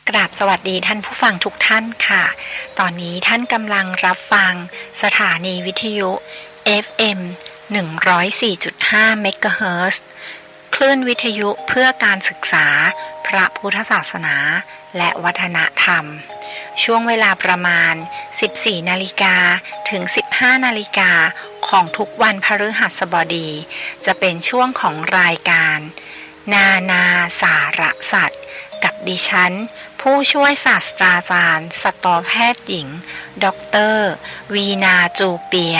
กราบสวัสดีท่านผู้ฟังทุกท่านค่ะตอนนี้ท่านกำลังรับฟังสถานีวิทยุ FM 104.5 เมกะเฮิรตซ์คลื่นวิทยุเพื่อการศึกษาพระพุทธศาสนาและวัฒนธรรมช่วงเวลาประมาณ 14 นาฬิกาถึง 15 นาฬิกาของทุกวันพฤหัสบดีจะเป็นช่วงของรายการนานาสารสัตว์กับดิฉันผู้ช่วยศาสตราจารย์สัตวแพทย์หญิงดร.วีนาจูเปีย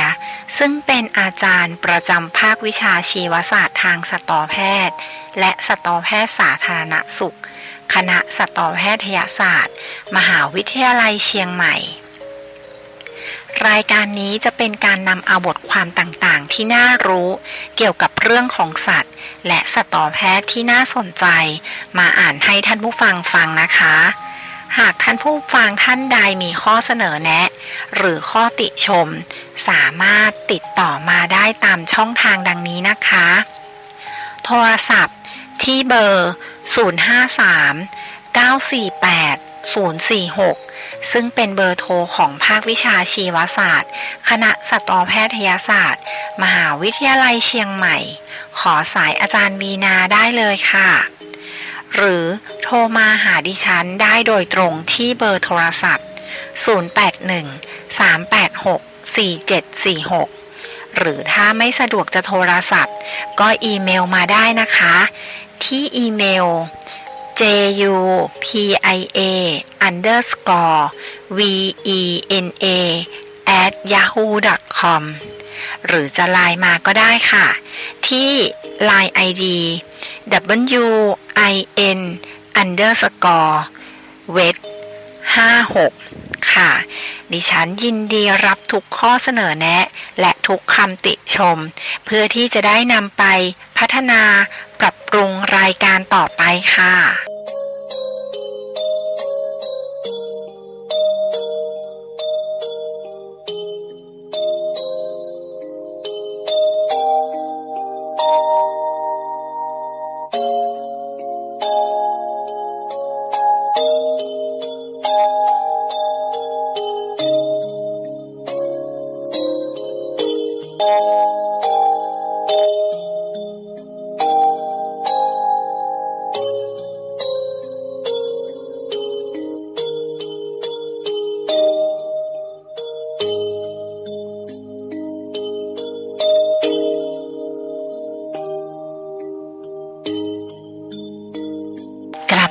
ซึ่งเป็นอาจารย์ประจำภาควิชาชีวศาสตร์ทางสัตวแพทย์และสัตวแพทย์สาธารณสุขคณะสัตวแพทยศาสตร์มหาวิทยาลัยเชียงใหม่รายการนี้จะเป็นการนำเอาบทความต่างๆที่น่ารู้เกี่ยวกับเรื่องของสัตว์และสัตวแพทย์ที่น่าสนใจมาอ่านให้ท่านผู้ฟังฟังนะคะหากท่านผู้ฟังท่านใดมีข้อเสนอแนะหรือข้อติชมสามารถติดต่อมาได้ตามช่องทางดังนี้นะคะโทรศัพท์ที่เบอร์ 053-948-046 ซึ่งเป็นเบอร์โทรของภาควิชาชีวศาสตร์คณะสัตวแพทยศาสตร์มหาวิทยาลัยเชียงใหม่ขอสายอาจารย์วีนาได้เลยค่ะหรือโทรมาหาดิฉันได้โดยตรงที่เบอร์โทรศัพท์ 081-386-4746 หรือถ้าไม่สะดวกจะโทรศัพท์ก็อีเมลมาได้นะคะที่อีเมล jupia_vena@yahoo.com หรือจะไลน์มาก็ได้ค่ะที่ Line ID win_wet 0814262556ค่ะดิฉันยินดีรับทุกข้อเสนอแนะและทุกคำติชมเพื่อที่จะได้นำไปพัฒนาปรับปรุงรายการต่อไปค่ะ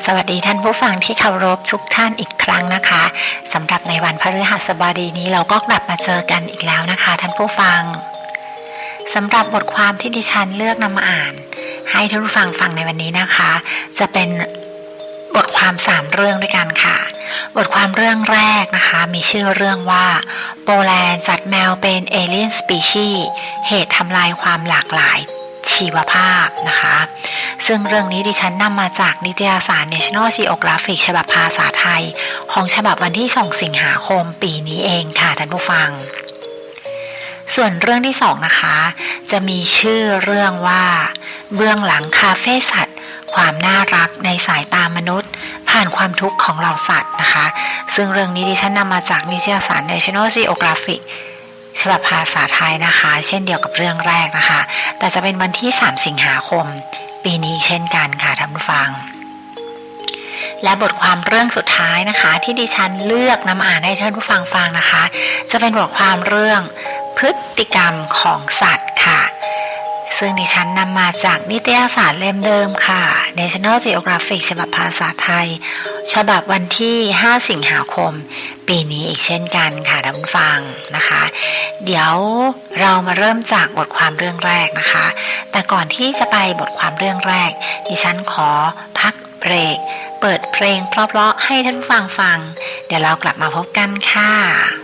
สวัสดีท่านผู้ฟังที่เคารพทุกท่านอีกครั้งนะคะสำหรับในวันพฤหัสบดีนี้เราก็กลับมาเจอกันอีกแล้วนะคะท่านผู้ฟังสำหรับบทความที่ดิฉันเลือกนำมาอ่านให้ท่านผู้ฟังฟังในวันนี้นะคะจะเป็นบทความ3เรื่องด้วยกันค่ะบทความเรื่องแรกนะคะมีชื่อเรื่องว่าโปแลนด์จัดแมวเป็นเอเลียนสปีชีส์เหตุทำลายความหลากหลายชีวภาพนะคะซึ่งเรื่องนี้ดิฉันนำมาจากนิตยสาร National Geographic ฉบับภาษาไทยของฉบับวันที่2 สิงหาคมปีนี้เองค่ะท่านผู้ฟังส่วนเรื่องที่2นะคะจะมีชื่อเรื่องว่าเบื้องหลังคาเฟ่สัตว์ความน่ารักในสายตามนุษย์ผ่านความทุกข์ของเหล่าสัตว์นะคะซึ่งเรื่องนี้ดิฉันนำมาจากนิตยสาร National Geographicฉบับภาษาไทยนะคะเช่นเดียวกับเรื่องแรกนะคะแต่จะเป็นวันที่3 สิงหาคมปีนี้เช่นกันค่ะท่านผู้ฟังและบทความเรื่องสุดท้ายนะคะที่ดิฉันเลือกนำอ่านให้ท่านผู้ฟังฟังนะคะจะเป็นบทความเรื่องพฤติกรรมของสัตว์ค่ะซึ่งดิฉันนำมาจากนิตยสารเล่มเดิมค่ะ National Geographic ฉบับภาษาไทยฉบับวันที่5 สิงหาคมปีนี้อีกเช่นกันค่ะท่านผู้ฟังนะคะเดี๋ยวเรามาเริ่มจากบทความเรื่องแรกนะคะแต่ก่อนที่จะไปบทความเรื่องแรกดิฉันขอพักเบรกเปิดเพลงเพราะๆให้ท่านผู้ฟังฟังเดี๋ยวเรากลับมาพบกันค่ะ